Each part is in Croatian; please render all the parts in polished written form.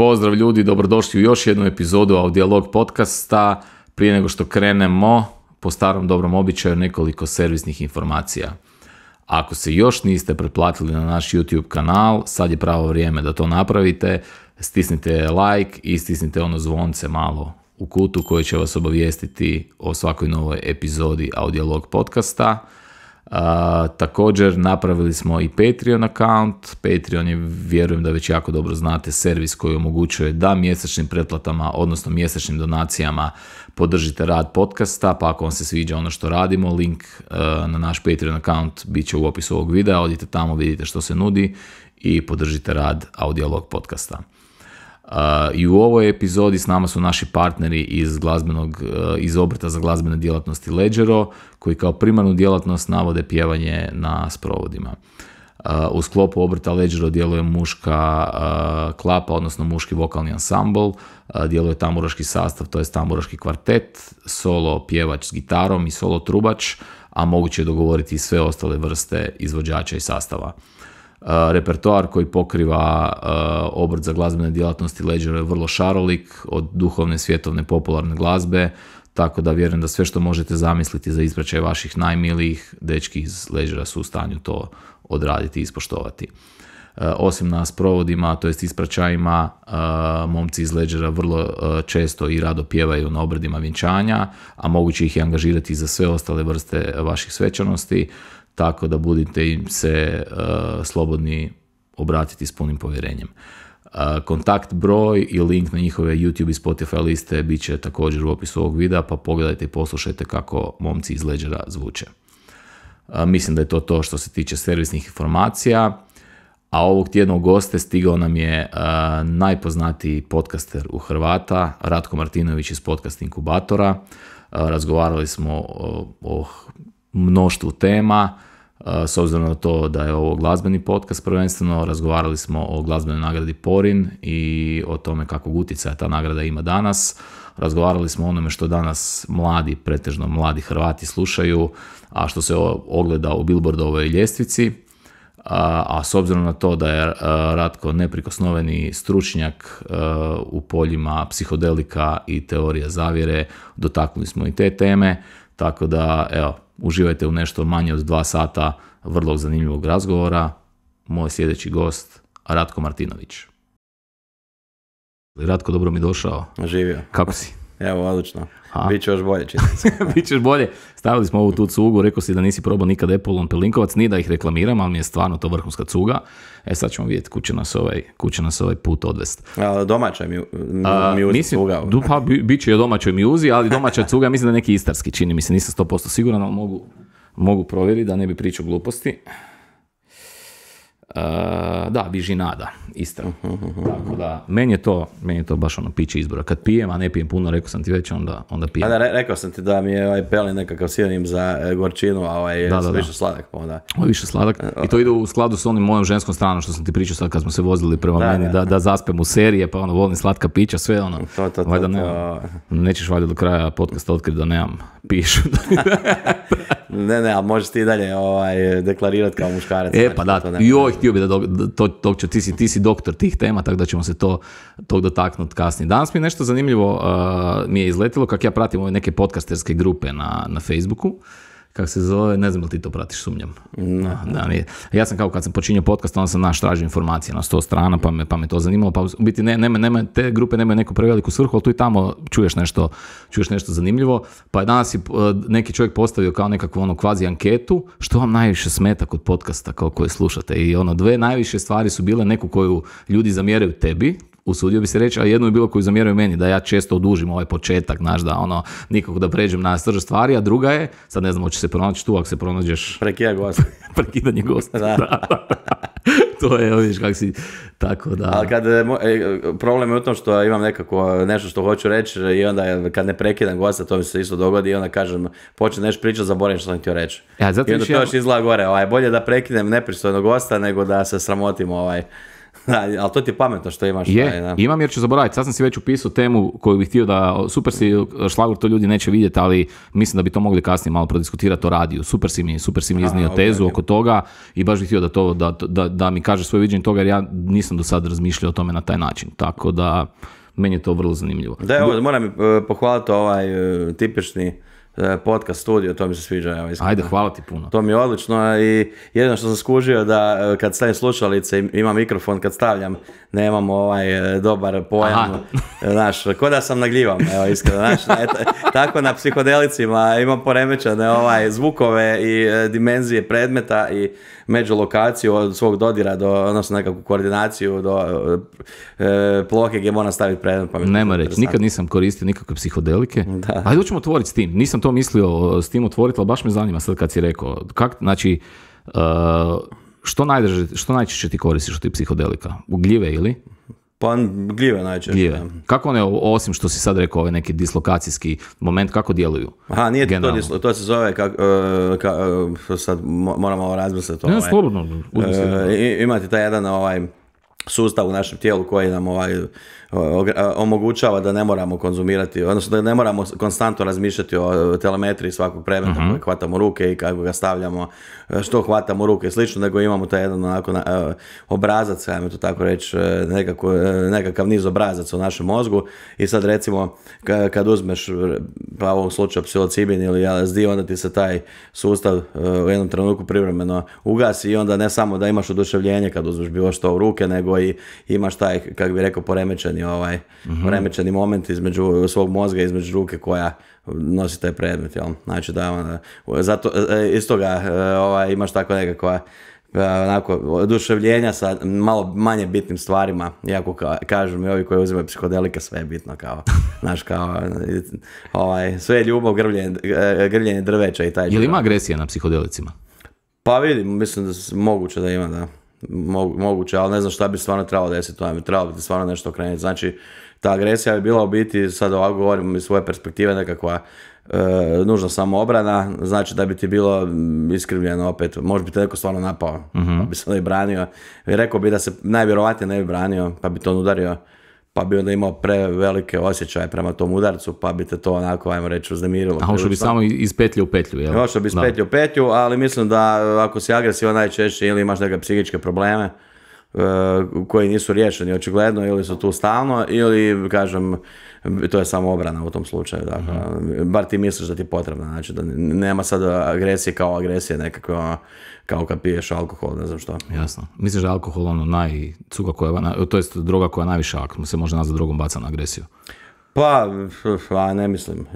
Pozdrav ljudi, dobrodošli u još jednu epizodu Audiolog podcasta. Prije nego što krenemo, po starom dobrom običaju nekoliko servisnih informacija. Ako se još niste pretplatili na naš YouTube kanal, sad je pravo vrijeme da to napravite. Stisnite like i stisnite ono zvonce malo u kutu koji će vas obavijestiti o svakoj novoj epizodi Audiolog podcasta. Također napravili smo i Patreon account. Patreon je, vjerujem da već jako dobro znate, servis koji omogućuje da mjesečnim pretplatama, odnosno mjesečnim donacijama podržite rad podcasta, pa ako vam se sviđa ono što radimo, link na naš Patreon account bit će u opisu ovog videa, odite tamo, vidite što se nudi i podržite rad Audiolog podcasta. I u ovoj epizodi s nama su naši partneri iz obrta za glazbene djelatnosti Leggero, koji kao primarnu djelatnost navode pjevanje na sprovodima. U sklopu obrta Leggero djeluje muška klapa, odnosno muški vokalni ansambl, djeluje tamburaški sastav, to je tamburaški kvartet, solo pjevač s gitarom i solo trubač, a moguće je dogovoriti i sve ostale vrste izvođača i sastava. Repertoar koji pokriva obrt za glazbene djelatnosti Leggero je vrlo šarolik, od duhovne, svjetovne, popularne glazbe, tako da vjerujem da sve što možete zamisliti za ispraćaj vaših najmilijih, dečki iz Leggera su u stanju to odraditi i ispoštovati. Osim na sprovodima, to jest ispraćajima, momci iz Leggera vrlo često i rado pjevaju na obredima vjenčanja, a moguće ih je angažirati za sve ostale vrste vaših svečanosti, tako da budite im se slobodni obratiti s punim povjerenjem. Kontakt broj i link na njihove YouTube i Spotify liste bit će također u opisu ovog videa, pa pogledajte i poslušajte kako momci iz Leggera zvuče. Mislim da je to što se tiče servisnih informacija, a ovog tjedna u goste stigao nam je najpoznatiji podcaster u Hrvata, Ratko Martinović iz Podcast Inkubatora. Razgovarali smo o mnoštvu tema, s obzirom na to da je ovo glazbeni podcast prvenstveno. Razgovarali smo o glazbenoj nagradi Porin i o tome kakvog utjecaja ta nagrada ima danas. Razgovarali smo o onome što danas mladi, pretežno mladi Hrvati slušaju, a što se ogleda u Billboardovoj ljestvici. A s obzirom na to da je Ratko neprikosnoveni stručnjak u poljima psihodelika i teorija zavjere, dotaknuli smo i te teme, tako da evo, uživajte u nešto manje od 2 sata vrlo zanimljivog razgovora. Moj sljedeći gost, Ratko Martinović. Ratko, dobro mi došao. Živio. Kako si? Evo, odlično. Biće još bolje, čini se. Bićeš bolje. Stavili smo ovu tu cugu, rekao si da nisi probao nikad Epulon Pelinkovac, nije da ih reklamiram, ali mi je stvarno to vrhunska cuga. Sad ćemo vidjeti kuće nas ovaj put odvesti. Domaća mi uzi cuga. Pa bit će i o domaćoj mi uzi, ali domaća cuga, mislim da je neki istarski, čini mi se, nisam 100% siguran, ali mogu provjeriti da ne bi pričao gluposti. Da, Vižinada, Istra. Tako da, meni je to baš ono piće izbora. Kad pijem, a ne pijem puno, rekao sam ti već, onda pijem. Da, rekao sam ti da mi je Pelin nekakav sinonim za gorčinu, a više sladak. Onda. Ovo je više sladak. I to ide u skladu s onim mojom ženskom stranom što sam ti pričao sad kad smo se vozili prema meni, da zaspem u serije, pa volim slatka pića, sve ono. Nećeš valjda do kraja podcasta otkriti da nemam pišu. Ne, ali možeš ti dalje deklarirati kao muškarac. Pa da, htio bi da ti si doktor tih tema, tako da ćemo se tog dotaknuti kasnije. Danas mi je nešto zanimljivo mi je izletilo, kako ja pratim ove neke podcasterske grupe na Facebooku, kako se zove, ne znam li ti to pratiš, sumnjam. Da, nije. Ja sam kao kad sam počinio podcast, onda sam tražio informacije na 100 strana, pa me to zanimalo, pa u biti te grupe nemaju neku preveliku svrhu, ali tu i tamo čuješ nešto zanimljivo, pa je danas neki čovjek postavio kao nekakvu kvazi anketu, što vam najviše smeta kod podcasta koji slušate, i 2 najviše stvari su bile neku koju ljudi zamjeraju tebi, usudio bi se reći, a jedno je bilo koju zamjeraju meni, da ja često odužim ovaj početak, znaš, da nikako da pređem na srž stvari, a druga je, sad ne znam, hoće se pronaći tu, ako se pronađeš... Prekidanje gosta. Da. To je, vidiš kako si, tako da... Ali problem je u tom što imam nekako nešto što hoću reći i onda kad ne prekidam gosta, to mi se isto dogodi i onda kažem, počne nešto pričati, zaboravim što sam htio reći. I onda to još izgleda gore, bolje da prekinem nepristojnog gosta nego da se sramotim Da, ali to ti je pametno što imaš. Je, imam jer ću zaboraviti. Sad sam si već upisao temu koju bih htio da, super si, Šlagvor, to ljudi neće vidjeti, ali mislim da bi to mogli kasnije malo prodiskutirati o radiju. Super si mi iznio tezu oko toga i baš bih htio da mi kaže svoje viđenje toga, jer ja nisam do sad razmišljao o tome na taj način. Tako da, meni je to vrlo zanimljivo. Da, evo, moram pohvaliti ovaj tipični podcast studio, to mi se sviđa. Evo, ajde, hvala ti puno. To mi je odlično i jedino što sam skužio da kad stavim slušalice, imam mikrofon, kad stavljam nemam dobar pojam, znaš, ko da sam nagljivam, evo iskreno, znaš, tako na psihodelicima imam poremećene zvukove i dimenzije predmeta i međulokaciju od svog dodira odnosno nekakvu koordinaciju do plohe gdje moram staviti predmet. Nema reći, nikad nisam koristio nikakve psihodelike. Ajde, hoćemo otvoriti s tim. Nisam to mislio s tim otvoriti, ali baš me zanima sad kad si rekao. Znači, što najčešće ti koristiš od tih psihodelika? Gljive ili? Pa gljive najčešće. Gljive. Kako one, osim što si sad rekao, ovaj neki dislokacijski moment, kako djeluju? Aha, nije to se zove, sad moramo ovo razmisliti. Ne, slobodno. Imate taj jedan sustav u našem tijelu koji nam omogućava da ne moramo konzumirati, odnosno da ne moramo konstantno razmišljati o telemetriji svakog predmeta koji hvatamo ruke i kako ga stavljamo, što hvatamo ruke i slično, nego imamo taj jedan obrazac, ajmo to tako reći, nekakav niz obrazaca u našem mozgu i sad recimo kad uzmeš pa u ovom slučaju psilocibin ili LSD, onda ti se taj sustav u jednom trenutku privremeno ugasi i onda ne samo da imaš oduševljenje kad uzmeš bilo što u ruke, nego i imaš taj, kako bi rekao, poremećeni moment između svog mozga, između ruke koja nosi taj predmet, jel? Znači da, zato iz toga imaš tako nekakva onako oduševljenja sa malo manje bitnim stvarima, iako kažu mi ovi koji uzimaju psihodelike, sve je bitno, kao, znaš, kao, sve je ljubav, grljenje drveća i taj. Je li ima agresija na psihodelicima? Pa vidim, mislim da moguće da ima, da. Moguće, ali ne znam šta bi stvarno trebalo desiti, trebalo bi stvarno nešto okrenuti. Znači, ta agresija bi bila u biti, sad ovako govorim iz svoje perspektive, nekakva nužna samoobrana, znači da bi ti bilo iskrivljeno opet, možda bi te neko stvarno napao, pa bi se onda i branio. I rekao bi da se najvjerovatnije ne bi branio, pa bi to udario, pa bi onda imao prevelike osjećaje prema tom udarcu, pa bi te to onako, ajmo reći, uznemirilo. A što bi samo iz petlje u petlju, jel? Što bi iz petlje u petlju, ali mislim da ako si agresivan najčešće ili imaš neke psihičke probleme koji nisu riješeni očigledno ili su tu stalno ili, kažem, to je samo obrana u tom slučaju. Dakle, bar ti misliš da ti je potrebna, znači da nema sad agresije kao agresije nekako, kao kad piješ alkohol, ne znam što. Jasno. Misliš da je alkohol cuga koja, to jest droga koja najviše, ako se može nazvati drogom, baca na agresiju? Pa, ne mislim.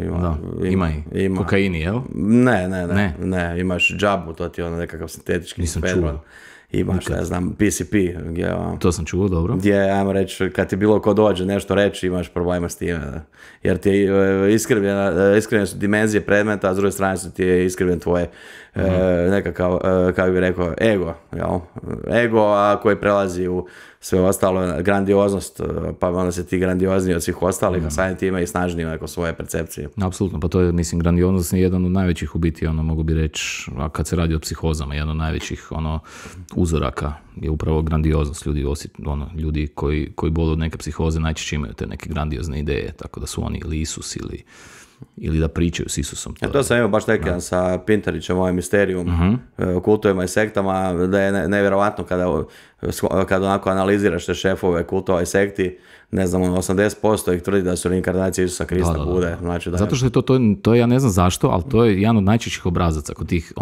Ima. Kokaini, jel? Ne, imaš džabu, to ti je nekakav sintetički. Nisam čuo. Imaš, ne znam, PCP. To sam čuo, dobro. Gdje, ajmo reći, kad ti bilo ko dođe nešto reći, imaš problema s time. Jer ti je iskrivljene su dimenzije predmeta, a s druge strane su ti je iskrivljen tvoje nekakav, kako bi rekao, ego. Jel? Ego, a koji prelazi u sve ostalo, grandioznost, pa onda se ti grandiozniji od svih ostalih, a samim time i snažniji neko svoje percepcije. Apsolutno, pa to je, mislim, grandioznost je jedan od najvećih u biti, mogu bi reći, kad se radi o psihozama, jedan od najvećih uzoraka je upravo grandioznost. Ljudi koji boluju od neke psihoze najčešće imaju te neke grandiozne ideje, tako da su oni ili Isus ili da pričaju s Isusom. To sam imao baš neki sa Pintarićem, ovaj Misterijum, o kultovima i sektama, da je nevjerovatno kada onako analiziraš te šefove kultova i sekti, ne znam, 80% ih tvrdi da su reinkarnacije Isusa Krista bude. Znači, da. Zato što je to ja ne znam zašto, ali to je jedan od najčešćih obrazaca kod tih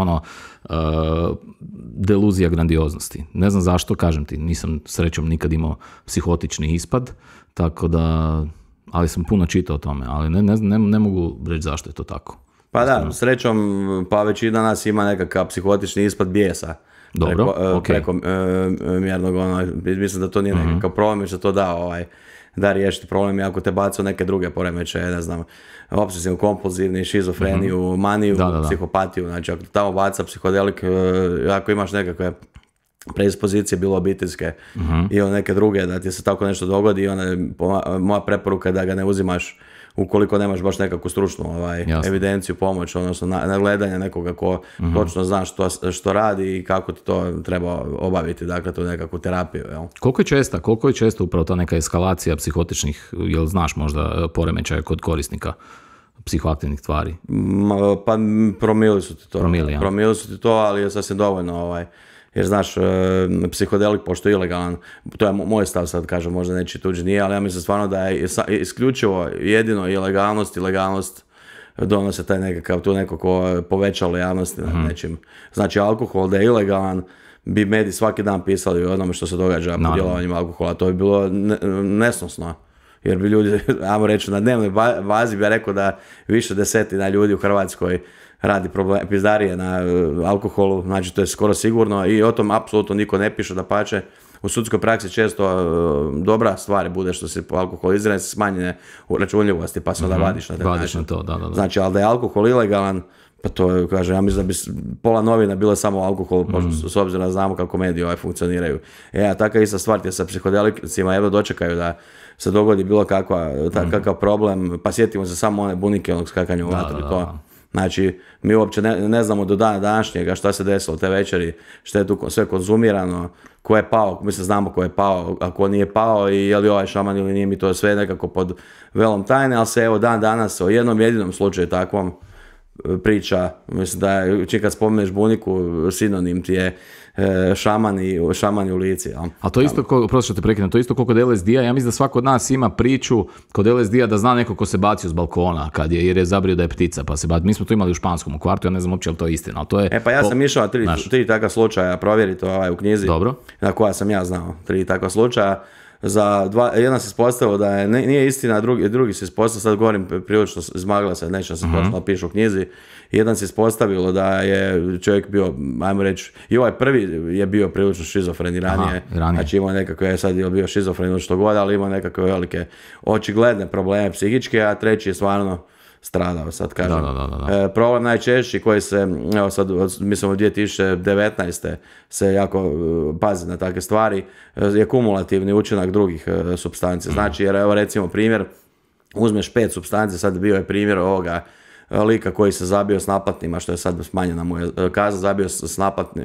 deluzija grandioznosti. Ne znam zašto, kažem ti, nisam srećom nikad imao psihotični ispad, tako da, ali sam puno čitao o tome, ali ne mogu reći zašto je to tako. Pa da, srećom, pa većina nas ima nekakav psihotični ispad bijesa. Dobro, preko mjernog, mislim da to nije nekakav problem, što to da riješiti problem, ako te baca neke druge poremećaje, ne znam, obsesivno kompulzivni, šizofreniju, maniju, psihopatiju, znači ako te tamo baca psihodelik, ako imaš nekakve predispozicije bilo obiteljske ili neke druge, da ti se tako nešto dogodi, onda moja preporuka je da ga ne uzimaš ukoliko nemaš baš nekakvu stručnu evidenciju, pomoć, odnosno nagledanje nekoga ko točno zna što radi i kako ti to treba obaviti, dakle tu nekakvu terapiju. Jel? Koliko je često upravo ta neka eskalacija psihotičnih, jel znaš možda poremećaja kod korisnika psihoaktivnih tvari? Pa promili su ti to. Promili su ti to, ali je sasvim dovoljno, jer znaš, psihodelik pošto je ilegalan, to je moj stav sad, kažem, možda neći tuđi nije, ali ja mislim stvarno da je isključivo jedino ilegalnost donose taj nekakav, tu nekako povećalo javnosti na nečim. Znači, alkohol da je ilegalan, bi mediji svaki dan pisali o onome što se događa po djelovanjima alkohola, to bi bilo nesnosno. Jer bi ljudi, ajmo reći, na dnevnoj bazi bi ja rekao da više desetina ljudi u Hrvatskoj radi pizdarije na alkoholu, znači to je skoro sigurno i o tom apsolutno niko ne piše, dapače. U sudskoj praksi često dobra stvar bude što se po alkoholu izrazi smanjene uračunljivosti, pa se onda vadiš na taj način. Znači, ali da je alkohol ilegalan, pa to je, kaže, ja mislim da bi pola novina bilo samo o alkoholu, s obzirom da znamo kako mediji funkcioniraju. Taka ista stvar ti je sa psihodelikcima, evo dočekaju da se dogodi bilo kakav problem, pa sjetimo se samo one bunike, onog skakanja u vatru i to. Znači, mi uopće ne znamo do dana današnjega šta se desilo te večeri, šta je tu sve konzumirano, ko je pao, mislim znamo ko je pao, a ko nije pao i je li ovaj šaman ili nije, mi to sve nekako pod velom tajne, ali se evo dan danas o jednom jedinom slučaju takvom priča, mislim da je, kad spomeneš buniku, sinonim ti je šamani u lici. Ja. A to isto, prosto što te prekinem, to isto kod LSD-a, ja mislim da svako od nas ima priču kod LSD-a da zna neko ko se bacio s balkona jer je zabrio da je ptica, pa se bacio. Mi smo to imali u španskom kvartu, ja ne znam uopće li to je istina, ali to je... Pa ja sam išao tri takva slučaja provjeriti u knjizi. Dobro. Na koja sam ja znao, 3 takva slučaja. Jedan se ispostavilo da je, nije istina, drugi se ispostavilo, sad govorim prilično zmagla se, nećem se počela pišu u knjizi, jedan se ispostavilo da je čovjek bio, ajmo reći, i ovaj prvi je bio prilično šizofren i ranije. Znači imao nekakve, sad je bio šizofren što god, ali imao nekakve velike očigledne probleme psihičke, a treći je stvarno stradao, sad kažem. Problem najčešći koji se, evo sad, mislim od 2019. se jako pazi na takve stvari, je kumulativni učinak drugih supstanci. Znači, jer evo recimo primjer, uzmeš 5 supstanci, sad bio je primjer ovoga lika koji se zabio s naplatnima, što je sad smanjena mu je kazna, zabio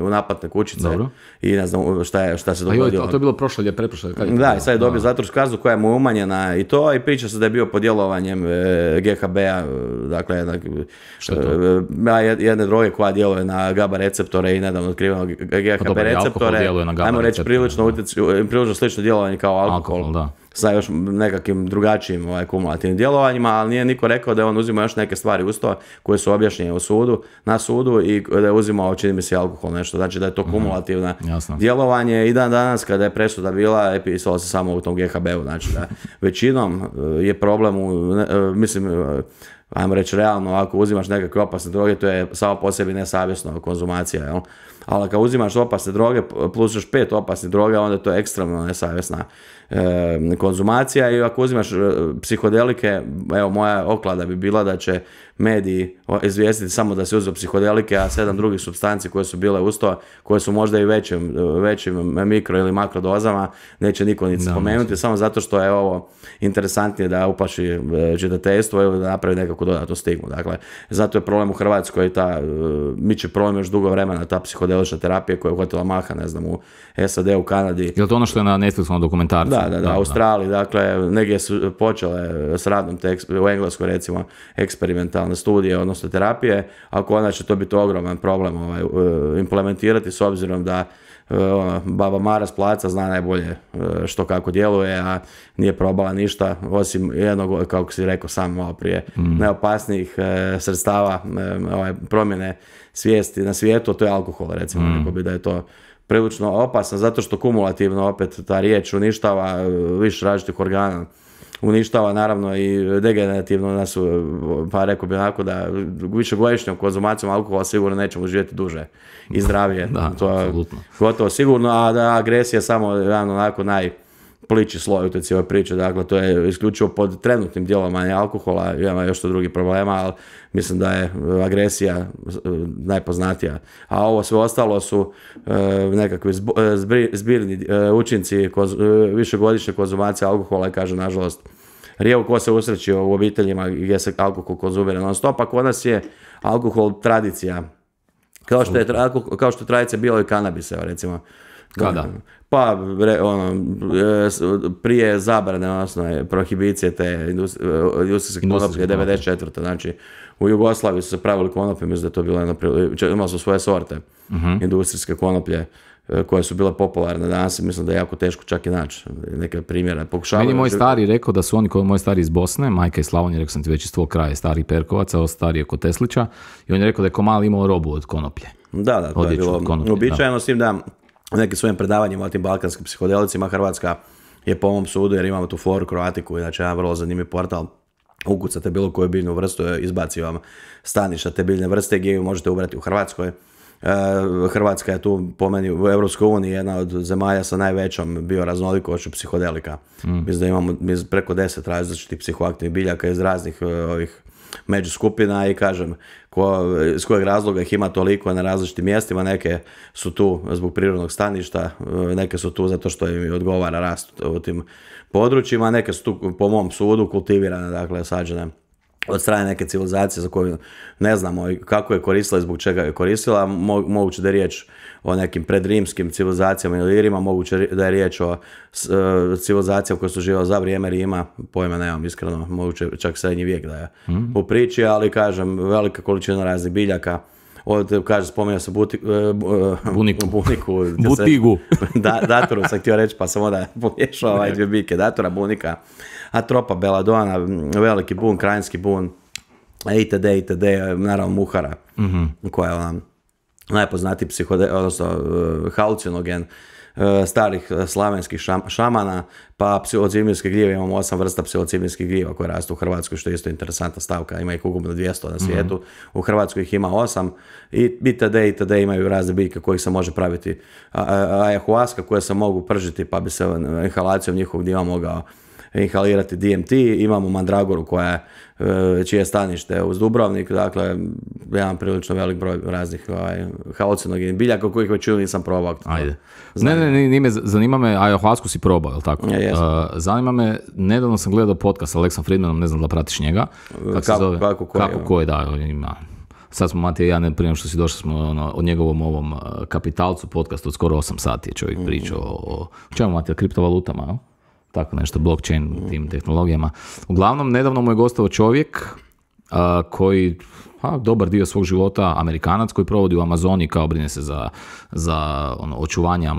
u naplatne kućice. Dobro. I ne znam šta se dogodilo. A to je bilo prošle ili pretprošle? Da, i sad je dobio zatvorsku kaznu koja mu je umanjena i to, i priča se da je bio pod djelovanjem GHB-a, dakle jedne droge koja djeluje na GABA receptore i nedavno otkriveno GHB receptore, ajmo reći prilično slično djelovanje kao alkohol. Da. Sa još nekakvim drugačijim kumulativnim djelovanjima, ali nije niko rekao da je on uzimao još neke stvari uz to koje su objašnjene na sudu i da je uzimao, čini mi se, alkohol nešto. Znači da je to kumulativno djelovanje i dan danas kada je presuda bila, pisalo se samo u tom GHB-u. Znači da većinom je problem mislim, ajmo reći realno, ako uzimaš nekakve opasne droge, to je samo po sebi nesavjesno konzumacija, jel? Ali kad uzimaš opasne droge plus još 5 opasnih droga, onda to je ekstremno nesavjesna konzumacija. I ako uzimaš psihodelike, evo moja oklada bi bila da će mediji izvijestiti samo da se uzeo psihodelike, a 7 drugih supstanci koje su bile uz to, koje su možda i većim mikro ili makro dozama, neće niko niti spomenuti, samo zato što je ovo interesantnije da uplaši čitateljstvo ili da napravi nekakvu dodatnu stigmu. Dakle, zato je problem u Hrvatskoj miče problem još dugo vremena ta psihodelična terapija koja je uhvatila maha, ne znam, u SAD, u Kanadi. Je li to ono što je na Netflixom dokumentarcu? Da, Australiji, dakle, negdje su počele s radnom u Engleskoj, recimo, eksperimentalne studije, odnosno terapije, a konačno će to biti ogroman problem implementirati s obzirom da baba Mara s placa zna najbolje što kako djeluje, a nije probala ništa osim jednog, kako si rekao sam malo prije, najopasnijih sredstava promjene svijesti na svijetu, to je alkohol, recimo, rekao bi da je to prilično opasno, zato što kumulativno opet ta riječ uništava više različitih organa, uništava naravno i degenerativno nas, pa rekao bi onako da višegodišnjom konzumacijom alkohola sigurno nećemo živjeti duže i zdravije, to je gotovo sigurno, a da agresija samo onako najplići sloj u toj cijeloj priči, dakle to je isključivo pod trenutnim djelovanjem alkohola, ima još to drugih problema, ali mislim da je agresija najpoznatija, a ovo sve ostalo su nekakvi zbirni učinci višegodišnje konzumacije alkohola i kaže nažalost rijevo ko se usrećio u obiteljima gdje se alkohol konzumira non stop, a kod nas je alkohol tradicija. Kao što je tradicija bilo i kanabisa, recimo. Kada? Pa, prije zabrane, odnosno prohibicije te industrijske konoplje 94. Znači, u Jugoslaviji su se pravili konoplje, mislim da je to bilo imali su svoje sorte industrijske konoplje koje su bile popularne danas, mislim da je jako teško čak i naći neke primjere. Meni moj stari rekao da su oni, moj stari iz Bosne, majka iz Slavonije, rekao sam ti već iz tvog kraja, stari Perkovaca, ovo stari je kod Teslića, i on je rekao da je ko mali imao robu od konoplje. Da, to je bilo uobičajeno, s tim da u nekim svojim predavanjima o tim balkanskim psihodelicima Hrvatska je po mom sudu, jer imamo tu Floru Croatiku, znači jedan vrlo zanimljiv portal, ukucate bilo koju biljnu vrstu, izbaci vam staništa te biljne vrste gdje ju možete ubrati u Hrvatskoj. Hrvatska je tu po meni u Europskoj uniji jedna od zemalja sa najvećom bioraznolikošću psihodelika. Mislim da imamo preko 10 različitih psihoaktivnih biljaka iz raznih ovih međuskupina i kažem, iz kojeg razloga ih ima toliko na različitim mjestima, neke su tu zbog prirodnog staništa, neke su tu zato što im odgovara rast u tim područjima, neke su tu po mom sudu kultivirane, dakle sađene od strane neke civilizacije za koju ne znamo kako je koristila i zbog čega je koristila. Moguće da je riječ o nekim predrimskim civilizacijama ili Irima, moguće da je riječ o civilizacijama koje su živjele za vrijeme Rima, pojma nemam iskreno, moguće čak srednji vijek da je u priči, ali kažem, velika količina raznih biljaka. Spomenuo se buniku. Butigu. Daturu sam htio reći, pa sam onda pomiješao dvije biljke. Datura, bunika, atropa, beladona, veliki bun, krajinski bun, itd., naravno muhara, koja je najpoznatiji halucinogen starih slavenskih šamana, pa psilocibinske gljive, imamo 8 vrsta psilocibinskih gljiva koje rastu u Hrvatskoj, što je isto interesantna stavka, ima ih ukupno 200 na svijetu, u Hrvatskoj ih ima 8, itd. Imaju razne biljke kojih se može praviti ayahuasca, koje se mogu pržiti, pa bi se inhalacijom njihovog diva mogao inhalirati DMT, imamo mandragoru čije je stanište uz Dubrovnik, dakle jedan prilično velik broj raznih halucinogenih biljaka kojih većinu nisam probao. Ajde. Zanima me, ayahuasku si probao, je li tako? Zanima me, nedavno sam gledao podcast sa Alexom Friedmanom, ne znam da pratiš njega. Kako koji, da, ima. Sad smo, Matija i ja, prije što si došli, smo o njegovom ovom Kapitalcu podcastu od skoro 8 sati je čovjek pričao o čemu, Matija, kriptovalutama, no? Tako nešto, blockchain, tim tehnologijama. Uglavnom, nedavno mu je gostovao čovjek koji dobar dio svog života, Amerikanac, koji provodi u Amazoni, kao brine se za očuvanje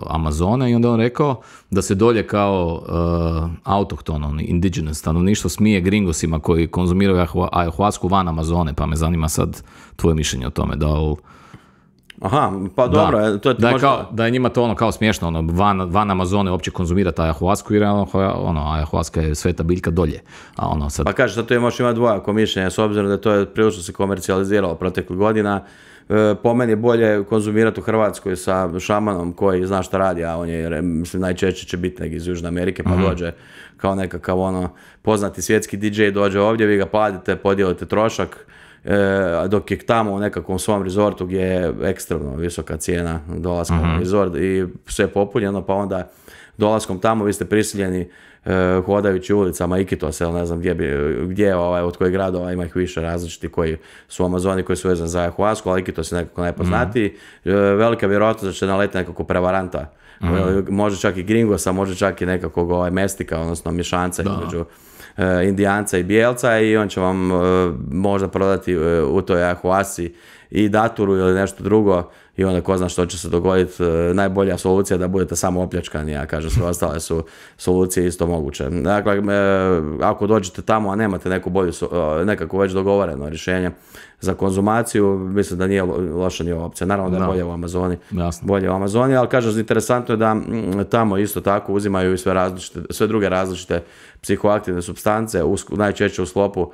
Amazone, i onda on rekao da se dolje kao autohtono, indigenous stanovništvo smije gringosima koji konzumiraju ayahuasku van Amazone, pa me zanima sad tvoje mišljenje o tome, Aha, pa dobro. Da je njima to kao smiješno, van Amazone uopće konzumirati ayahuasku, jer ayahuaska je sveta biljka dolje. Sad... Pa kaže, sad tu možeš imati dvojako mišljenja, s obzirom da to je prilično se komercijaliziralo proteklih godina. Po meni je bolje konzumirati u Hrvatskoj sa šamanom koji zna šta radi, a on je, mislim, najčešće će biti neki iz Južne Amerike, pa dođe kao nekakav poznati svjetski DJ, dođe ovdje, vi ga platite, podijelite trošak, dok je tamo u nekakvom svom rezortu gdje je ekstremno visoka cijena dolaskom u rezort i sve je popunjeno, pa onda dolaskom tamo vi ste prisiljeni hodajući ulicama Iquitos, ne znam gdje od kojih gradova, ima ih više različiti koji su u Amazoni, koji su vezani za ayahuasku, ali Iquitos je nekako najpoznatiji. Velika vjerojatnost da će naletiti nekako prevaranta, može čak i gringosa, može čak i nekakvog mestika, odnosno mješanca između Indijanca i Bijelca, i on će vam možda prodati u toj ayahuasci i daturu ili nešto drugo, i onda ko zna što će se dogoditi. Najbolja solucija je da budete samo opljačkani, ja kažem, sve ostale su solucije isto moguće. Dakle, ako dođete tamo, a nemate nekako već dogovoreno rješenje za konzumaciju, mislim da nije loša ni opcija. Naravno da je bolje u Amazoni. Bolje u Amazoni, ali kažem, interesantno je da tamo isto tako uzimaju i sve druge različite psihoaktivne supstance, najčešće u sklopu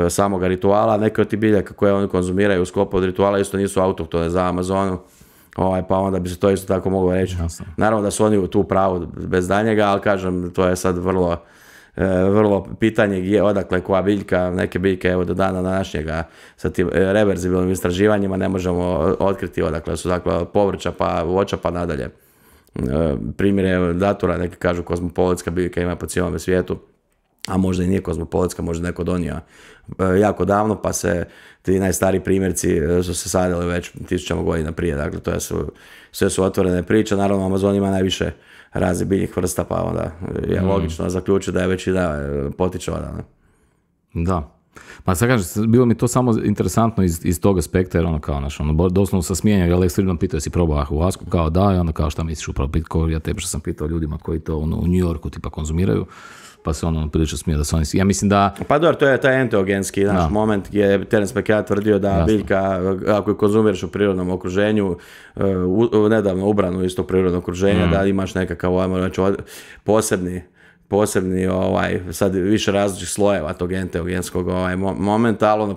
samoga rituala. Neke od tih biljaka koje oni konzumiraju u sklopu od rituala isto nisu autohtone za Amazonu, pa onda bi se to isto tako moglo reći. Naravno da su oni tu pravu bez daljnjega, ali kažem, to je sad vrlo pitanje odakle koja biljka, neke biljke evo do dana današnjega sa tim reverzibilnim istraživanjima ne možemo otkriti odakle su, dakle, povrća pa voća pa nadalje. Primjer je datura, neki kažu kozmopolitska biljka, ima po cijelom svijetu. a možda i nije kozmopolitska, možda neko donio jako davno, pa se ti najstariji primjerci su se sadili već tisućama godina prije, dakle to sve su otvorene priče, naravno u Amazoni ima najviše raznih biljnih vrsta, pa onda je logično zaključiti da je većina potiče odavno. Da. Ma sad kažem, bilo mi to samo interesantno iz tog aspekta, jer ono kao naš, ono, doslovno sam smijenjao, jer Alex Friedman pitao si probao ayahuasku, kao da, i onda kao šta misliš upravo pitko, ja tebe što sam pitao ljudima koji to ono, u New Yorku tipa konzumiraju, pa se ono prilično smije da su oni, ja mislim da... Pa dobro, to je taj enteogenski naš moment gdje je Terence McKenna tvrdio da biljka, ako je konzumiraš u prirodnom okruženju, nedavno ubranu iz tog prirodnog okruženja, da imaš nekakav, ajmo reći, posebni sad više različitih slojeva tog enteogenskog momenta, ali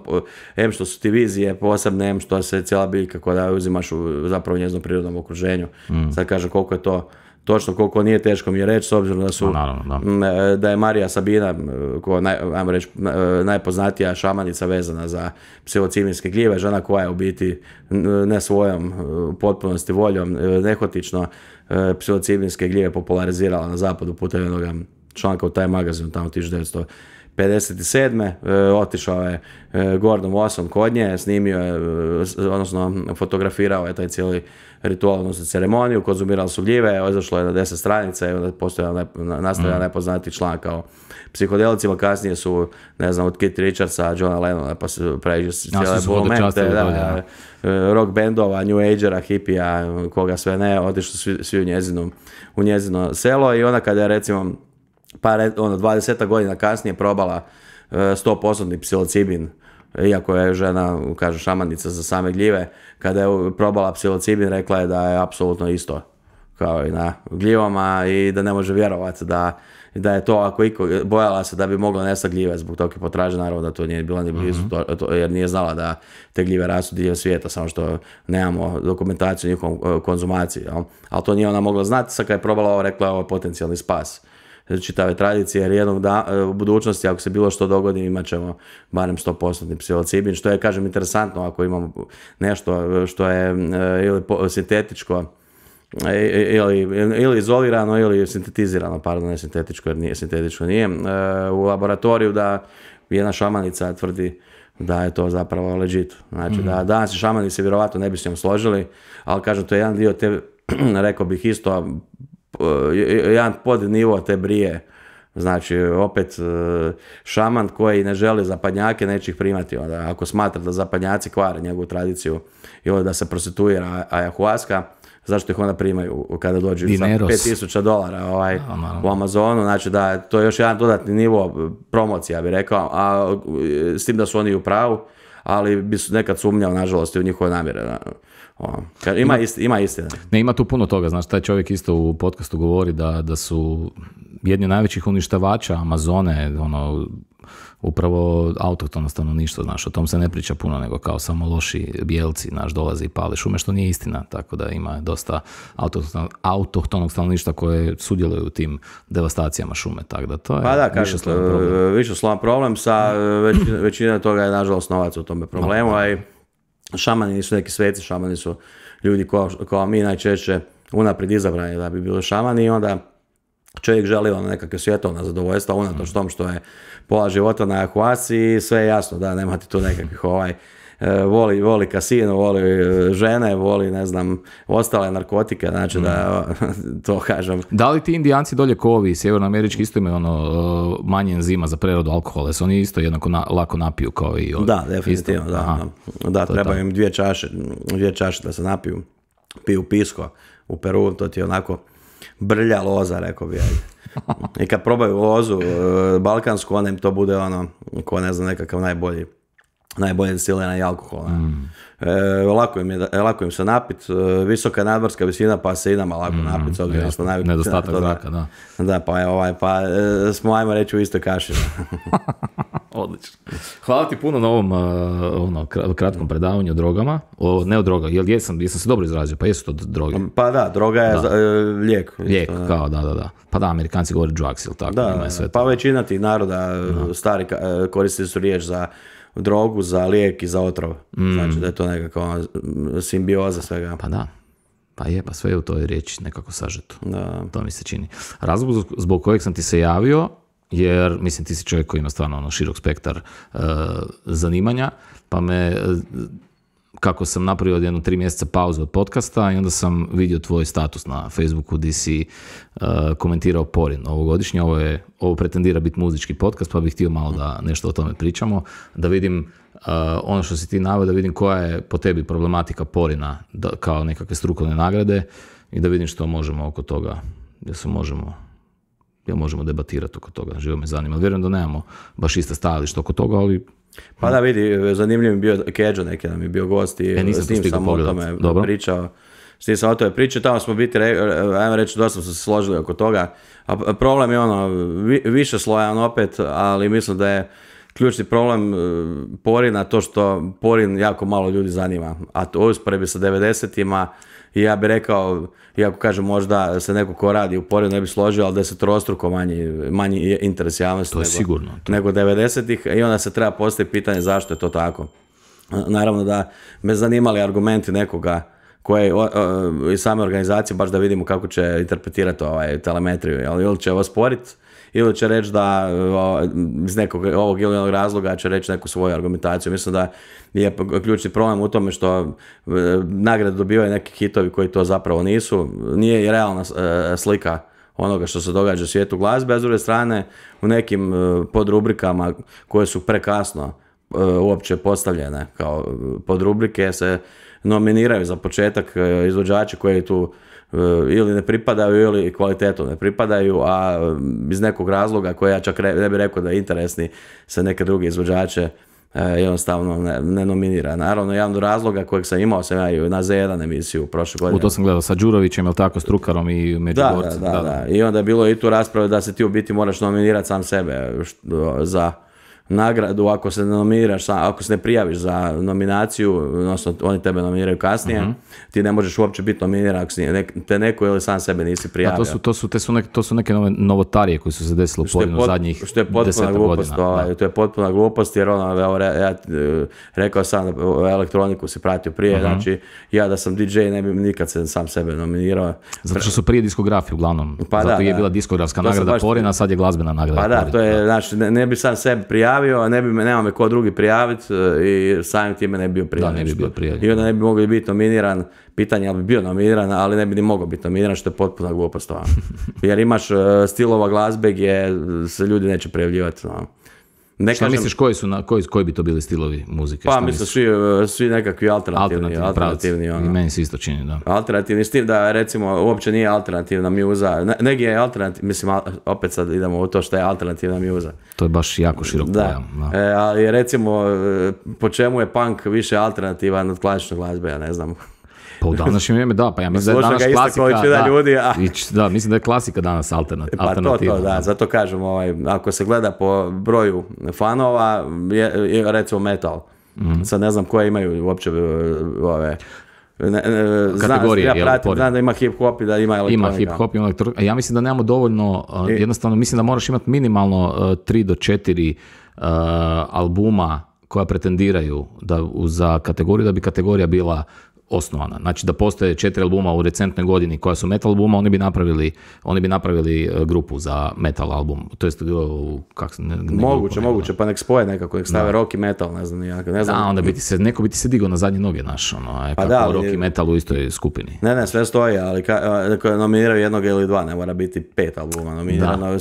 em što su ti vizije posebne, em što se cijela biljka koja uzimaš u zapravo njeznom prirodnom okruženju. Sad kažem koliko je to točno, koliko nije teško mi je reći, s obzirom da su da je Marija Sabina, ajmo reći, najpoznatija šamanica vezana za psilocibinske gljive, žena koja je u biti ne svojom potpunosti voljom nehotično psilocibinske gljive popularizirala na zapadu putem jednog članka u taj magazin tamo 1957. Otišao je Gordon Wasson kod nje, snimio je, odnosno fotografirao je taj cijeli ritual, odnosno ceremoniju, konzumirali su gljive, izašlo je na 10 stranica i onda nastavio najpoznatiji članak kao psihodelicima, kasnije su, ne znam, od Keith Richardsa, Johna Lennona, pa su pređu cijele momente, rock bandova, New Agera, hipija, koga sve ne, otišli svi u njezino selo i onda kada je recimo 20 godina kasnije probala 100% psilocibin, iako je žena, kaže, šamanica za same gljive, kada je probala psilocibin, rekla je da je apsolutno isto kao i na gljivama i da ne može vjerovati da je to, ako bojala se da bi mogla nestati gljive zbog toga potraže, naravno da to nije bila ni blizu, jer nije znala da te gljive rastu diljem svijeta, samo što nemamo dokumentaciju o njihovom konzumaciji, ali to nije ona mogla znati, sad kad je probala ovo, rekla je ovo je potencijalni spas čitave tradicije, jer jednog u budućnosti, ako se bilo što dogodi, imat ćemo barem 100% psilocibin, što je, kažem, interesantno ako imamo nešto što je ili sintetičko, ili izolirano, ili sintetizirano, pardon, ne sintetičko, jer sintetičko nije, u laboratoriju, da jedna šamanica tvrdi da je to zapravo legit. Znači, da danas šamanici vjerovatno ne bi s njom složili, ali, kažem, to je jedan dio te, rekao bih isto, jedan podnivo te brije, znači opet šaman koji ne želi zapadnjake neće ih primati, onda ako smatra da zapadnjaci kvare njegovu tradiciju ili da se prostituira ayahuasca, zašto ih onda primaju kada dođu za $5,000 u Amazonu, znači da to je još jedan dodatni nivo promocije, ja bih rekao, a s tim da su oni u pravu, ali bi nekad sumnjao, nažalost, i u njihove namjere. Ima istina. Ne, ima tu puno toga, znaš, taj čovjek isto u podcastu govori da su jedni od najvećih uništavača Amazone, upravo autohtono stanovništvo, znaš, o tom se ne priča puno, nego kao samo loši bijelci, znaš, dolaze i pale šume, što nije istina, tako da ima dosta autohtonog stanovništva koje sudjeluju u tim devastacijama šume, tako da to je višeslovan problem, sa većina toga je, nažalost, novac u tome problemu, a i šamani nisu neki sveci, šamani su ljudi kao mi najčešće unaprijed izabrani da bi bili šamani i onda čovjek želi nekakve svjetovna zadovoljstva unatoč tom što je pola života na ayahuasci i sve je jasno da nema ti tu nekakvih voli kasino, voli žene, voli, ne znam, ostale narkotike, znači da to kažem. Da li ti Indijanci dolje ko ovi sjevernoamerički isto imaju manje enzima za preradu alkohola, su oni isto jednako lako napiju kao i ovi? Da, definitivno, da, treba im dvije čaše da se napiju, piju pisko u Peru, to ti je onako brlja loza, rekao bi. I kad probaju lozu balkansku, onda im to bude ko ne znam, nekakav najbolje destilirani alkohol. Lako im se napit, visoka nadmorska visina, pa se i nama lako napit, s obzirom smo navikli. Nedostatak zraka, da. Da, pa smo, ajmo reći, u istoj kaši. Odlično. Hvala ti puno na ovom kratkom predavanju o drogama. Ne o droga, jesam se dobro izrazio, pa jesu to droge? Pa da, droga je lijek. Lijek, kao, da. Pa da, Amerikanci govore drugs, ili tako? Da, pa većina tih naroda stari koristili su riječ za drogu, za lijek i za otrov. Znači da je to nekako simbioza svega. Pa da. Pa sve je u toj riječi nekako sažeto. Da. To mi se čini. Razlog zbog kojeg sam ti se javio jer mislim ti si čovjek koji ima stvarno širok spektar zanimanja, pa me, kako sam napravio jedno 3 mjeseca pauzu od podcasta i onda sam vidio tvoj status na Facebooku gdje si komentirao Porin ovogodišnje, ovo pretendira biti muzički podcast, pa bih htio malo da nešto o tome pričamo, da vidim ono što si ti naveo, da vidim koja je po tebi problematika Porina kao nekakve strukovne nagrade i da vidim što možemo oko toga, možemo debatirati oko toga, živo me zanima. Vjerujem da nemamo baš ista stajališta oko toga, ali... Pa da vidi, zanimljiv mi bio Keđo neki nam je bio gost i s tim sam o tome pričao. S tim sam o tome pričao, tamo smo biti, ajmo reći, dosta smo se složili oko toga. A problem je više slojan opet, ali mislim da je ključni problem Porina to što Porin jako malo ljudi zanima. A to usporedbi sa 90-ima, i ja bih rekao, iako kažem možda se neko ko radi u Porinu ne bi složio, ali 10-struko manji interes javnosti nego 90-ih, i onda se treba postaviti pitanje zašto je to tako. Naravno da me zanimali argumenti nekoga koje i same organizacije, baš da vidimo kako će interpretirati telemetriju, ili će osporiti ili će reći da iz nekog ovog ili onog razloga će reći neku svoju argumentaciju. Mislim da je ključni problem u tome što nagrade dobivaju neki hitovi koji to zapravo nisu. Nije i realna slika onoga što se događa u svijetu glazbe, a s druge strane u nekim podrubrikama koje su prekasno uopće postavljene kao podrubrike se nominiraju za početak izvođači koji tu ili ne pripadaju ili kvalitetu ne pripadaju, a iz nekog razloga koji ja čak ne bih rekao da je interesni se neke druge izvođače jednostavno ne nominira. Naravno, jedan od razloga kojeg sam imao sam ja i na Z1 emisiju prošle godine. To sam gledao sa Đurovićem, je li tako, Strukarom i Međugorcem. Da. I onda je bilo i tu rasprave da se ti u biti moraš nominirati sam sebe za nagradu, ako se ne nominiraš, ako se ne prijaviš za nominaciju, odnosno oni tebe nominiraju kasnije, ti ne možeš uopće biti nominiran ako te neko ili sam sebe nisi prijavio. To su neke novotarije koje su se desile u Porinu zadnjih 10 godina. To je potpuna glupost, jer ja rekao sam da elektroniku si pratio prije, znači ja da sam DJ ne bi nikad se sam sebe nominirao. Zato što su prije diskografi uglavnom, zato je bila diskografska nagrada Porina, sad je glazbena nagrada Porina. Pa da, to je, znači ne bi sam sebe prijavio, nema me ko drugi prijaviti i samim time ne bi bio prijavljen. I onda ne bi mogli biti nominiran, pitanje je li bi bio nominiran, ali ne bi ni mogao biti nominiran, što je potpuno glupost. Jer imaš stilova glazbe gdje se ljudi neće prijavljivati. Šta misliš, koji bi to bili stilovi muzike? Pa mislim svi nekakvi alternativni. I meni se isto čini, da. Alternativni stil, da recimo uopće nije alternativna mjuza. Negdje je alternativna, mislim opet sad idemo u to što je alternativna mjuza. To je baš jako širok pojam. Ali recimo po čemu je punk više alternativan od klasične glazbe, ja ne znam. Pa u današnje vrijeme da, pa ja mislim da je danas klasika, mislim da je klasika danas alternativa. Da, zato kažem, ako se gleda po broju fanova, je recimo metal. Sad ne znam koje imaju uopće kategorije. Znam da ima hip-hop i da ima elektronika. Ima hip-hop i elektronika. Ja mislim da nemamo dovoljno, jednostavno mislim da moraš imati minimalno 3 do 4 albuma koja pretendiraju za kategoriju, da bi kategorija bila osnovana. Znači da postoje 4 albuma u recentnoj godini koja su metal albuma, oni bi napravili grupu za metal album. To jest moguće, pa nek spoje nekako, nek stave rock i metal, ne znam. Da, onda neko bi ti se digao na zadnje noge, kako rock i metal u istoj skupini. Ne, sve stoji, ali nominiraju jednog ili dva, ne mora biti 5 albuma nominirano.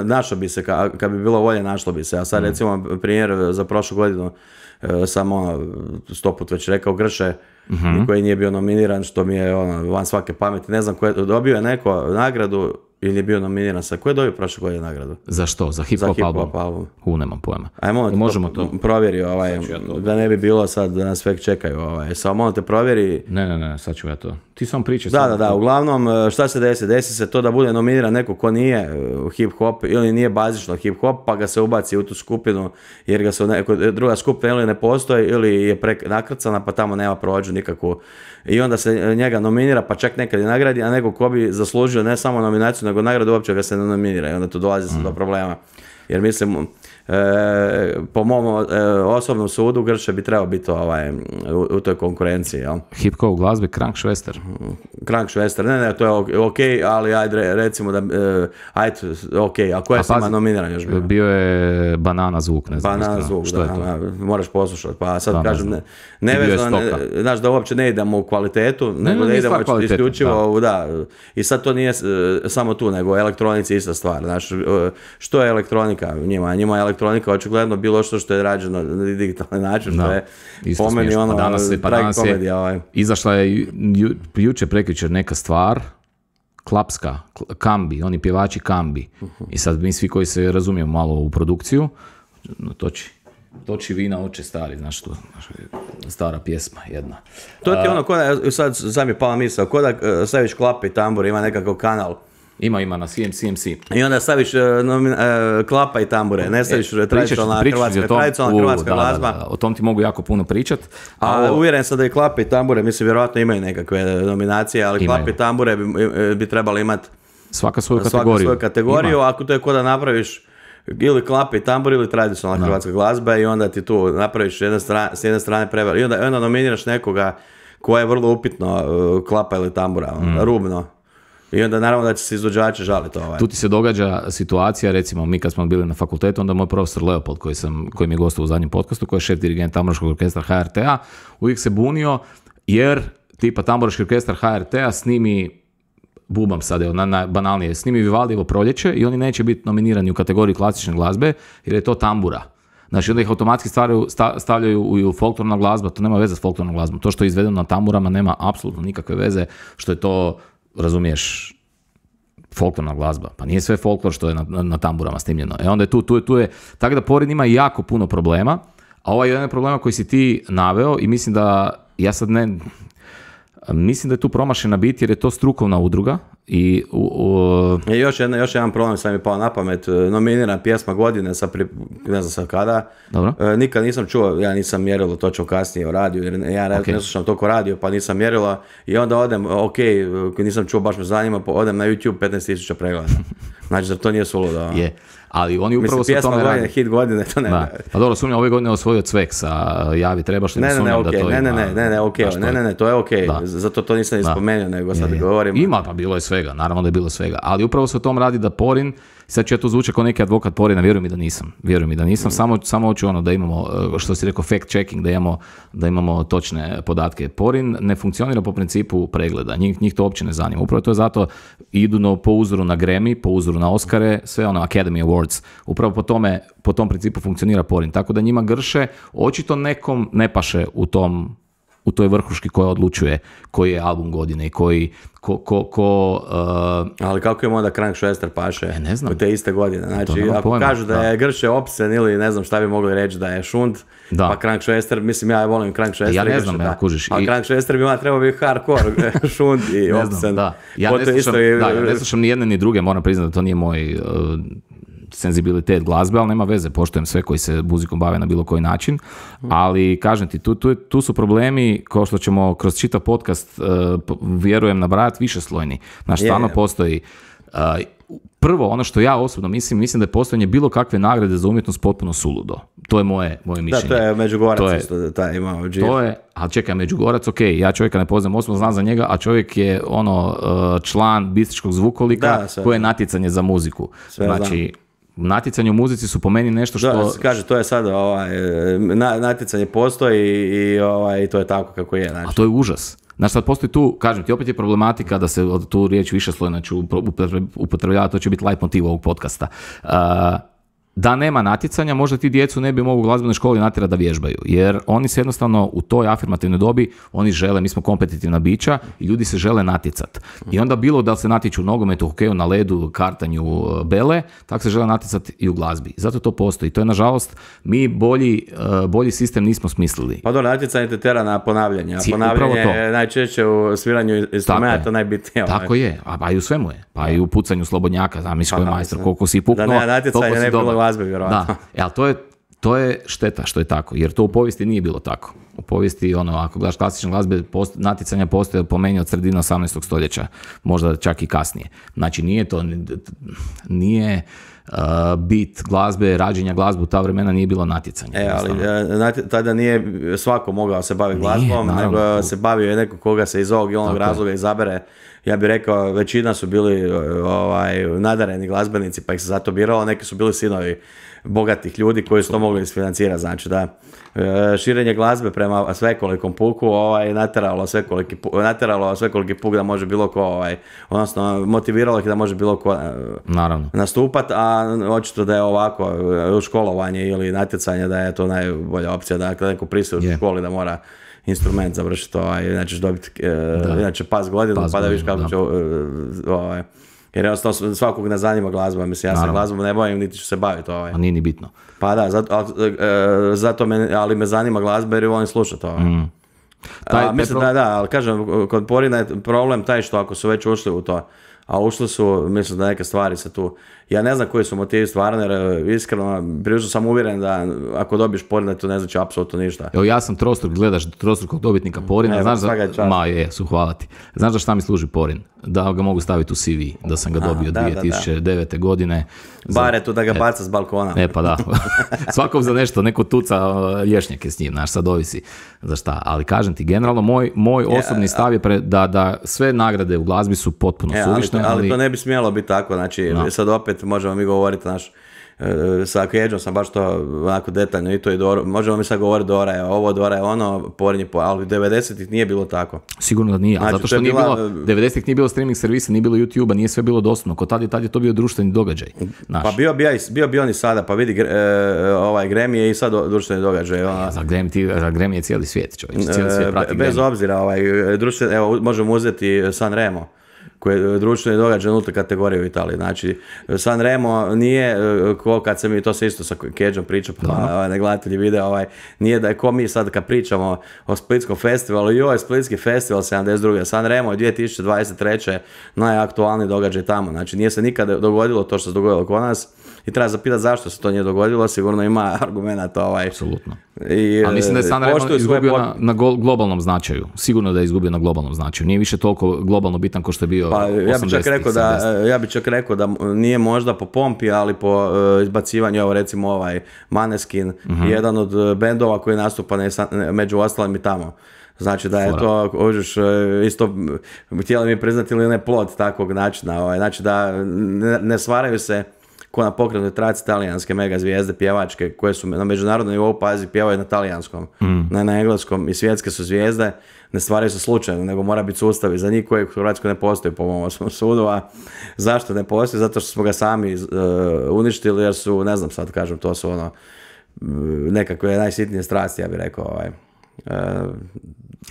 Našlo bi se, kad bi bilo volje, našlo bi se. A sad recimo primjer za prošlu godinu, samo 100 put već rekao, Grše, koji nije bio nominiran, što mi je van svake pameti. Ne znam, dobio je neko nagradu ili je bio nominiran sa. Ko je dobio prošle godine nagradu? Za što? Za hip-hop album? Nemam pojma. Možemo to provjeri, da ne bi bilo sad da nas sve čekaju. Samo ono te provjeri. Ne, sad ću ja to. Ti sam pričaš. Da, uglavnom, šta se desi? Desi se to da bude nominiran neko ko nije hip-hop ili nije bazično hip-hop, pa ga se ubaci u tu skupinu, jer ga se druga skupina ili ne postoji ili je nakrcana, pa tamo nema prođu nikakvu. I onda se njega nominira, pa čak nekad i nagradi, a neko ko bi zaslužio ne samo nominaciju, nego nagradu uopće ga se ne nominira. I onda tu dolazi do problema. Jer mislim, po mom osobnom sudu Grše bi trebao biti u toj konkurenciji. Jel? Hip-hop u glazbi, Krankšvester. Krankšvester, ne, to je ok, ali ajde, recimo da, ok, a koje sam nominiran još bio? Bio je Banana zvuk, ne znam. Banana zvuk, što je to? Moraš poslušati, pa sad kažem, nevezano, znaš da uopće ne idemo u kvalitetu, nego da idemo isključivo, da, i sad to nije samo tu, nego elektronici ista stvar, znaš, što je elektronika njima? Njima je elektronika očigledno bilo što je rađeno na digitalni način, što je po meni ono tragikomedija. Izašla je jučer prekjučer neka stvar, klapska, Kambi, oni pjevači Kambi. I sad mi svi koji se razumijemo malo u produkciju, toči vina oče stari, znaš to, stara pjesma jedna. To ti ono, sad mi je pala misao, ko da staviš klape i tambur, ima nekakav kanal. Ima na CMC. I onda staviš klapa i tambure, ne staviš tradicionalna hrvatska glazba. Da. O tom ti mogu jako puno pričat. Uvjeren sam da i klape i tambure, mislim, vjerojatno imaju nekakve nominacije, ali klape i tambure bi trebali imati svaka svoju kategoriju. Ako to je ko da napraviš ili klape i tambur ili tradicionalna hrvatska glazba i onda ti tu napraviš s jedne strane prevar. I onda nominiraš nekoga koja je vrlo upitno klapa ili tambura, rubno. I onda naravno da će se izvođači žaliti Tu ti se događa situacija, recimo mi kad smo bili na fakultetu, onda moj profesor Leopold koji mi je gostao u zadnjem podcastu, koji je šef dirigent Tamburaškog orkestra HRT-a, uvijek se bunio jer tipa Tamburaški orkestar HRT-a snimi, bubam sad, banalnije, snimi Vivaldijevo Proljeće i oni neće biti nominirani u kategoriji klasične glazbe jer je to tambura. Znači onda ih automatski stavljaju u folklorna glazba, to nema veze s folklornom glazbom. To što je izvedeno na tamburama nema apsolutno nikakve veze, što je to, razumiješ, folklorna glazba. Pa nije sve folklor što je na tamburama snimljeno. Onda je tu je, tako da Porin ima jako puno problema, a ovaj je jedan problema koji si ti naveo i mislim da, mislim da je tu promašena bit jer je to strukovna udruga i još jedan problem sam mi pao na pamet, nominirana pjesma godine ne znam sad kada. Dobro. Nikad nisam čuo, ja nisam mjerilo točno kasnije o radiju jer ja ne slušam toliko radio pa nisam mjerila i onda odem, nisam čuo, baš me zanima, odem na YouTube 15,000 pregleda. Znači da to nije suludo. Je. Ali oni upravo su o tome radi. Hit godine, to ne. Pa dobro, sumnjam, ove godine osvojio Cvek sa Javi trebaš, ne sumnjam da to ima. Ne, to je okej. Zato to nisam spomenuo, nego sad govorim. Ima, pa bilo je svega, naravno da je bilo svega. Ali upravo se o tom radi da Porin, sad ću ja tu zvučati kao neki advokat Porina, vjerujem mi da nisam. Samo hoću da imamo, što si rekao, fact checking, da imamo točne podatke. Porin ne funkcionira po principu pregleda, njih to uopće ne zanima. Upravo to je zato idu po uzoru na Grammy, po uzoru na Oscare, sve Academy Awards. Upravo po tom principu funkcionira Porin. Tako da njima Grše očito nekom ne paše u toj vrhuški koja odlučuje koji je album godine i koji ali kako im onda Krankšvester paše ne znam. U te iste godine? Znači, ako kažu da je Grše Opsen ili ne znam šta bi mogli reći da je Šund, pa Krankšvester, mislim ja volim Krankšvester. Ja ne znam, kužiš. A Krankšvester bi trebao biti hardcore, Šund i Opsen. Ja ne slušam ni jedne ni druge, moram priznati da to nije moj senzibilitet glazbe, ali nema veze, poštujem sve koji se muzikom bave na bilo koji način, ali kažem ti, tu su problemi, kao što ćemo kroz čitav podcast, vjerujem, nabrajati višeslojni. Stvarno postoji. Prvo, ono što ja osobno mislim da je postojanje bilo kakve nagrade za umjetnost potpuno suludo. To je moje mišljenje. Da, to je Međugorac isto, taj imao džir. To je, ali čekaj, Međugorac, ja čovjeka ne poznam osobno, znam za njega, a čovjek je član Bistričkog zvukolika koje je natjecanje za muziku. Znači, natjecanje u muzici su po meni nešto što... Da, kaže, to je sad, natjecanje postoji i to je tako kako je. Znači. A to je užas. Znači, sad postoji tu, kažem ti, opet je problematika da se tu riječ višeslojna ću upotrebljavati, to će biti leitmotiv ovog podcasta. Da nema natjecanja, možda ti djecu ne bi mogli u glazbenoj školi natjerati da vježbaju, jer oni se jednostavno u toj afirmativnoj dobi, oni žele, mi smo kompetitivna bića i ljudi se žele natjecati. I onda bilo da se natječu u nogometu, hokeju, na ledu, kartanju, bele, tako se žele natjecati i u glazbi. Zato to postoji. To je, nažalost, mi bolji sistem nismo smislili. Pa dobro, natjecanje te tera na ponavljanje. Ponavljanje je najčešće u sviranju instrumenta najbitnije. Tako je, pa i u svemu je. Pa i u pucanju slobodnjaka, zamisli koji je majstor, koliko si puknuo, da ne, natjecanje ne bilo glazbe, vjerovatno. Da, ali To je šteta što je tako, jer to u povijesti nije bilo tako. U povijesti, ako gledaš klasične glazbe, natjecanja postoje po meni od sredine 18. stoljeća, možda čak i kasnije. Znači, nije bit glazbe, rađenja glazbe u ta vremena nije bilo natjecanja. Ali tada nije svako mogao se baviti glazbom, nego se bavio neko koga se iz ovog i onog razloga izabere. Ja bih rekao, većina su bili nadareni glazbenici, pa ih se zato biralo, neki su bili sinovi bogatih ljudi koji su to mogli isfinancirati. Znači da širenje glazbe prema svekolikom puku nateralo svekoliki puk da može bilo ko, odnosno motiviralo ih da može bilo ko nastupati, a očito da je ovako školovanje ili natjecanje da je to najbolja opcija, da neko prisili u školi da mora instrument završiti, inače dobiti, inače pas godinu, pa da viš kako će, jer jednostavno svakog ne zanima glazba, mislim, ja se glazbom ne bavim, niti ću se baviti. A nije ni bitno. Pa da, zato ali me zanima glazba jer ju volim slušati. Mislim ali kažem, kod Porina je problem taj što ako su već ušli u to, a ušli su, mislim da neke stvari se tu, ja ne znam koji su motivi stvarno, jer iskreno, prilično sam uvjeren da ako dobiješ Porina, to ne znači apsolutno ništa. Evo, ja sam gledaš trostrukog dobitnika Porina, znaš hvala ti. Znaš da šta mi služi Porin? Da ga mogu staviti u CV, da sam ga dobio 2009. godine. Bare tu da ga baca s balkona. Pa da, svakom za nešto, neko tuca lješnjake s njim, sad ovisi za šta. Ali kažem ti, generalno, moj osobni stav je da sve nagrade u glazbi su potpuno suvišne. Ali to ne bi smjelo biti tako, znači sad opet možemo mi govoriti, sa Kedžom sam baš to onako detaljno i to i dobro, možemo mi sad govoriti Dora je ovo, Dora je ono, Porin je ali 90-ih nije bilo tako. Sigurno da nije, znači, zato što nije bilo, 90-ih nije bilo streaming servisa, nije bilo YouTube-a, nije sve bilo dostupno, kod tad je to bio društveni događaj. Naš. Pa bio bi on i sada, pa vidi, Grammy je i sad društveni događaj. Za Grammy je cijeli svijet, čovječ, cijeli svijet prati bez Grammy. Obzira, evo, možemo uzeti Sanremo, koji je društveni događaj nulte kategorije u Italiji. Znači, Sanremo nije, ko kad se mi, to se isto sa Kedžom priča, pa ne gledatelji video, nije da je ko mi sad kad pričamo o Splitskom festivalu, Splitski festival 72. Sanremo je 2023. najaktualniji događaj tamo. Znači, nije se nikada dogodilo to što se dogodilo kod nas i treba zapitati zašto se to nije dogodilo, sigurno ima argumenata. Apsolutno. Ali mislim da je Sanremo izgubio na globalnom značaju. Sigurno da je izgubio na globalnom značaju. Nije više toliko globalno bitan kao što je bio 80-ih. Ja bih čak rekao da nije možda po pompi, ali po izbacivanju, recimo Maneskin, jedan od bendova koji nastupa među ostalim i tamo. Znači da je to, isto htjeli mi priznati ili ne plod takvog načina. Znači da ne stvaraju se ko na pokretnoj traci talijanske mega zvijezde pjevačke koje su na međunarodnom nivou pjevaju na talijanskom, ne na engleskom, i svjetske su zvijezde, ne stvaraju se slučajno, nego mora biti sustavi za njih koji u Hrvatskoj ne postoji po mom sudu. A zašto ne postoji? Zato što smo ga sami uništili, jer su, ne znam sad kažem, to su nekakve najsitnije strasti, ja bih rekao.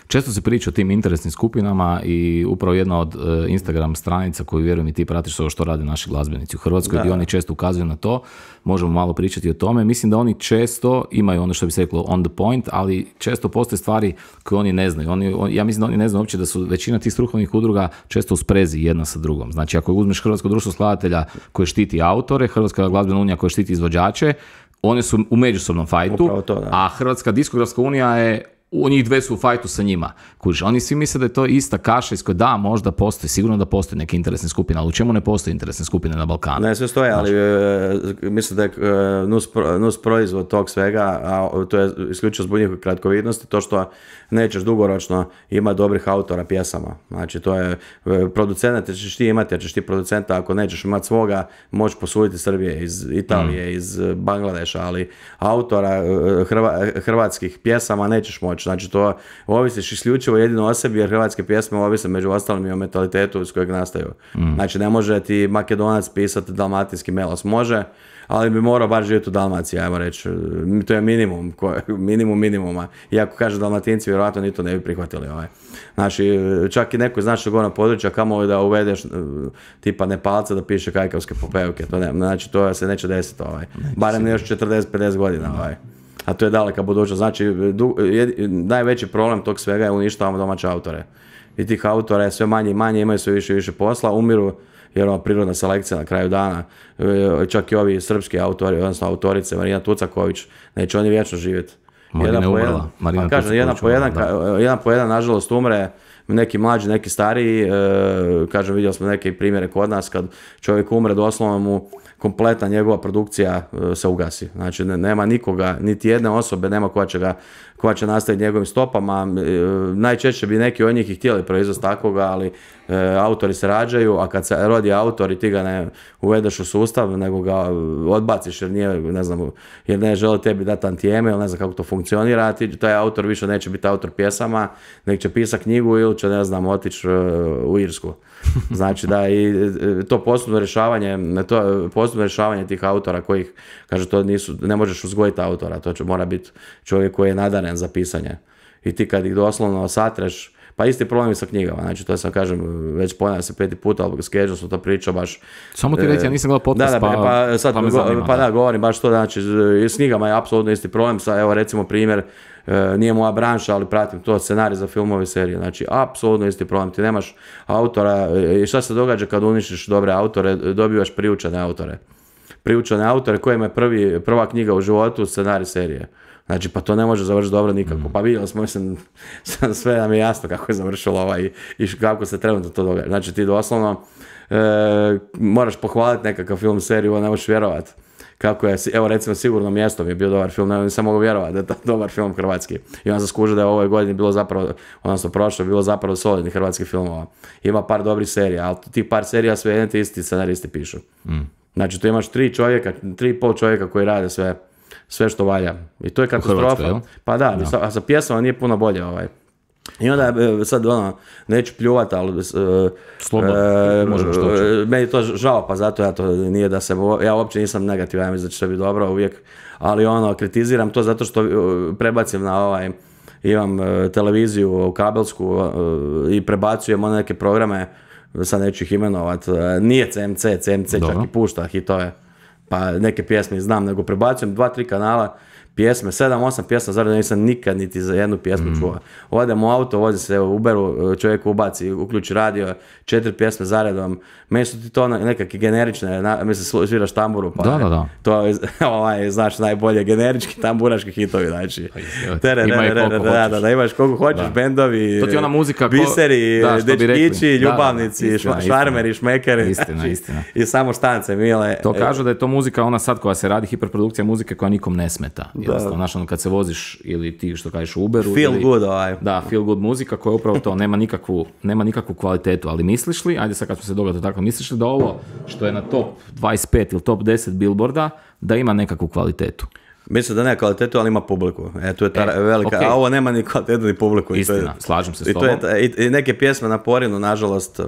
Često se priča o tim interesnim skupinama i upravo jedna od Instagram stranica koju vjerujem i ti pratiš ovo što rade naši glazbenici u Hrvatskoj, gdje oni često ukazuju na to, možemo malo pričati o tome. Mislim da oni često imaju ono što bi se reklo on the point, ali često postoje stvari koje oni ne znaju. Ja mislim da oni ne znaju uopće da su većina tih strukovnih udruga često u sprezi jedna sa drugom. Znači ako uzmeš Hrvatsko društvo skladatelja koje štiti autore, Hrvatska glazbena unija koja štiti izvođače, one su u međusobnom fajtu, a Hrvatska diskografska unija je njih dve su u fajtu sa njima. Kužiš, oni svi misle da je to ista kaša iz koje da, možda postoji, sigurno da postoji neke interesne skupine, ali u čemu ne postoji interesne skupine na Balkanu? Ne, sve stoje, ali mislim da je nus proizvod tog svega, a to je isključivo zbog njihove kratkovidnosti, to što nećeš dugoročno imati dobrih autora pjesama. Znači, to je producenta ćeš ti imati, jer ćeš ti producenta, ako nećeš imati svoga, moći posuditi Srbije, iz Italije, iz Bangladeša, ali autora hrvatskih pjesama nećeš moći. Znači, to ovisiš isključivo jedino o sebi, jer hrvatske pjesme ovise među ostalim i o mentalitetu iz kojeg nastaju. Znači, ne može ti Makedonac pisati dalmatinski melos. Može, ali bi morao bar živjeti u Dalmaciji, ajmo reći. To je minimum minimuma. Iako kaže Dalmatinci, vjerojatno ni to ne bi prihvatili. Znači, čak i neko iz našeg gornjeg područja, kamo da uvedeš tipa Nepalca da piše kajkavske popevke. To ne, znači, to se neće desiti. Barem još 40-50 godina. A to je daleka budućnost. Znači, najveći problem tog svega je uništavamo domaće autore. I tih autora je sve manje i manje, imaju sve više i više posla, umiru jer ono prirodna selekcija na kraju dana, čak i ovi srpski autori, odnosno autorice, Marina Tucaković, neće oni vječno živjeti. Jedan po jedan, nažalost, umre, neki mlađi, neki stariji, kažem, vidjeli smo neke primjere kod nas, kad čovjek umre, doslovno mu kompletna njegova produkcija se ugasi. Znači, nema nikoga, niti jedne osobe nema koja će nastaviti njegovim stopama. Najčešće bi neki od njih i htjeli proizvesti takvoga, ali autori se rađaju, a kad se rodi autor i ti ga ne uvedeš u sustav, nego ga odbaciš jer nije, ne znam, jer ne želi tebi dati tantijeme, ili ne znam kako to funkcionira, taj autor više neće biti autor pjesama, nek će pisati knjigu ili će, ne znam, otići u Irsku. Znači da i to postupno rješavanje tih autora kojih, kaže, to ne možeš uzgojiti autora, to mora biti čovjek koji je nadaren za pisanje. I ti kad ih doslovno satreš, pa isti problem i sa knjigama, znači to sam, kažem, već ponavljam se 5. puta, ali s Keđom sam to pričao baš. Samo ti reći, ja nisam gledao podcast, govorim baš to, znači s knjigama je apsolutno isti problem, evo recimo primjer, nije moja branša, ali pratim to, scenarij za filmove i serije, znači apsolutno isti problem, ti nemaš autora, i šta se događa kad uništiš dobre autore, dobivaš priučene autore kojima je prva knjiga u životu, scenarij serije. Znači, pa to ne može završiti dobro nikako. Pa vidjeli smo, mislim, sve nam je jasno kako je završilo i kako se trenutno to događa. Znači, ti doslovno moraš pohvaliti nekakav film, seriju, ne možeš vjerovati. Kako je, evo recimo, Sigurno mjesto mi je bio dobar film, nisam mogu vjerovati da je to dobar film hrvatski. I onda sam skužio da je u ovoj godini bilo zapravo, odnosno prošlo, bilo zapravo solidnih hrvatskih filmova. Ima par dobrih serija, ali tih par serija sve jedni isti scenaristi pišu. Znači, tu imaš 3,5 čovjeka koji rade sve što valja. I to je katastrofa. Pa da, a sa pjesama nije puno bolje. I onda sad neću pljuvati, ali meni je to žao, pa zato ja to nije da se, ja uopće nisam negativan, ja mislim da će sve biti dobro uvijek, ali kritiziram to zato što prebacim na imam televiziju kabelsku i prebacujem neke programe, sad neću ih imenovati, nije CMC čak i pušta hitove, pa neke pjesme znam, nego prebacujem 2-3 kanala, pjesme, 7-8 pjesma, zaradno nisam nikad niti za jednu pjesmu čuo. Odem u auto, vozi se u Uberu, čovjek ubaci, uključi radio, 4 pjesme zaredom. Meni su ti to nekakve generične, mislim, sviraš tamburu, pa da. To je, znaš, najbolje generički tamburaški hitovi, znači. Da, imaš koliko hoćeš, bendovi, to ti ona muzika, biseri, dečkići, ljubavnici, švarmeri, šmekeri. Istina. I samo štance, mile. To kažu da je to muzika ona sad koja se radi, hiperprodukcija muzike koja nikom ne smeta. Znaš, kad se voziš ili ti što kažeš u Uberu, da, feel good muzika koja upravo to nema nikakvu kvalitetu, ali misliš li, ajde sad kad smo se dogodili tako, misliš li da ovo što je na top 25 ili top 10 Billboarda da ima nekakvu kvalitetu? Mislim da nema kvalitetu, ali ima publiku. Tu je ta velika, a ovo nema ni kvalitetu ni publiku. Istina, slažem se s tobom. I neke pjesme na Porinu, nažalost,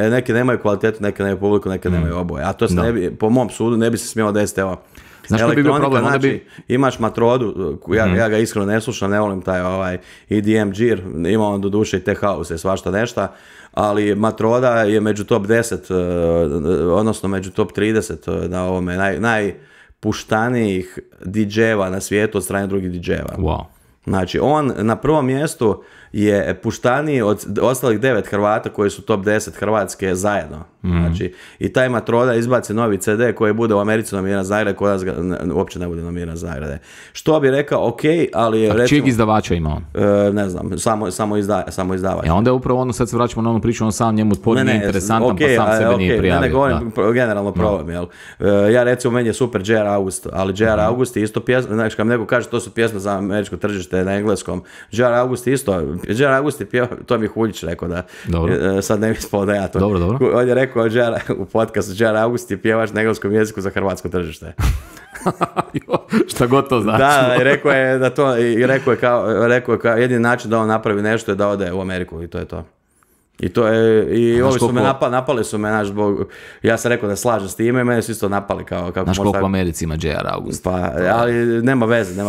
neke nemaju kvalitetu, neke nemaju publiku, neke nemaju oboje. A to se po mom sudu ne bi se smjelo desiti, evo. Znaš koji bi bio problem? Znači, imaš Matrodu, ja ga iskreno ne slušam, ne volim taj EDM džir, ima on do duše i tech house, svašta nešta, ali Matroda je među top 10, odnosno među top 30 na ovome, najpuštanijih DJ-eva na svijetu od strane drugih DJ-eva. Wow. Znači, on na prvom mjestu je puštaniji od ostalih 9 Hrvata koji su top 10 Hrvatske zajedno. Znači, i taj Matroda izbaci novi CD koji bude u Americi nominiran za nagrade, kod nas ga uopće ne bude nominiran za nagrade. Što bi rekao, ok, ali... A čijeg izdavača ima on? Ne znam, samo izdavač. Onda je upravo sad se vraćamo na onu priču, on sam njemu nije interesantan, pa sam sebe nije prijavio. Ne govorim generalno problem, jel? Ja recimo, meni je super J.R. August, ali J.R. August je isto pjesma, znači kad mi neko kaže to su pjesme za američko tržište na engleskom, J.R. August isto, J.R. August je pjevao, to mi je Huljić rekao da, sad ne mi spao da ja to. Dobro. On je rekao u podcastu, J.R. August je pjevaš na engleskom jeziku za hrvatsko tržište. Šta god to znači. Da, i rekao je da to, rekao je kao jedini način da on napravi nešto je da ode u Ameriku i to je to. I to je, i ovi su me napali su me, zbog, ja sam rekao da slažem s time i mene su isto napali kao kako. Znaš koliko u Americi ima J.R. August? Pa, ali nema veze,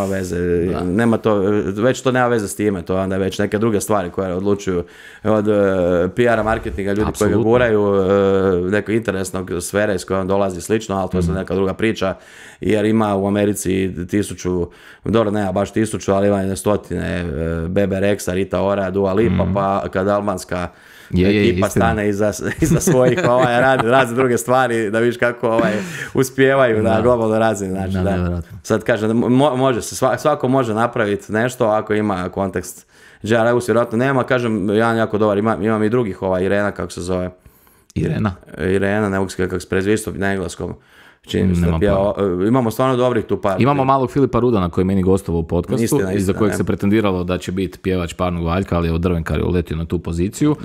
nema to, već to nema veze s time, to onda je već neke druge stvari koje odlučuju od PR-a, marketinga, ljudi koji ga guraju, neko interesnog sfere iz koje on dolazi slično, ali to je neka druga priča, jer ima u Americi 1000, dobro nema baš 1000, ali ima 100, Bebe Rexha, Rita Ora, Dua Lipa, pa kad albanska ekipa stane iza svojih, radi druge stvari, da vidiš kako uspijevaju na globalnoj razini. Znači, da. Sad kažem, može se, svako može napraviti nešto ako ima kontekst. J.R. Reus vjerojatno nema, kažem, jedan jako dobar, imam i drugih, Irena, kako se zove. Irena, ne mogu se kako se prezve, isto na engleskom. Imamo stvarno dobrih tu par. Imamo malog Filipa Rudana koji je meni gostovao u podcastu, iza kojeg se pretendiralo da će biti pjevač parnog valjka, ali je od Drvenkar je uletio na tu poziciju.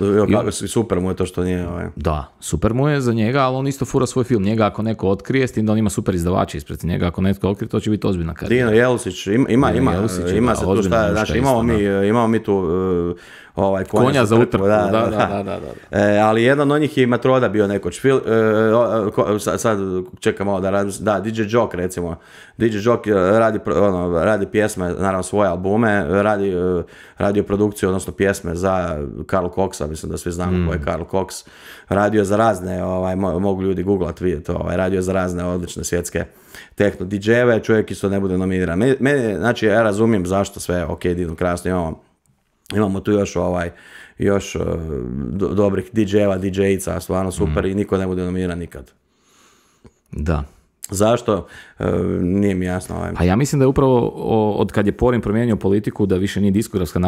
Super mu je to što nije. Da, super mu je za njega, ali on isto fura svoj film. Njega ako neko otkrije, s tim da on ima super izdavače ispred njega, ako netko otkrije, to će biti ozbiljna karijera. Dino Jelusić, ima se tu šta, znači imamo mi tu konja za utrku, da. Ali jedan od njih je i Matroda bio nekoć. Sad čekam malo da DJ Jock recimo. DJ Jock radi pjesme, naravno svoje albume, radio produkciju, odnosno pjesme za Karl Coxa, mislim da svi znamo ko je Karl Cox. Radio za razne, mogu ljudi googlat, vidjeti, radio za razne odlične svjetske techno DJ-eve, čovjek isto ne bude nominiran. Meni, znači, ja razumijem zašto sve, divno, krasno, imamo tu još dobrih DJ-eva, DJ-ica, stvarno super i niko ne bude nominiran nikad. Da. Zašto? Nije mi jasno. Pa ja mislim da je upravo od kad je Porin promijenio politiku da više nije diskografska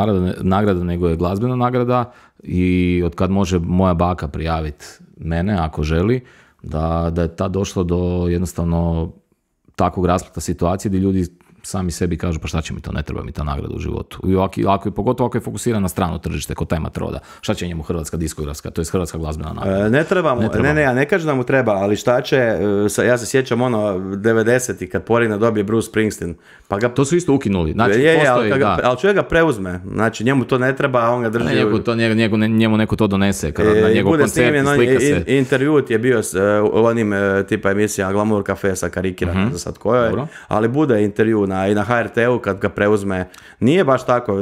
nagrada nego je glazbena nagrada i od kad može moja baka prijaviti mene ako želi, da je tad došlo do jednostavno takvog raspleta situacije gdje ljudi sami sebi kažu pa šta će mi to, ne treba mi ta nagrada u životu. I pogotovo ako je fokusiran na strano tržište, kod taj Matroda. Šta će njemu hrvatska diskografska, to je hrvatska glazbena nagrada? Ne treba mu, ne, ja ne kažem da mu treba, ali šta će, ja se sjećam 90-ih kad Porina dobije Bruce Springsteen. Pa ga... To su isto ukinuli. Znači, ali čovjek ga preuzme, znači njemu to ne treba, a on ga drži. Njemu neko to donese, kada na njegov koncert slika se. Intervju je bio u onim tipa emisija Glamour Cafe sa Karikiran, za sad koje je, ali bude intervju i na HRT-u kad ga preuzme. Nije baš tako.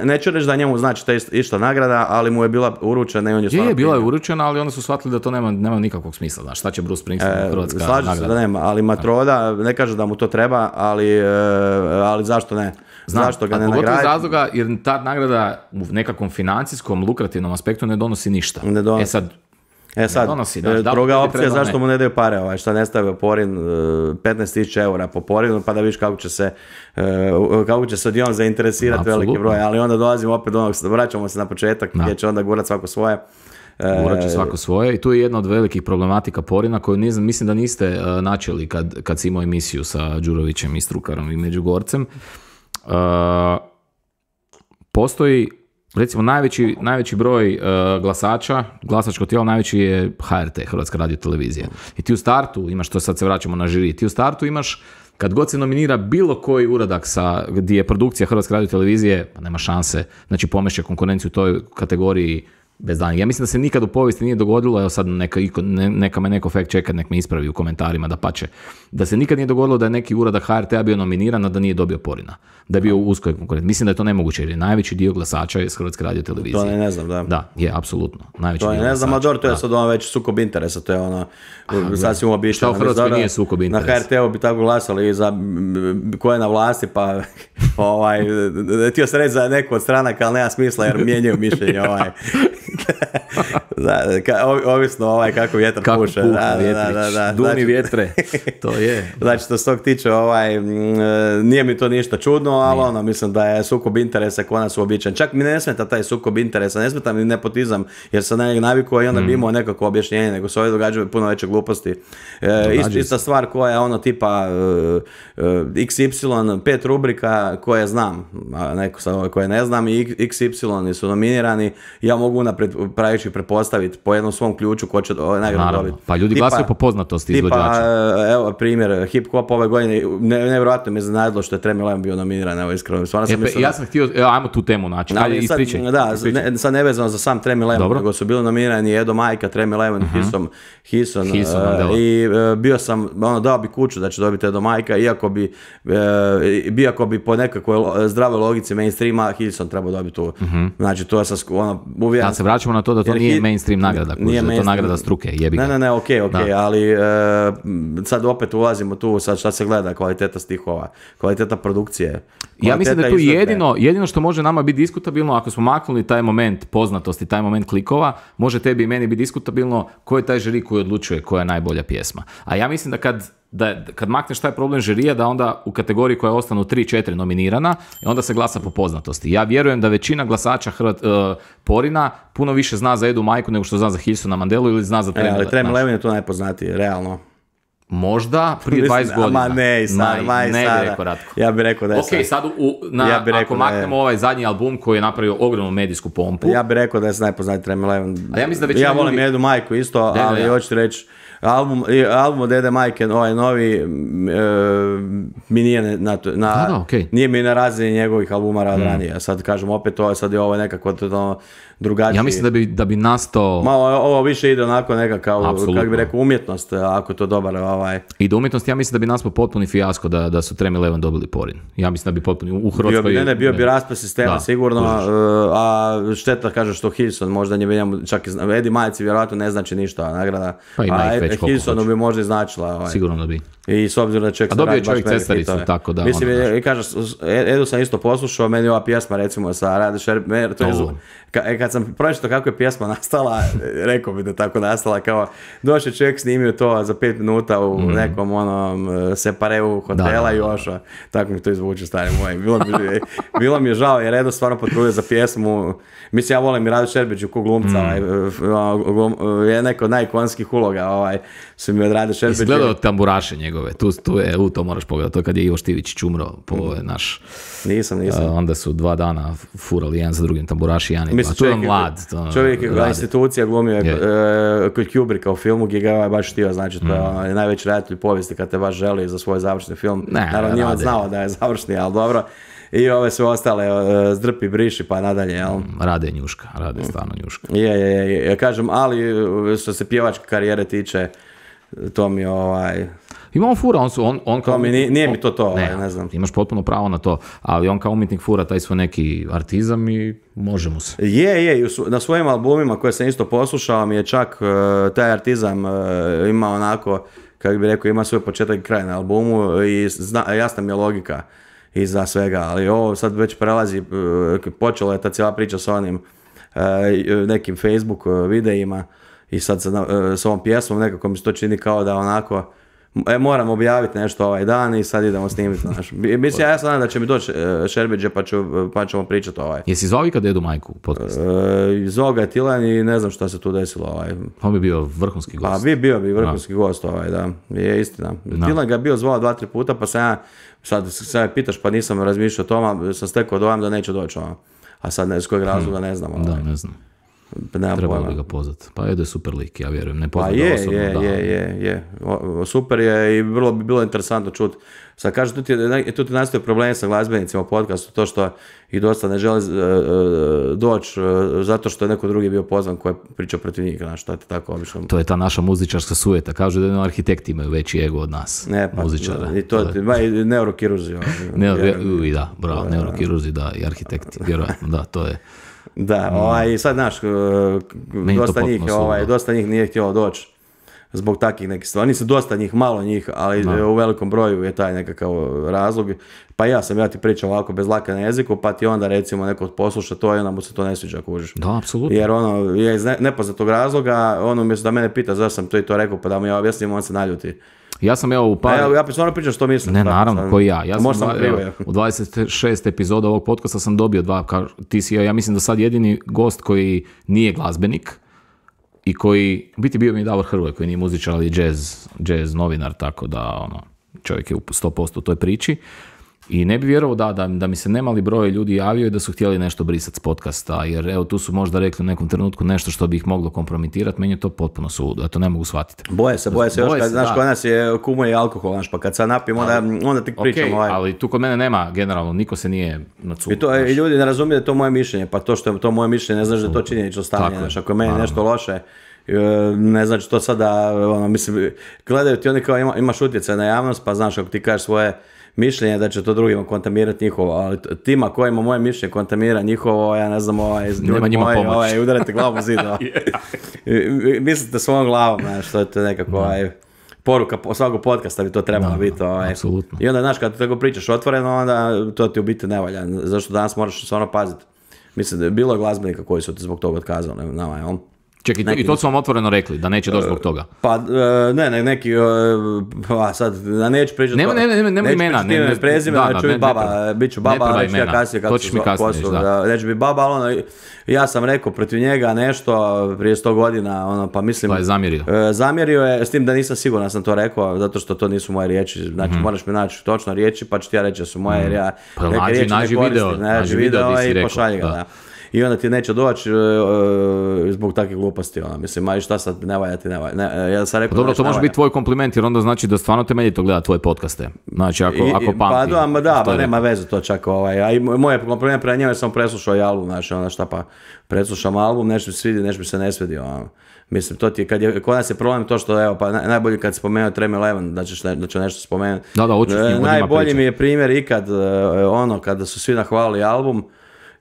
Neću reći da njemu znači te išta nagrada, ali mu je bila uručena i on je stvarno... Je, bila je uručena, ali onda su shvatili da to nema nikakvog smisla. Znaš, šta će Bruce Springsteen hrvatska nagrada? Slažem se da nema, ali Matroda, ne kaže da mu to treba, ali zašto ne? Zašto ga ne nagradi? Pogotovo iz razloga, jer ta nagrada u nekakvom financijskom, lukrativnom aspektu ne donosi ništa. Sad, druga opcija zašto mu ne daju pare, šta ne stavio Porin, 15.000 eura po Porinu, pa da vidiš kako će se odjednom zainteresirati veliki broj, ali onda dolazimo opet do onog, vraćamo se na početak, gdje će onda gurat svako svoje. Gurat će svako svoje i tu je jedna od velikih problematika Porina koju mislim da niste načeli kad si imao emisiju sa Đurovićem i Strukarom i Međugorcem. Postoji recimo najveći broj glasača, glasačko tijelo najveći je HRT, Hrvatska radiotelevizija. I ti u startu imaš, to sad se vraćamo na žiri, ti u startu imaš, kad god se nominira bilo koji uradak gdje je produkcija Hrvatske radiotelevizije, pa nema šanse, znači pomešće konkurenciju u toj kategoriji bez danja. Ja mislim da se nikad u povijesti nije dogodilo, evo sad neka me neko fact checker, nek me ispravi u komentarima da pače, da se nikad nije dogodilo da je neki uradak HRT-a bio nominiran, a da nije dobio Porina, da je bio uskoj konkurent. Mislim da je to nemoguće jer je najveći dio glasača iz Hrvatske radiotelevizije. To ne znam, da. Da, je, apsolutno. Najveći to dio ne znam, Mador, to je sad već sukob interesa, to je ono, sasvim uobičajeno. Šta u Hrvatskoj nije sukob interesa? Na HRT-u bi tako glasali za ko je na vlasti, pa htio sam reći za neku od stranaka, ali nema smisla jer mijenjaju mišljenje. Ovisno kako vjetar puše. Duni vjetre, to je. Znači, što se tog tiče, nije mi to ništa čudno, ali mislim da je sukob interesa kod nas uobičajen. Čak mi ne smeta taj sukob interesa, ne smeta mi nepotizam, jer sam na njeg navikao i onda bi imao nekako objašnjenje, nego se ovdje događaju puno veće gluposti. Ista stvar koja je tipa XY, 5 rubrika koje znam, neko koje ne znam, i XY su nominirani, ja mogu unaprijed pravići pretpostaviti po jednom svom ključu ko će nagradu dobiti. Pa ljudi glasuju po poznatosti izvođača. Evo primjer, hip-hop ove godine, nevjerojatno mi je iznenadilo što je Tremi Lemon bio nominiran, evo iskreno. Ja sam htio, ajmo tu temu naći, ispričaj. Sad nevezano za sam Tremi Lemon, nego su bili nominirani Edo Majka, Tremi Lemon, Hison i bio sam, dao bi kuću da će dobiti Edo Majka, iako bi po nekakvoj zdravoj logici mainstreama Hison trebao dobiti tu. Znači to je uvijek. Da se vraćamo na to da to nije mainstream. mainstream nagrada, Nije to je nagrada struke, jebi ga. Ne, okej, ali sad opet ulazimo tu, sad šta se gleda, kvaliteta stihova, kvaliteta produkcije. Ja mislim da tu jedino što može nama biti diskutabilno, ako smo maknuli taj moment poznatosti, taj moment klikova, može tebi i meni biti diskutabilno ko je taj žiri koji odlučuje koja je najbolja pjesma. A ja mislim da kad makneš taj problem žirija, da onda u kategoriji koja ostanu 3-4 nominirana, i onda se glasa po poznatosti. Ja vjerujem da većina glasača Porina puno više zna za Edu Majku nego što zna za Hilsona Mandelu ili zna za Tremi. Ali Tremi Levin je tu najpoznatiji, realno. Možda prije 20 godina. Ne bi rekao Ratko. Ja bih rekao da je sad ako maknemo ovaj zadnji album koji je napravio ogromnu medijsku pompu. Ja bih rekao da je najpoznatiji Tremi Levin. A ja mislim da većina volim Edu Majku isto, ali hoću reći album od Ede Majke, ovaj novi, mi nije nije mi na razini njegovih albuma ranije. Sad kažem opet sad je ovo nekako drugačiji. Ja mislim da bi nastao... Ovo više ide onako nekakav, kako bi rekao, umjetnost, ako je to dobar I da umjetnost, ja mislim da bi nastao potpuni fijasko da su Tremi Levin dobili Porin. Ja mislim da bi potpuni u Hrvatskoj... Bio bi raspad sistema sigurno, a šteta kaže što Hilson, možda njemu čak Edi Majci vjerojatno ne znači ništa nagrada. Pa ima ih već koliko Hilsonu bi možda značila. Sigurno da bi. I s obzirom da čovjek se radi baš cestaricu, tako da... Mislim, kažeš, Edu sam isto poslušao, meni ova pjesma recimo sa Rade Šerber, to je kad sam pročitao kako je pjesma nastala, rekao bi da tako nastala, kao došao čovjek, snimio to za 5 minuta u nekom separeu hotela i ošao. Tako mi to izvuče, stari moj. Bilo mi je žao jer Edo stvarno potrudio za pjesmu. Mislim, ja volim i Radu Šerbeđu ko glumca, je neko od najikonskih uloga, su mi od Rade Šerbeđu. Jesi gledao tamburaše njegove, to moraš pogledati, to kad je Ivo Štivić čumro po naš... Nisam. Onda su 2 dana furali jedan za drugim tamburaši, jedan i dva. To je mlad. Čovjek je institucija glumio kod Kubricka u filmu gdje ga je baš htio, znači to je najveći redatelj povijesti kad te baš želi za svoj završni film. Naravno nije on znao da je završni, ali dobro. I ove sve ostale zdrpi, briši pa nadalje, jel? Rade njuška, rade stvarno njuška. Je, kažem, ali što se pjevačke karijere tiče, to mi Imamo fura, on kao... Nije mi to, ne znam. Imaš potpuno pravo na to, ali on kao umjetnik fura taj svoj neki artizam i možemo se. Je, na svojim albumima koje sam isto poslušao mi je čak taj artizam ima onako, kako bi rekao, ima svoj početak i kraj na albumu i jasna mi je logika iza svega, ali ovo sad već prelazi, počela je ta cijela priča s onim nekim Facebook videima i sad s ovom pjesmom nekako mi se to čini kao da onako moram objaviti nešto ovaj dan i sad idemo snimiti. Mislim, ja sam da će mi doći Šerbeđe pa ćemo pričati Jesi zvao ikad Edu Majku u podcast? Zvao ga je Tilan i ne znam šta se tu desilo. On bi bio vrhunski gost. Pa bio bi vrhunski gost, da. Je istina. Tilan ga je bio zvao 2-3 puta, pa sam ja, sad pitaš pa nisam razmišljao o tome, sam stekao dojam da neće doći. A sad iz kojeg razloga ne znam. Da, ne znam. Trebalo bi ga pozvati. Pa Edo je super lik, ja vjerujem. Ne poznam ga osobno. Je. Super je i vrlo bi bilo interesantno čuti. Sad kažu, tu ti nastoje problemi sa glazbenicima u podcastu, to što ih dosta ne želi doći zato što je neko drugi bio pozvan koji je pričao protiv njih, znaš, to je tako obično. To je ta naša muzičarska sujeta. Kažu da arhitekti imaju veći ego od nas. Muzičara. I to i neurokirurzi. Da, bravo, neurokirurzi, da, i arhitekti. Vjerojatno, da, to je... Da, sad znaš, dosta njih nije htjelo doći zbog takvih nekih stvari. Nisu dosta njih, malo njih, ali u velikom broju je taj nekakav razlog. Pa ja ti pričam ovako bez laka na jeziku, pa ti onda recimo neko posluša to i onda mu se to ne sviđa, kužiš. Da, apsolutno. Jer je iz nepoznatog razloga, umjesto da mene pita zašto sam to i to rekao, pa da mu ja objasnim, on se naljuti. Ja sam u par... Ja stvarno pričam što mislim. Ne, naravno, koji ja. Ja sam u 26 epizoda ovog podcasta sam dobio 2, ti si ja mislim da sad jedini gost koji nije glazbenik i koji, biti bio mi je Davor Hrvoj, koji nije muzičar, ali jazz novinar, tako da čovjek je u 100% u toj priči. I ne bi vjerovao da mi se nemali broj ljudi javio i da su htjeli nešto brisati s podcasta, jer evo tu su možda rekli u nekom trenutku nešto što bi ih moglo kompromitirati, meni je to potpuno suludo, ja to ne mogu shvatiti. Boje se još kad, znaš, kod nas je kumuje i alkohol, znaš, pa kad sad napijem, onda ti pričamo. Ali tu kod mene nema, generalno, niko se nije nacupio. I ljudi ne razumiju da je to moje mišljenje, pa to što je to moje mišljenje ne znači da je to činjenično stanje, znaš, ako je meni nešto loše, ne znači to sada, mislim, gledaju ti oni kao imaš utjecaj na javnost, pa znaš, ako ti kažeš svoje mišljenje da će to drugima kontaminirati njihovo, ali tima kojima moje mišljenje kontaminira njihovo, ja ne znam, nema njima pomoć. Udarate glavom u zid. Mislite svojom glavom, znaš, to je nekako poruka svakog podcasta bi to trebalo biti. Apsolutno. I onda, znaš, kad tako pričaš otvoreno, onda to ti u biti ne valja. Zašto danas moraš stvarno paziti. Mislim da je bilo glazbenika koji su ti zbog toga otkazali. Čekaj, i to su vam otvoreno rekli, da neće doći zbog toga? Pa, neki, sad, da neću pričati... Nema imena. Neću prezime, neću biti baba, bit ću baba, ali neću ja kasnije kako su poslu. Neću biti baba, ali ja sam rekao protiv njega nešto prije 100 godina, pa mislim... Pa je zamjerio. Zamjerio je, s tim da nisam siguran, sam to rekao, zato što to nisu moje riječi. Znači, moraš mi naći točno riječi, pa ću ti ja reći da su moje, jer ja neke riječi ne koristim. Nađi video i pošalji ga, da. I onda ti neće doći zbog takvih gluposti. Mislim, a i šta sad, ne valja ti, ne valja. Ja sam rekao, dobro, to može biti tvoj kompliment, jer onda znači da stvarno temeljito gleda tvoje podcaste. Znači, ako pamti. Pa nema veze to čak. A i moje kompliment prema njemu, sam preslušao i album, znači, šta pa, preslušam album, nešto mi svidi, nešto mi se ne svidi. Mislim, to ti je, kod nas je problem to što, evo, pa najbolji kad spomenuo Trem Eleven, da ću nešto spomenuti. Najbolji mi je primjer ikad, kada su svi nahvalili album,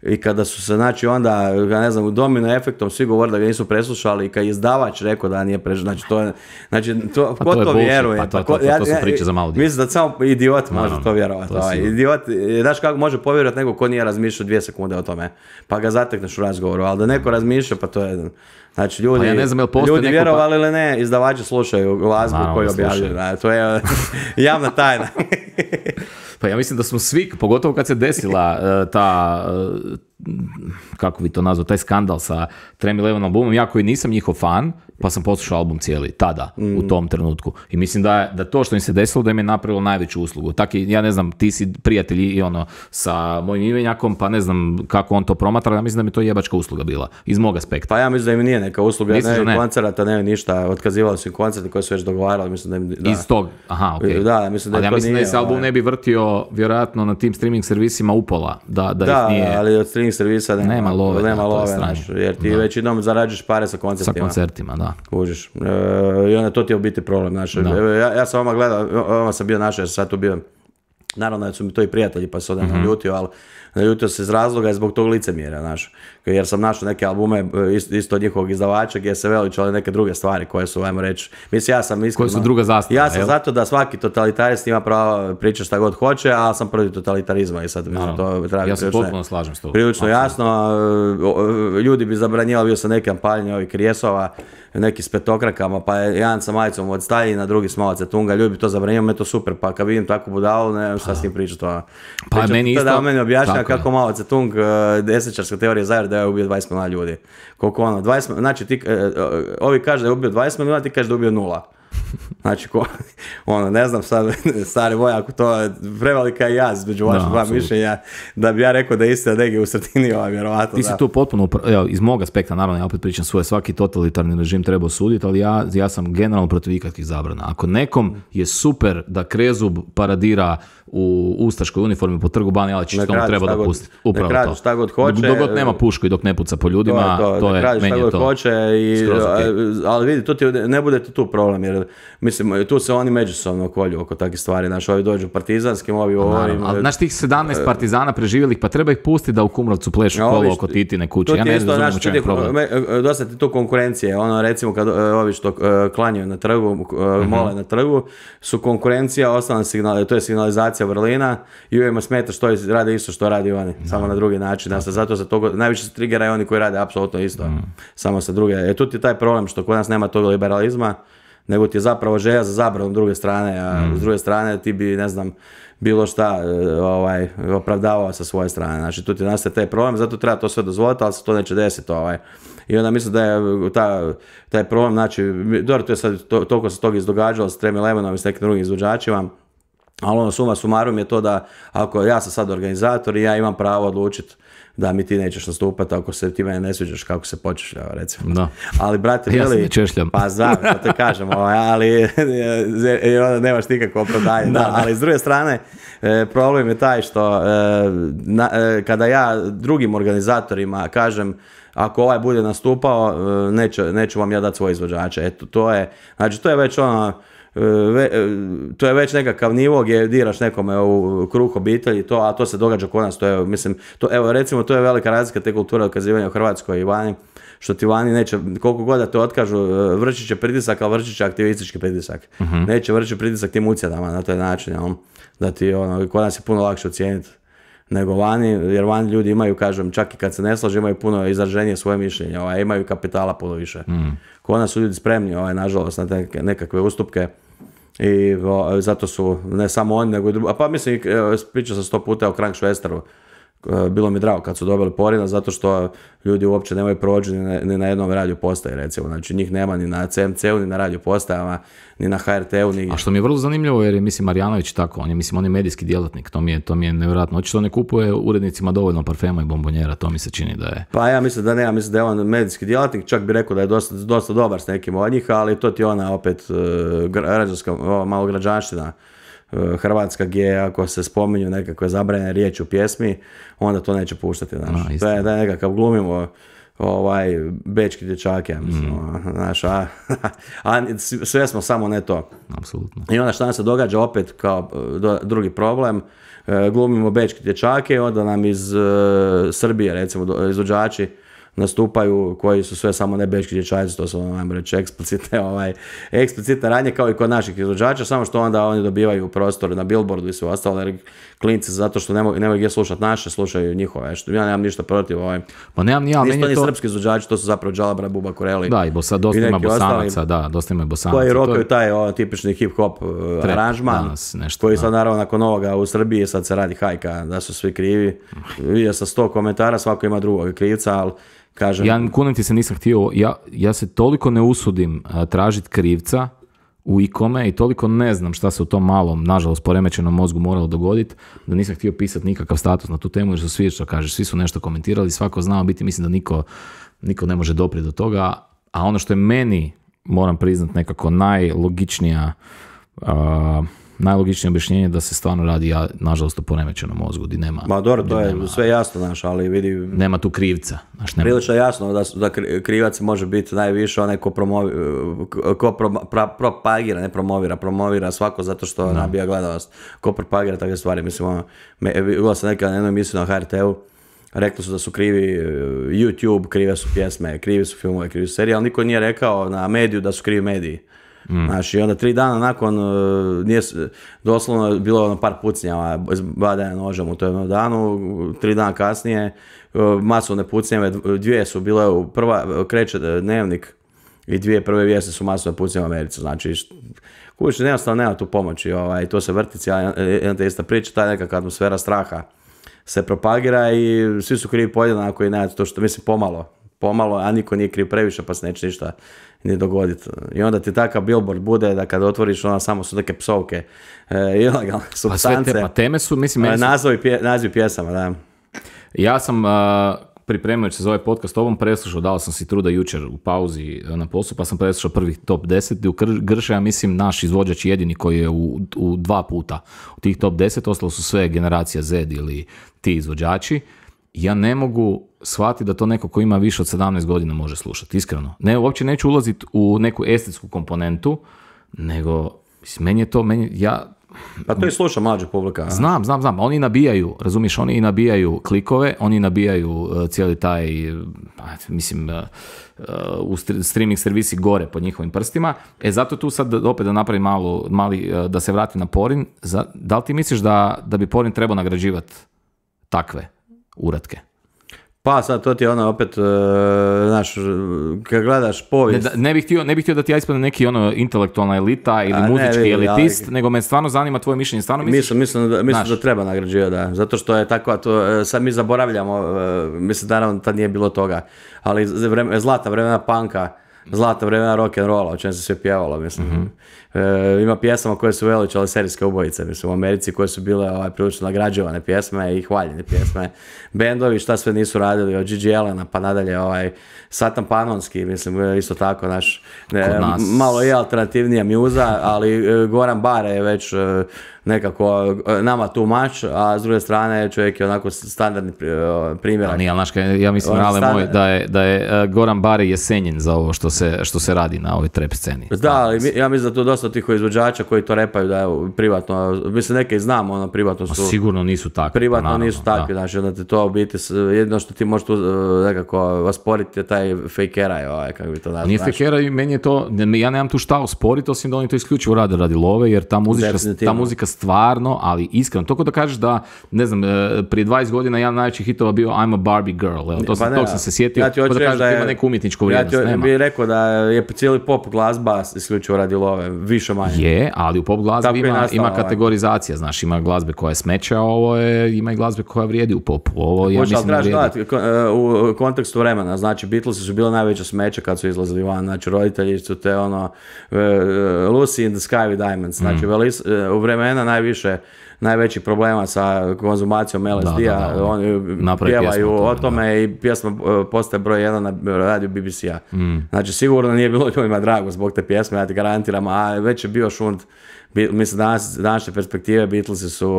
i kada su se, znači, onda, ne znam, domino efektom svi govore da ga nisu preslušali i kad je izdavač rekao da nije preslušao, znači, ko to vjeruje? Pa to su priče za malo djecu. Mislim da samo idiot može to vjerovati. Idiot, znaš kako može povjerovati neko ko nije razmišljao 2 sekunde o tome, pa ga zatekneš u razgovoru, ali da neko razmišlja, pa to je... Znači, ljudi, ja ne znam, ljudi vjerovali ili ne, izdavači slušaju glazbu koju objavljuju. To je javna tajna. Pa ja mislim da smo svi, pogotovo kad se desila ta, kako bi to nazvao, taj skandal sa Trem Eleven albumom, ja koji nisam njihov fan, pa sam poslušao album cijeli, tada, u tom trenutku. I mislim da to što im se desilo da im je napravilo najveću uslugu. Tako, ja ne znam, ti si prijatelj i sa mojim imenjakom, pa ne znam kako on to promatra, ja mislim da mi to jebačka usluga bila, iz mog aspekta. Pa ja mislim da im nije neka usluga, ne koncerata, ne ništa, otkazivali su im koncerti koji su već dogovarali, mislim da im... Da. Iz tog, aha, okej. Okay. Da, mislim da ali ja mislim da se album ne bi vrtio, vjerojatno, na tim streaming servisima upola, da ih nije... Da, ali od streaming servisa nema love, jer ti već jednom zarađuješ pare sa koncertima. Sa koncertima, da. Kužiš. I onda to ti je u biti problem. Ja sam vama gledao, sam bio naš, ja sam sad tu bio. Naravno da su mi to i prijatelji, pa se onda naljutio, ali naljutio se iz razloga i zbog tog licemjera, znaš. Jer sam našao neke albume isto od njihovog izdavača gdje se veličali neke druge stvari koje su, ajmo reći, mislim, ja sam iskreno... Koje su druga zastava, ja sam zato da svaki totalitarist ima pravo pričati šta god hoće, ali sam protiv totalitarizma i sad mislim, to treba... Ja se potpuno slažem s tobom. Prilično jasno, ljudi bi zabranjivali, bio sam neke kampanje ovih krijesova, neki s petokrakama, pa jedan sa majicom od Staljina, drugi s Mao Tse-tunga, ljudi bi to zabranjivali, me to super, pa kad vidim takvu budalu, ne šta s tim pričati. Pa meni isto... Da meni objašnja kako Mao Tse-tung, desničarska teorija zavjere, da je ubio 20 milijuna ljudi. Koliko 20, znači ti, ovi kaže da je ubio 20 milijuna, ti kaže da je ubio 0. Znači, ne znam sad, stari moj, ako to je prevelika jaz između vaših dva mišljenja, da bi ja rekao da je istina negdje u sredini, vjerovatno. Ti si tu potpuno, iz mog aspekta, naravno, ja opet pričam svoje, svaki totalitarni režim treba osuditi, ali ja sam generalno protiv ikakvih zabrana. Ako nekom je super da krezub paradira u ustaškoj uniformi po trgu Bana Jelačića, što mu treba dopustiti. Upravo to. Ne šta god hoće. Dok god nema pušku i dok ne puca po ljudima, to je meni je to. Hoće ali vidi, ne bude tu problem, jer mislim, tu se oni međusobno kolju oko takvih stvari. Znaš, ovi dođu partizanskim, ovi ovim... Ali znaš, tih 17 partizana preživjelih, pa treba ih pustiti da u Kumrovcu plešu kolo oko Titine kuće. Ja ne razumijem u čemu je problem. Dosta ti tu konkurencije. Recimo, kad ovi što klanjaju na trgu, mole na trgu, su konkurencija, osnovna signal, to je signalizacija vrlina i uvijek smeta što rade isto što radi oni, samo na drugi način. Zato se toga, najviše se trigeraju oni koji rade apsolutno isto, samo sa druge. Tu ti je taj problem što kod nas nema tog liberalizma, nego ti je zapravo želja za zabranom druge strane, a s druge strane ti bi, ne znam, bilo šta opravdavao sa svoje strane. Znači, tu ti nastaje taj problem, zato treba to sve dozvoliti, ali se to neće desiti. I onda mislim da je taj problem, znači, dobro, to je sad, toliko se toga izdogađalo s Trem Elevenom i s nekim drugim izvođačima, ali suma sumarum je to da ako ja sam sad organizator i ja imam pravo odlučiti da mi ti nećeš nastupati ako se ti mene ne sviđaš kako se počešljava, recimo. No. Ali, brate, ja se ne češljam. Pa znam, da te kažem, ali onda nemaš nikakvo opravdanje. Ali s druge strane, problem je taj što kada ja drugim organizatorima kažem ako ovaj bude nastupao, neću vam ja dati svoje izvođače. Eto, to je već to je već nekakav nivo gdje diraš nekome u kruh obitelji, a to se događa kod nas, to je, mislim, recimo, to je velika razlika te kulture otkazivanja u Hrvatskoj i vani, što ti vani neće, koliko god da te otkažu, vršit će pritisak, ali vršit će aktivistički pritisak. Neće vršiti pritisak tim ucjenama na taj način, da ti, kod nas je puno lakše ocijeniti nego vani, jer vani ljudi imaju, kažem, čak i kad se ne slaže, imaju puno izraženije svoje mišljenje, imaju kapitala puno više. Kod nas su ljudi spremni, nažalost, na nekakve ustupke i zato su, ne samo oni, nego i drugi, pa mislim, pričao sam 100 puta o Krank Švesteru, bilo mi drago kad su dobili Porina, zato što ljudi uopće nemaju prođeni ni na jednom radio postaji, recimo. Znači, njih nema ni na CMC-u, ni na radio postajama, ni na HRT-u. A što mi je vrlo zanimljivo, jer je, mislim, Marjanović tako, on je medijski djelatnik, to mi je nevjerojatno. Očito ne kupuje urednicima dovoljno parfema i bombonjera, to mi se čini da je. Pa ja mislim da ne, mislim da je on medijski djelatnik, čak bi rekao da je dosta dobar s nekim od njih, ali to ti je ona opet građanska, malo građanština Hrvatska, gdje ako se spominju nekakve zabranjene riječi u pjesmi, onda to neće puštati. To je da nekakav glumimo bečki dječak, ja mislim. A sve smo samo ne to. Apsolutno. I onda šta nam se događa opet kao drugi problem, glumimo bečki dječake, onda nam iz Srbije, recimo, izvođači nastupaju koji su sve samo ne bečki dječaci, to su, ajmo reći, eksplicitne radnje kao i kod naših izvođača, samo što onda oni dobivaju prostor na Billboardu i sve ostalo, jer klinci zato što nemaju gdje slušati naše, slušaju njihove. Ja nemam ništa protiv Pa nemam ja, nisu ni srpski izvođači, to su zapravo Džalabra, Buba Kureli. Da, i dosta ima Bosanaca, dosta ima Bosanaca. Koji rokaju taj tipični hip-hop aranžman, koji sad naravno nakon ovoga u Srbiji sad se radi hajka da su svi krivi. Vidio sa 100 komentara, svako ima drugog krivca, ali kažem... Ja kunem ti se nisam htio, ja se toliko ne usudim tražiti krivca u ikome i toliko ne znam šta se u tom malom, nažalost, poremećenom mozgu moralo dogoditi, da nisam htio pisati nikakav status na tu temu, jer su svi, što kažeš, svi su nešto komentirali, svako znao biti, mislim da niko ne može doprijeti do toga, a ono što je meni, moram priznat, nekako najlogičnije objašnjenje da se stvarno radi, nažalost, o poremećenom mozgu, di nema... Ma dobro, to je sve jasno, ali vidi... Nema tu krivca. Prilično jasno da krivac može biti najviše onaj ko propagira, ne promovira svako zato što nabija gledanost. Ko propagira takve stvari, mislim, bila sam neka na jednoj emisiji na HRT-u, rekli su da su krivi YouTube, krive su pjesme, krivi su filmove, krivi su serije, ali niko nije rekao na mediju da su krivi mediji. Znači, onda 3 dana nakon, doslovno bilo par pucnjava, badanja nožem u tom danu, 3 dana kasnije, masovne pucnjave, 2 su bile, prva kreće Dnevnik i 2 prve vijesti su masovne pucnjave u Americi, znači, kući, jednostavno nema tu pomoći, to se vrti, jedna te ista priča, ta nekakva atmosfera straha se propagira i svi su krivi podjednako i nema to što, mislim, pomalo, a niko nije kriv previše, pa se neće ništa ni dogoditi. I onda ti takav billboard bude da kad otvoriš, ona samo su neke psovke, ilegalne supstance. Pa teme su, mislim... Nazivi pjesama, da. Ja sam, pripremajući se za ovaj podcast ovom, preslušao, dao sam si truda jučer u pauzi na poslu, pa sam preslušao prvih top 10, gdje u Grša, ja mislim, naš izvođač jedini koji je u 2 puta u tih top 10, ostalo su sve generacija Z ili ti izvođači. Ja ne mogu shvatiti da to neko ko ima više od 17 godina može slušati, iskreno. Ne, uopće neću ulaziti u neku estetsku komponentu, nego, meni je to, Pa to i sluša mlađa publika. Znam. Oni nabijaju, razumiješ, oni nabijaju klikove, oni nabijaju cijeli taj, mislim, u streaming servisi gore pod njihovim prstima. Zato tu sad opet da napravim mali, da se vratim na Porin. Da li ti misliš da bi Porin trebao nagrađivati takve uratke? Pa sad to ti je ono opet, znaš, kad gledaš povijest... Ne bih htio da ti ja ispadne neki intelektualna elita ili muzički elitist, nego me stvarno zanima tvoje mišljenje. Stvarno mislim da treba nagrađivati, da. Zato što je tako, sad mi zaboravljamo, mislim naravno tad nije bilo toga, ali zlata vremena punka, zlata vremena rock'n'rolla, o čem se sve pjevalo, mislim. Ima pjesama koje su veličale serijske ubojice, mislim, u Americi, koje su bile prilično nagrađivane pjesme i hvaljene pjesme. Bendovi šta sve nisu radili, od Gigi Allena pa nadalje, Satan Panonski, mislim, isto tako, malo je alternativnija mjuza, ali Goran Bare je već nekako nama tu mač, a s druge strane čovjek je onako standardni primjerak. Nije, znaš, ja mislim, ale moj, da je Goran Bari Jesenjin za ovo što se radi na ovoj trap sceni. Da, ali ja mislim da to dosta tih izvođača koji to repaju da je privatno, mislim neke i znamo, ono, privatno su... Sigurno nisu takvi. Privatno naravno, nisu takvi, znači onda te to u biti, jedino što ti možeš tu nekako osporiti je taj fejkeraj, kako bi to nazvao. Nije fejkeraj, meni je to, ja nemam tu šta osporiti, osim da oni to isključivo rade radi love, jer ta muzika stvarno, ali iskreno, to ko da kažeš da, ne znam, prije 20 godina jedan najvećih hitova bio I'm a Barbie girl, evo, tog sam se sjetio, ko da kažeš da ima neku umjetničku vrijednost, nema. Ja ti bih rekao da je cijeli pop glazba isključivo radi love, više manje. Je, ali u pop glazbi ima kategorizacija, znaš, ima glazbe koja je smeća, ovo je, ima i glazbe koja vrijedi u popu, ovo ja mislim da vrijedi. U kontekstu vremena, znači Beatlesi su bile najveća smeća kad su izlazili van, znači roditelji su te ono Lucy in the Sky with Diamonds, znači u vremena najvećih problema sa konzumacijom LSD-a, oni pjevaju o tome i pjesma postaje broj 1 na radiju BBC-a. Znači sigurno nije bilo ljudima drago zbog te pjesme, ja ti garantiram, a već je bio šund. Mislim, današnje perspektive Beatlesi su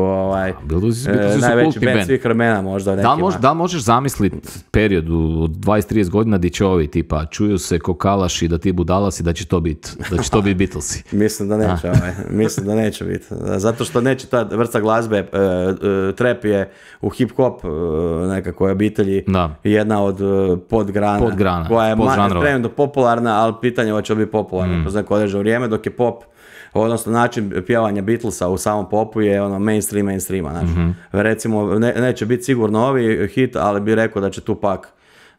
najveći band svih vremena možda. Da li možeš zamisliti period u 20-30 godina gdje će ovi tipa čuju se ko kalaši da ti budalasi da će to biti Beatlesi? Mislim da neće biti. Zato što neće ta vrsta glazbe, trap je u hip-hop nekakvoj obitelji jedna od podgrana koja je trenutno popularna, ali pitanje je će biti popularna kroz neko određeno vrijeme, dok je pop, odnosno način pjevanja Beatlesa u samom popu je ono mainstreama. Znači. Recimo, neće biti sigurno ovi hit, ali bi rekao da će Tupac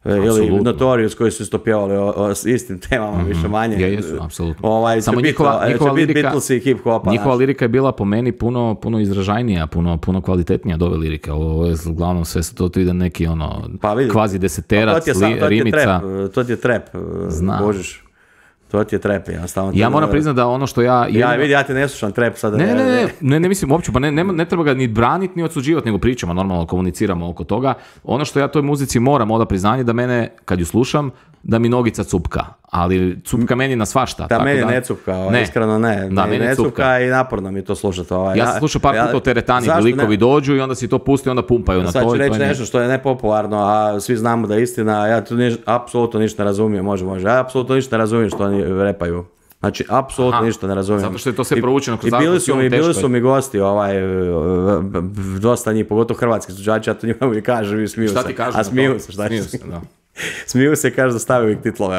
ili Notorious koji su isto pjevali o istim temama, više manje. Jesu, apsolutno. Samo njihova lirika, Beatles i hip-hopa. Njihova lirika je bila po meni puno izražajnija, puno kvalitetnija od ove lirike. Ovo je uglavnom sve to ide neki kvazi deseterac, rimica. To ti je trap, božiš. To ti je trap, ja moram priznati da ono što ja ti ne slušam trap sada. Ne mislim uopće, pa ne treba ga ni braniti ni odsuđivati, nego pričamo, normalno komuniciramo oko toga. Ono što ja toj muzici moram oda priznanje da mene, kad ju slušam, da mi nogica cupka, ali cupka meni na svašta. Da, meni ne cupka, iskreno ne. Da, meni ne cupka i naporno mi to slušati. Ja sam slušao par puta o teretani, likovi dođu i onda si to pusti i onda pumpaju na to. Sad ću reći nešto što je nepopularno, a svi znamo da je istina, ja tu apsolutno ništa ne razumijem, može. Ja apsolutno ništa ne razumijem što oni repaju. Znači, apsolutno ništa ne razumijem. Zato što je to sve proučeno kroz bili su mi gosti, dosta njih, pogotovo hrvatski slušači, ja to njima uvijek kažem i smiju se. Šta ti kažu? A smiju se, šta će? Smiju se, kaže da stavio uvijek titlove.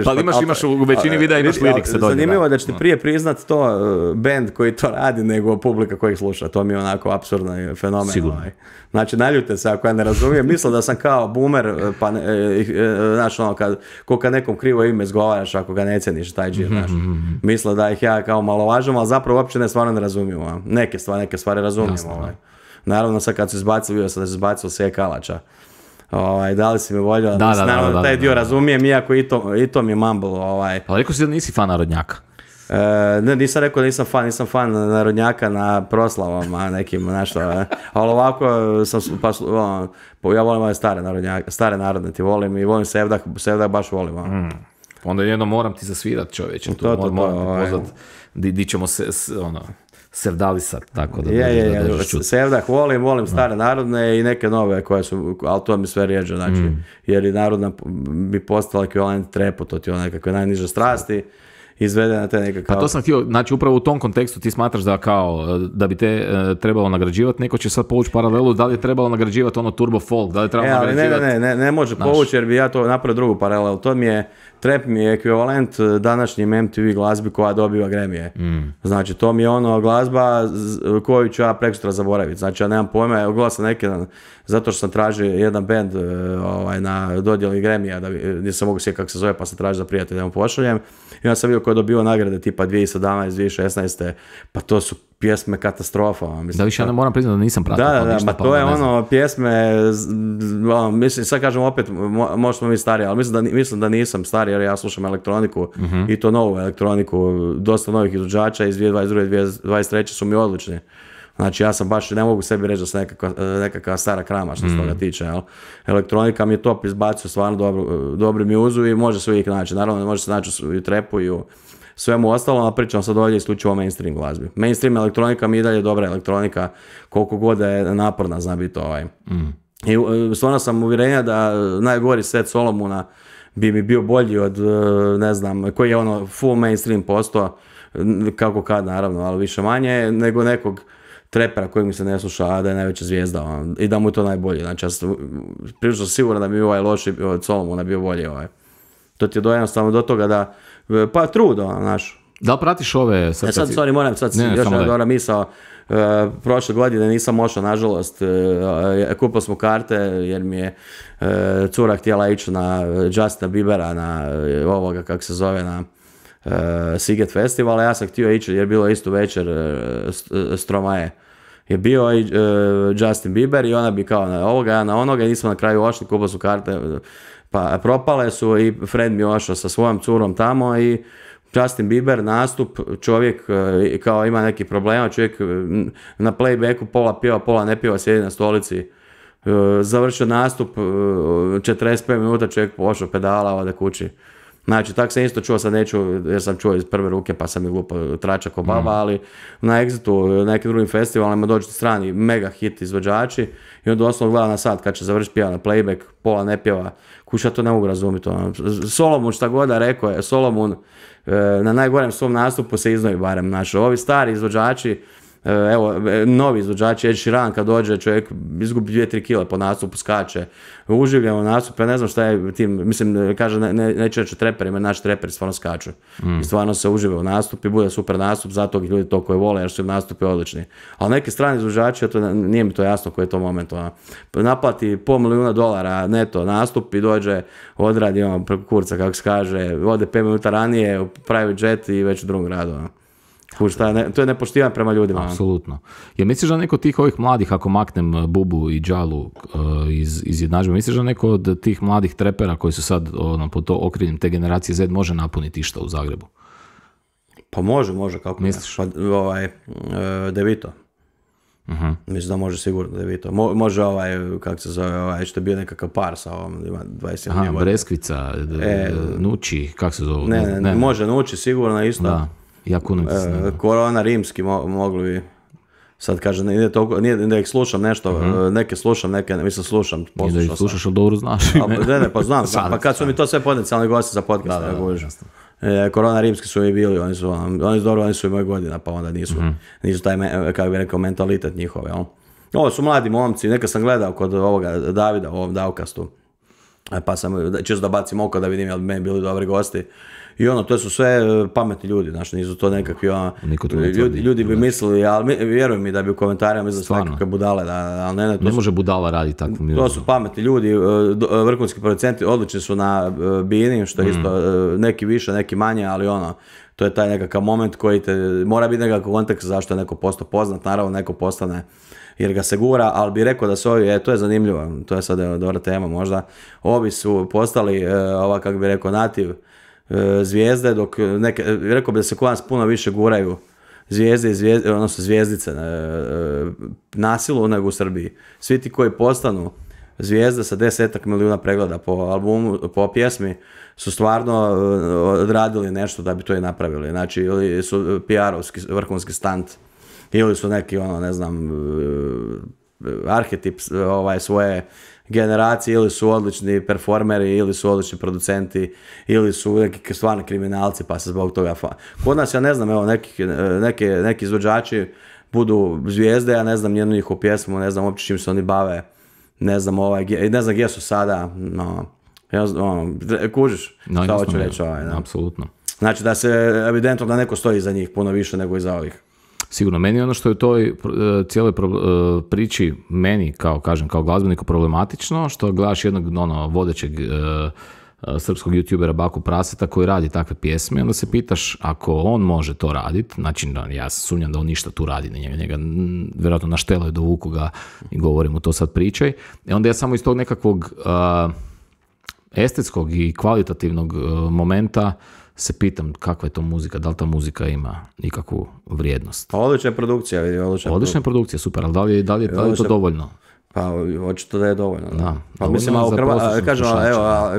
Pa imaš u većini videa imaš lirikse dolje. Zanimljivo je da ćete prije priznat to band koji to radi nego publika koji ih sluša. To mi je onako apsurdan fenomen. Sigurno. Znači, naljute se ako ja ne razumijem. Mislim da sam kao boomer, pa znaš ono, kad nekom krivo ime izgovaraš ako ga ne ceniš taj džir, znaš. Mislim da ih ja kao malovažam, ali zapravo uopće stvarno ne razumijem. Neke stvari razumijem. Naravno, sad kad su izbacili, vidio sam da su izbacili sve Kalača. Da li si me volio? Da, taj dio razumijem, iako i to mi je mumble. Pa rekao si da nisi fan narodnjaka. Ne, nisam rekao da nisam fan narodnjaka na proslavama nekim, nešto. Ali ovako sam, ja volim ove stare narodne, ti volim i volim Sevdah baš volim. Onda jedno moram ti zasvirat, čovječe. Moram ti pozvat, di ćemo se, sevdalisat, tako da dođeš čuti. Sevdah volim stare narodne i neke nove koje su, ali to mi sve rijeđe, znači, jer i narodna bi postala ekvivalent trepu, to ti je nekakve najniže strasti, izvedena te nekakav... Pa to sam htio, znači upravo u tom kontekstu ti smatraš da bi te trebalo nagrađivati, neko će sad povući paralelu, da li je trebalo nagrađivati turbo folk, da li je trebalo nagrađivati... Ne može povući jer bi ja to napravio drugu paralelu, trap mi je ekvivalent današnjim MTV glazbi koja dobiva Grammy-e. Znači, to mi je glazba koju ću ja prekosutra zaboraviti. Znači, ja nemam pojma, oglasam neki dan, zato što sam tražio jedan band na dodjeli Grammy-a, nisam mogu sjetiti kako se zove, pa sam tražio za prijatelja da mu pošaljem. I onda sam vidio ko je dobio nagrade tipa 2017, 2016, pa to su pjesme katastrofa. Da više ja ne moram priznati da nisam pratio. Da, to je pjesme, mislim, sad kažem opet, možda smo mi stariji, ali mislim da nisam stariji, jer ja slušam elektroniku i to novu elektroniku, dosta novih izvođača iz 2022. 2023. su mi odlični. Znači, ja sam baš, ne mogu sebi reći da sam nekakva stara krama što se toga tiče. Jel? Elektronika mi je top, izbacio stvarno dobru muzu i može se uvijek naći. Naravno, može se naći i u trepu i u svemu ostalom, a pričam sad ovdje isključivo o mainstream glazbi. Mainstream elektronika mi i dalje dobra elektronika, koliko god je naporna, zna biti I stvarno sam uvjerenja da najgori set Solomona bi mi bio bolji od, ne znam, koji je ono full mainstream postao, kako kad naravno, ali više manje, nego nekog trepera kojeg mi se ne sluša, a da je najveća zvijezda i da mu je to najbolje. Znači, ja sam prilično siguran da bi ovaj loši od Solomona bio bolji. To ti je jednostavno do toga da, pa trud, znaš. Da li pratiš ove... Moram još jedna dobra misao. Prošle godine nisam mošao, nažalost, kupili smo karte jer mi je cura htjela ići na Justina Biebera, na ovoga, kako se zove, na Siget Festival, a ja sam htio ići jer je bilo istu večer Stromae. Je bio i Justin Bieber i ona bi kao na ovoga, ja na onoga i nismo na kraju ošli, kupili su karte, pa propale su i Fred mi ošao sa svojom curom tamo i Justin Bieber nastup, čovjek kao ima neki problema, čovjek na playbacku pola pjeva, pola ne pjeva, sjedi na stolici, završio nastup, 45 minuta čovjek pošao pedala, ode kući. Znači, tak sam isto čuo, sad neću, jer sam čuo iz prve ruke, pa sam je glupo trača ko baba, ali na Exitu, nekim drugim festivalima dođu strani mega hit izvođači i on doslovno gleda na sat kad će završiti pjeva na playback, pola ne pjeva, kuća to ne mogu razumjeti. Solomon, šta god da rekao je, Solomon na najgorem svom nastupu se iznoji barem. Znači, ovi stari izvođači, evo, novi izvođači, Ed Sheeran kad dođe, čovjek izgubi 2-3 kile po nastupu, skače, uživljamo nastup, ja ne znam šta je tim, mislim, kaže, neće reći treperima, naši treperi stvarno skaču. I stvarno se užive u nastup i bude super nastup, zato ljudi to koji vole, jer su im nastupi odlični. Ali neki strani izvođači, nije mi to jasno koji je to moment, naplati $500,000 neto nastup i dođe, odradi preko kurca, kako se kaže, ode 5 minuta ranije, u private jet i već u drugom gradu. To je nepoštivanje prema ljudima. Apsolutno. Ja misliš da neko od tih ovih mladih, ako maknem Bubu i Džalu iz jednadžbe, misliš da neko od tih mladih trepera koji su sad pod to okriljem te generacije Z može napuniti išta u Zagrebu? Pa može, kako misliš? Pa, Devito. Mislim da može sigurno Devito. Može kako se zove, što je bio nekakav par sa ovom, ima 21 godina. Breskvica, Nuči, kako se zove? Ne, može Nuči sigurno isto. Da. Korona rimski mogli bi, sad kaže, nije da ih slušam nešto, neke slušam, neke mislim slušam. Nije da ih slušaš, ali dobro znaš. Ne, pa znam, pa kad su mi to sve potencijalni gosti za podcast, Korona rimski su mi bili, oni su i moje godina, pa onda nisu taj, kako bi rekao, mentalitet njihove. Ovo su mladi momci, neka sam gledao kod ovoga Davida u ovom Davkastu, pa sam čisto da bacim oko da vidim jel bi meni bili dobri gosti. I to su sve pametni ljudi, znači nisu to nekakvi ljudi bi mislili, ali vjerujem mi da bi u komentarima izlazili nekakve budale, ali ne može budala raditi tako. To su pametni ljudi, vrhunski producenti, odlični su na bini, što je isto neki više, neki manje, ali to je taj nekakav moment koji mora biti nekakav kontekst zašto je neko postao poznat, naravno neko postane jer ga se gura, ali bi rekao da su ovi, to je zanimljivo, to je sad dobra tema možda, ovi su postali, kako bi rekao, nativ zvijezde, dok rekao bi da se kod nas puno više guraju zvijezde, odnosno zvijezdice nasilu nego u Srbiji. Svi ti koji postanu zvijezde sa 10 milijuna pregleda po albumu, po pjesmi, su stvarno odradili nešto da bi to i napravili. Znači, ili su PR-ovski vrhunski stunt, ili su neki, ne znam, arhetip svoje generacije, ili su odlični performeri, ili su odlični producenti, ili su neki stvarni kriminalci, pa se zbog toga Kod nas, ja ne znam, evo, neki izvođači budu zvijezde, ja ne znam njenu njihovu pjesmu, ne znam uopće čim se oni bave, ne znam gdje su sada, kužiš, šta hoću reći. Apsolutno. Znači da se, evidentno da neko stoji iza njih puno više nego iza ovih. Sigurno, meni ono što je u toj cijeloj priči, meni kao glazbeniku problematično, što gledaš jednog vodećeg srpskog youtubera Baku Praseta koji radi takve pjesme, onda se pitaš ako on može to raditi, znači ja sumnjam da on ništa tu radi na njega vjerojatno naštelaju do vuku ga i govori mu to sad pričaj, i onda ja samo iz tog nekakvog estetskog i kvalitativnog momenta se pitam kakva je to muzika, da li ta muzika ima nikakvu vrijednost. Odlična je produkcija, vidi, odlična je produkcija, super, ali da li je to dovoljno? Pa, očito da je dovoljno. Da. Pa mislim, kažem, evo,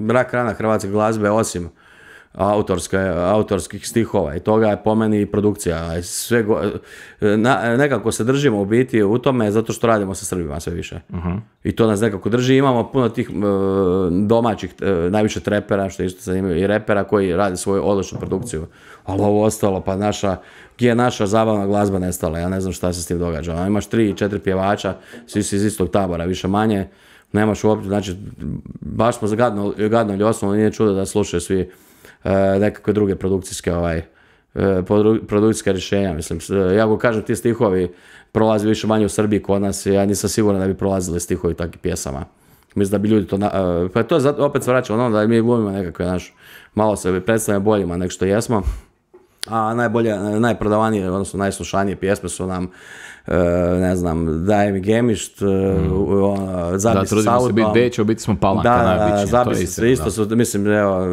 rak rana hrvatske glazbe, osim autorskih stihova i toga je po meni produkcija. Nekako se držimo u biti u tome zato što radimo sa Srbima sve više. I to nas nekako drži. Imamo puno tih domaćih, najviše trepera, što isto zanimljivo, i repera koji rade svoju odličnu produkciju. Ali ovo ostalo, pa gdje je naša zabavna glazba nestala, ja ne znam šta se s tim događa. Imaš 3-4 pjevača, svi su iz istog tabora, više manje, nemaš uopće, znači, baš smo gadno ili osnovno, nije čudo da slušaju svi nekakve druge produkcijske rješenja. Mislim, ja go kažem, ti stihovi prolazi više manje u Srbiji kod nas, ja nisam siguran da bi prolazili stihovi takvih pjesama. Mislim da bi ljudi to... Pa to je opet se vraća ono da mi glumimo nekakve, malo se predstavljamo boljima nego što jesmo. A najprodavanije, odnosno najslušanije pjesme su nam, ne znam, Daj mi gemišt, Zabi se s autom. Biti smo palanka najbićnije. Da, Zabi se isto su, mislim, evo,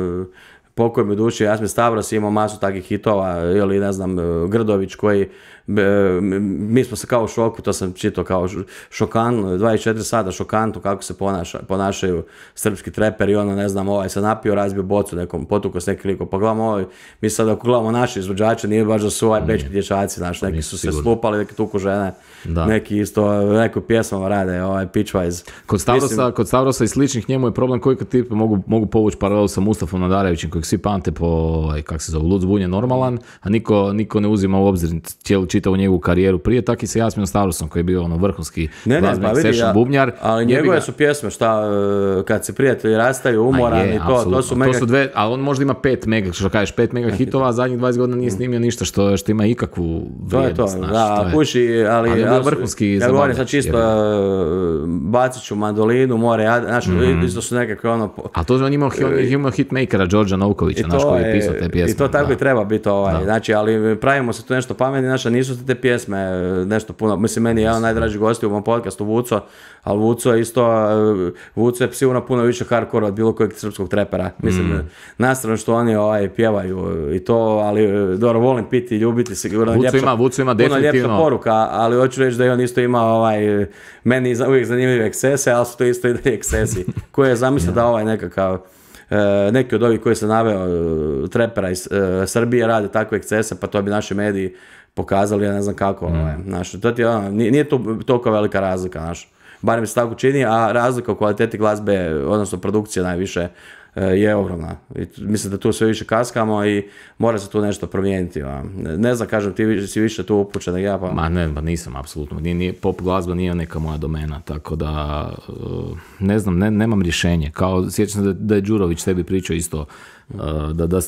pokoj mi duši, Jasmir Stavros imao masu takvih hitova, ili ne znam, Grdović koji, mi smo se kao u šoku, to sam čitao kao šokan, 24 sata šokantu kako se ponašaju srpski treperi i ono, ne znam, se napio, razbio bocu nekom, potukao s nekim likom, pa gledamo mi sad ako gledamo naše izvođače, nije baš da su bečki dječaci, neki su se slupali, neki tuku žene, neki isto, neku pjesmama rade, Pitchwise. Kod Stavrosa i sličnih njemu je problem koji kad ti mogu povući paralelu sa Mustafom Nadarevićem, kojeg svi pamte po, kak se zove, Lud zbunje normalan, a niko ne uzima u obzir čitavu njegovu karijeru prije, tak i sa Jasminom Stavrosom koji je bio vrhunski glazbenik, session bubnjar. Ali njegove su pjesme, kad se prijatelji rastaju, umoran i to su mega... Ali on možda ima 5 mega, što kažeš, 5 mega hitova, a zadnjih 20 godina nije snimio ništa što ima ikakvu vrijednost. To je to, da, kuši, ali je vrhunski ja govorim sad čisto, bacit ću mandolinu, more, isto su nekakve A to on imao hitmakera Đorđa Novkovića, koji je pisao te pjesme. I to tako i treba biti znači, ali pravimo se tu nešto pametni, nisu te pjesme nešto puno, mislim, meni je jedan najdraži gosti u mom podcastu Vuco, ali Vuco je sigurno puno više hardcore od bilo kojeg srpskog trepera, mislim, nastrano što oni pjevaju i to, ali dobro, volim piti i ljubiti, sigurno Vuco ima definitivno puno ljepša poruka, ali hoću reći da je on isto ima meni uvijek zanimljive ekscese, ali su to isto i dalje ekscesi, koje je zamislio da nekakav neki od ovih koji se naveo trepera iz Srbije rade takve ekscese, pa to bi naši mediji pokazali, ja ne znam kako. Nije to toliko velika razlika, bar mi se tako čini, a razlika u kvaliteti glazbe, odnosno produkcije najviše, je ogromna. Mislim da tu sve više kaskamo i mora se tu nešto promijeniti. Ne znam, kažem, ti si više tu upućen nego ja. Pa... nisam, apsolutno. Pop glazba nije neka moja domena, tako da ne znam, nemam rješenje. Kao, sjećam se da je Đurović tebi pričao isto,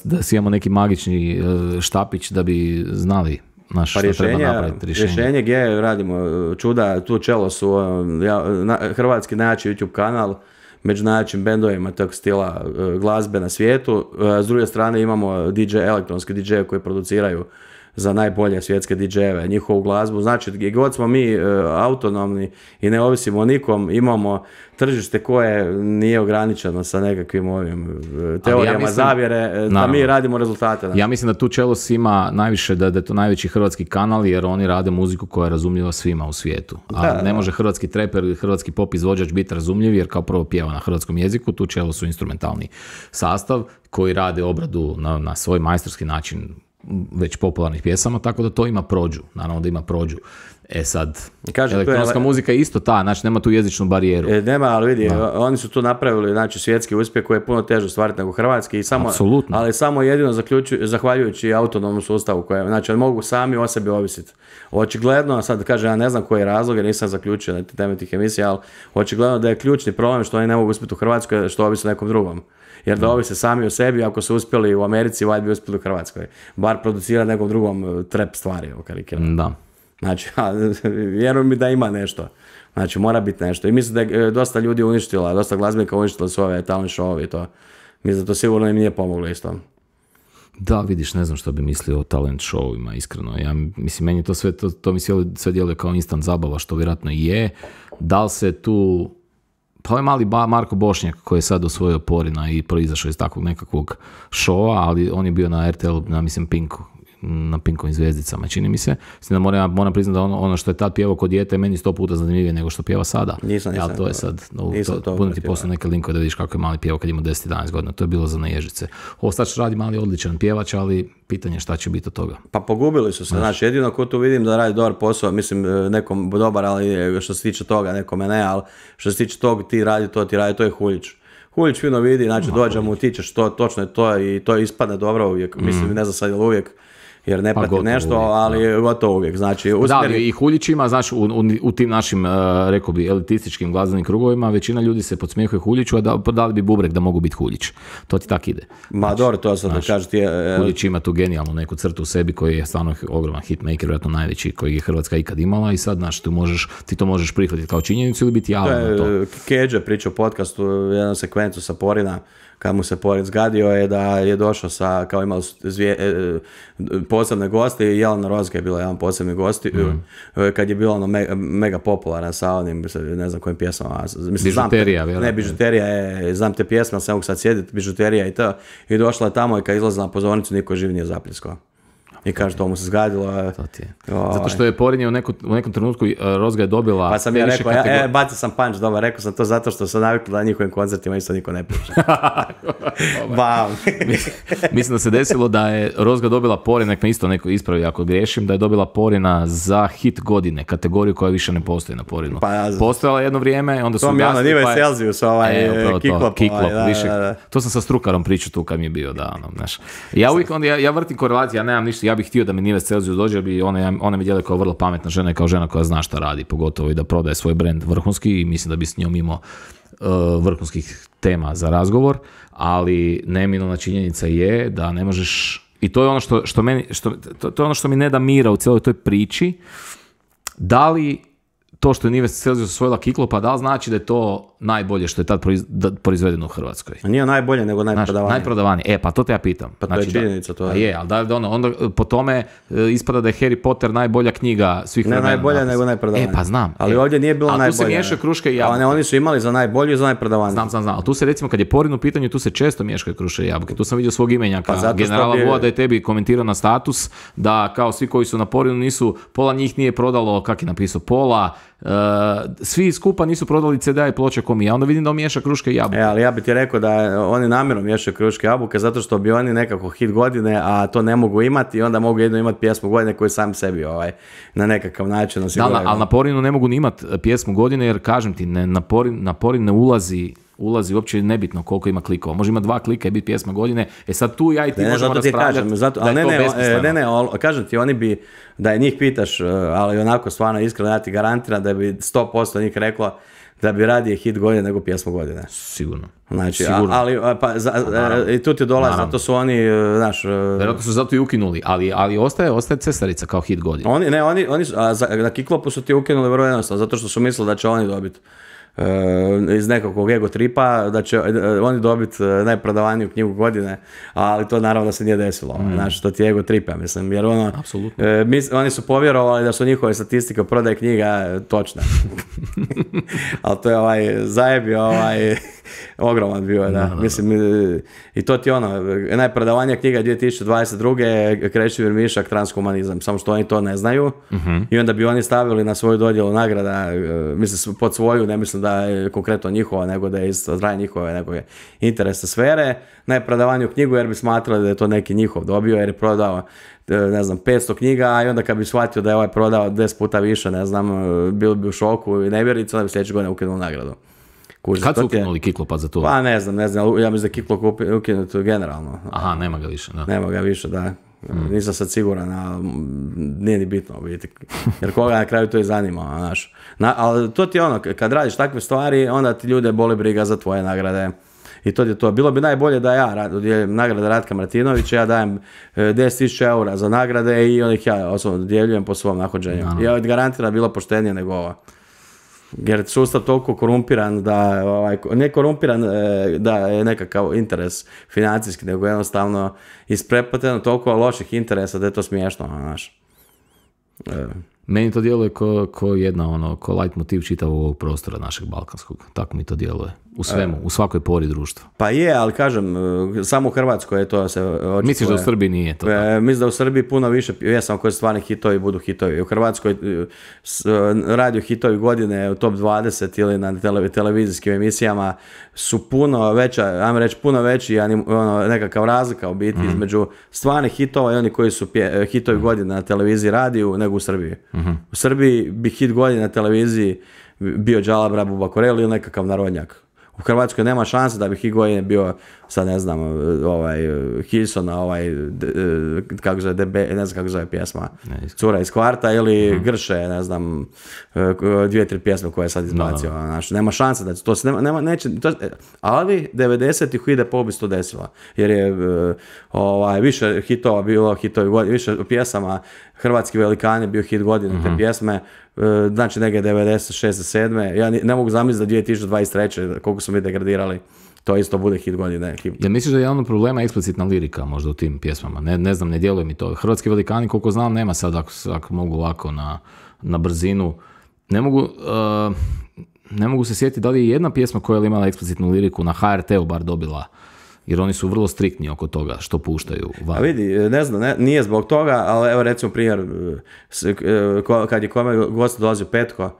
da si imamo neki magični štapić da bi znali što treba napraviti. Rješenje gdje radimo čuda, tu čelo su hrvatski najjači YouTube kanal, među najjačim bendovima tog stila glazbe na svijetu. S druge strane imamo elektronski DJ koji produciraju za najbolje svjetske DJ-eve, njihovu glazbu. Znači, gdje god smo mi autonomni i ne ovisimo o nikom, imamo tržište koje nije ograničeno sa nekakvim ovim teorijama zavjere, da mi radimo rezultate. Ja mislim da tu Čelos ima najviše, da je to najveći hrvatski kanal, jer oni rade muziku koja je razumljiva svima u svijetu. A ne može hrvatski treper ili hrvatski pop izvođač biti razumljiv, jer kao prvo pjeva na hrvatskom jeziku, tu Čelos su instrumentalni sastav koji rade obradu na svoj majstorski način već popularnih pjesama, tako da to ima prođu. Naravno da ima prođu. Sad, elektronska muzika je isto ta, znači nema tu jezičnu barijeru. Nema, ali vidi, oni su tu napravili, znači, svjetski uspjeh koji je puno teže stvariti nego hrvatski, ali samo jedino zahvaljujući autonomnom sustavu, koje, znači, oni mogu sami o sebi ovisiti. Očigledno, sad kažem, ja ne znam koji je razlog, jer nisam zaključio na teme tih emisija, ali očigledno da je ključni problem što oni ne mogu uspjeti u Hrvatskoj, što ovisi o nekom drugom. Jer da ovise sami o sebi, ako su uspjeli u Americi, valjda bi uspjeli u Hrvatskoj. Bar producira nekom drugom trap stvari, karikiram. Da. Znači, vjerujem mi da ima nešto. Znači, mora biti nešto. I mislim da je dosta ljudi uništila, dosta glazbenika uništila su ove talent show i to. Mislim da to sigurno im nije pomoglo isto. Da, vidiš, ne znam što bi mislio o talent showima, iskreno. Mislim, meni to mi sve djeluje kao instant zabava, što vjerojatno i je. Da li se tu... Pa ovaj mali Marko Bošnjak koji je sad osvojio Porina i proizašao iz takvog nekakvog showa, ali on je bio na RTL, mislim Pinku. na Pinkovim zvijezdicama, čini mi se. Da moram priznati da ono što je tad pjevao kod dijete meni 100 puta zanimljivije nego što pjeva sada. Nisam. Ali to je sad, puno ti poslao neke linkove da vidiš kako je mali pjevao kad ima 10-11 godina. To je bilo za naježice. Ovo sad što radi mali odličan pjevač, ali pitanje šta će biti od toga. Pa pogubili su se, znači jedino ko tu vidim da radi dobar posao, mislim nekom dobar, ali što se tiče toga, nekome ne, ali što se tiče tog ti radi, to je Huljić. Huljić fino vidi, znači dođe mu, ti ćeš to, točno je to i to ispadne dobro uvijek, mislim ne znam sad je uvijek, jer ne prati nešto, uvijek, ali gotovo uvijek. Znači, da, i Huljić ima, znači, u tim našim, rekao bi, elitističkim glazbenim krugovima, većina ljudi se podsmijehuje Huljiću, a da li bi bubrek da mogu biti Huljić. To ti tak ide. Ma dobro, to sad da kažu ti... Huljić ima tu genijalnu neku crtu u sebi koji je stvarno ogroman hitmaker, vjerojatno najveći koji je Hrvatska ikad imala i sad, znači, ti to možeš prihvatiti kao činjenicu ili biti javan na to. Keđe pričao u podcastu, jednu sekvencu sa Porina, kad mu se Pored zgadio je da je došao sa, kao imali posebne goste i Jelena Rozga je bila jedan posebni gosti, kad je bilo ono mega popularan sa onim, ne znam kojim pjesmama. Bižuterija, vjerojatno. Ne, Bižuterija je, znam te pjesme, ali se mogu sad sjediti, Bižuterija i to. I došla je tamo i kad izlazila na pozornicu, niko živ nije zapljiskao. I kaže, to mu se zgadilo. Zato što je Porin je u nekom trenutku Rozga je dobila... Pa sam ja rekao, bacio sam punch, dobar, rekao sam to zato što sam navikli da na njihovim koncertima isto niko ne piše. Bam! Mislim da se desilo da je Rozga dobila Porin, nek me isto neko ispravi ako griješim, da je dobila Porina za hit godine, kategoriju koja više ne postoji na Porinu. Postojala jedno vrijeme, onda su... To mi je ono, Nive Celsius, Kiklop. To sam sa Strukarom pričao tu kad mi je bio, znaš. Ja uvijek, ja vrtim korelacije, ja nemam ništa, ja bih htio da mi Nives Celsius dođe, ona mi djeluje kao vrlo pametna žena i kao žena koja zna šta radi, pogotovo i da prodaje svoj brend vrhunski i mislim da bi s njom imao vrhunskih tema za razgovor, ali neminovna činjenica je da ne možeš, i to je ono to je ono što mi ne da mira u cijeloj toj priči, da li to što je Nives Celsius osvojila Kiklopa, da li znači da je to najbolje što je tad proizvedeno u Hrvatskoj? Nije najbolje, nego najprodavanije. Najprodavanije. Pa to te ja pitam. Pa to je činjenica. To je, ali onda po tome ispada da je Harry Potter najbolja knjiga svih vremena. Ne najbolja, nego najprodavanije. Pa znam. Ali ovdje nije bilo najbolje. Ali tu se miješaju kruške i jabuke. Oni su imali za najbolju i za najprodavanije. Znam. Ali tu se recimo, kad je Porin u pitanju, tu se često miješaju kruške i jabuke. Tu sam vidio svog imenjaka, generala Voa, da je tebi komentirao na status, da kao svi koji su na Porinu nisu, pola njih nije prodalo, kak je napisao, pola, svi skupa nisu prodali CD-a i ploče komi. Ja onda vidim da on miješa kruške i jabuke. Ali ja bih ti rekao da oni namjerno miješaju kruške i jabuke zato što bi oni nekako hit godine, a to ne mogu imati i onda mogu jedno imati pjesmu godine koju sam sebi na nekakav način osiguraju. Da, ali na Porinu ne mogu ni imati pjesmu godine jer kažem ti, na Porin ne ulazi uopće nebitno koliko ima klikova. Može ima 2 klika i biti pjesma godine. Sad tu ja i ti možemo raspravljati da je to besmisleno. Ne, kažem ti, oni bi, da je njih pitaš, ali onako stvarno iskreno ja ti garantiram da bi 100% njih reklo da bi radije hit godine nego pjesmu godine. Sigurno. Znači, ali i tu ti dolazi, zato su oni, znaš... Vjerojatno su zato i ukinuli, ali ostaje Cesarica kao hit godine. Na Kiklopu su ti ukinuli vrlo jednostavno, zato što su mislili da će oni dobiti iz nekakvog ego tripa, da će oni dobiti najprodavaniju knjigu godine, ali to naravno da se nije desilo. Znači, to ti je ego trip, ja mislim, jer oni su povjerovali da su njihove statistike prodaje knjiga točne. Ali to je zajebi ogroman bio, da. Mislim, i to ti najprodavanija knjiga 2022. Krešimir Mišak, Transhumanizam, samo što oni to ne znaju i onda bi oni stavili na svoju dodjelu nagrada, mislim, pod svoju, ne mislim da je konkretno njihova, nego da je iz zraje njihove nekog interesa sfere, najprodavaniju knjigu jer bi smatrali da je to neki njihov dobio jer je prodao 500 knjiga i onda kad bi shvatio da je prodao 10 puta više, bili bi u šoku i nevjericu, onda bi sljedeće godine ukinuo nagradu. Kad su ukinuli Kiklopa za to? Pa ne znam, ja mislim da je Kiklop ukinut generalno. Aha, nema ga više, da. Nema ga više, da. Nisam sad siguran, ali nije ni bitno biti. Jer koga na kraju to i zanima, znaš. Ali to ti je kad radiš takve stvari, onda ti ljude boli briga za tvoje nagrade. I to je to. Bilo bi najbolje da ja dodijelim nagrade Ratka Martinovića, ja dajem 10.000 eura za nagrade i onih ja osobno dodjeljujem po svom nahođenju. Ja garantiram bilo poštenije nego ovo. Jer sustav toliko korumpiran da, ne korumpiran da je nekakav interes financijski, nego jednostavno isprepleteno toliko loših interesa da je to smiješno, znaš. Meni to djeluje ko jedna, ko light motiv čitavog ovog prostora našeg balkanskog. Tako mi to djeluje. u svemu, u svakoj pori društva. Pa je, ali kažem, samo u Hrvatskoj je to se očekuje. Misliš da u Srbiji nije to tako? Mislim da u Srbiji puno više pjesama koje su stvarni hitovi budu hitovi. U Hrvatskoj radio hitovi godine u top 20 ili na televizijskim emisijama su puno veća, ajmo reći puno veći nekakav razlika u biti između stvarnih hitova i oni koji su hitovi godine na televiziji radiju nego u Srbiji. U Srbiji bi hit godine na televiziji bio Džalabra Bubakorel ili nekakav narodnjak. U Hrvatskoj nema šanse da bi hit godine bio, sad ne znam, Hilsona, kako zove, ne znam kako zove pjesma, Cura iz kvarta ili Grše, ne znam, 2-3 pjesme koje je sad izbacio. Nema šanse da to se neće, ali 90-ih ide po obistu desila, jer je više hitova bilo, više pjesama, Hrvatski velikani bio hit godine te pjesme, znači negdje 96. 7. Ja ne mogu zamisliti da 2023. koliko smo mi degradirali, to isto bude hit godine. Ja misliš da je jedan od problema eksplicitna lirika možda u tim pjesmama? Ne znam, ne djeluje mi to. Hrvatski velikani, koliko znam, nema sad, ako mogu ovako na brzinu. Ne mogu se sjetiti da li je jedna pjesma koja je imala eksplicitnu liriku na HRT-u bar dobila, jer oni su vrlo striktni oko toga što puštaju van. A vidi, ne znam, nije zbog toga, ali evo recimo primjer, kad je kome gost dolazio Petko,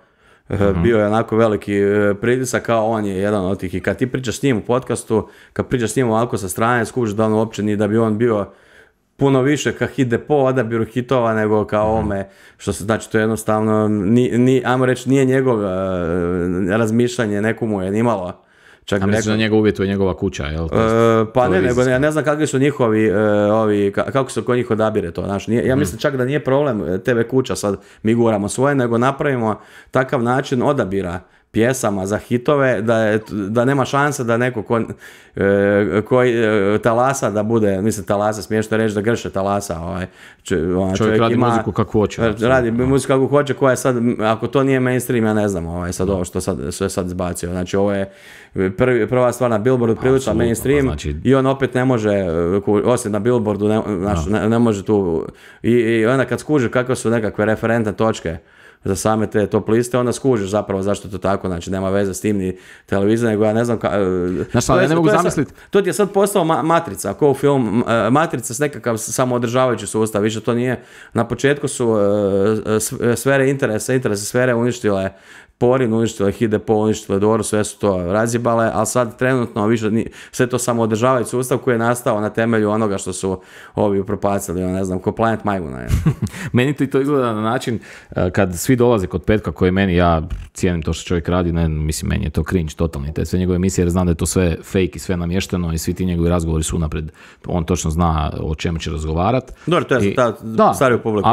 bio je onako veliki pritisak, kao on je jedan od tih, i kad ti pričaš s njim u podcastu, kad pričaš s njim ovako sa strane, skužiš da on uopće ni da bi on bio puno više ka hit depo odabiru hitova nego kao ovome, što se znači to je jednostavno, ajmo reći, nije njegov razmišljanje, nekomu je nimalo. Čak a misliš da njega uvjetuje njegova kuća, jel? Pa ne, nego ja ne znam kakvi su njihovi, kako se kod njih odabire to. Znaš, ja mislim čak da nije problem TV kuća, sad mi guramo svoje, nego napravimo takav način odabira pjesama za hitove, da nema šanse da neko koji talasa da bude, mislim talasa, smiješno reći da Grše talasa. Čovjek radi muziku kako hoće. Radi muziku kako hoće, koja je sad, ako to nije mainstream, ja ne znam, sad ovo što sve sad izbacio. Znači ovo je prva stvar na Billboardu, prilično mainstream, znači... i on opet ne može, osim na Billboardu, ne može tu, i onda kad skuži kakve su nekakve referentne točke za same te top liste, onda skužiš zapravo zašto to tako, znači nema veze s tim ni televizija, nego ja ne znam ja ne mogu zamisliti. To ti je sad postao Matrica, kao film Matrica s nekakav samoodržavajući sustav, više to nije, na početku su sfere interese sfere uništile Porin, uništile Hidepo, uništile Doru, sve su to razjebale, ali sad trenutno više sve to samoodržavajući sustav koji je nastao na temelju onoga što su ovi upropacili, ne znam, ko Planet Majmuna je. Meni to izgleda na način kad svi dolaze kod Petka, koji meni, ja cijenim to što čovjek radi, mislim, meni je to cringe totalni, te sve njegove emisije, jer znam da je to sve fake i sve namješteno i svi ti njegovi razgovori su unaprijed, on točno zna o čemu će razgovarati. Dobro, to je stariju publiku.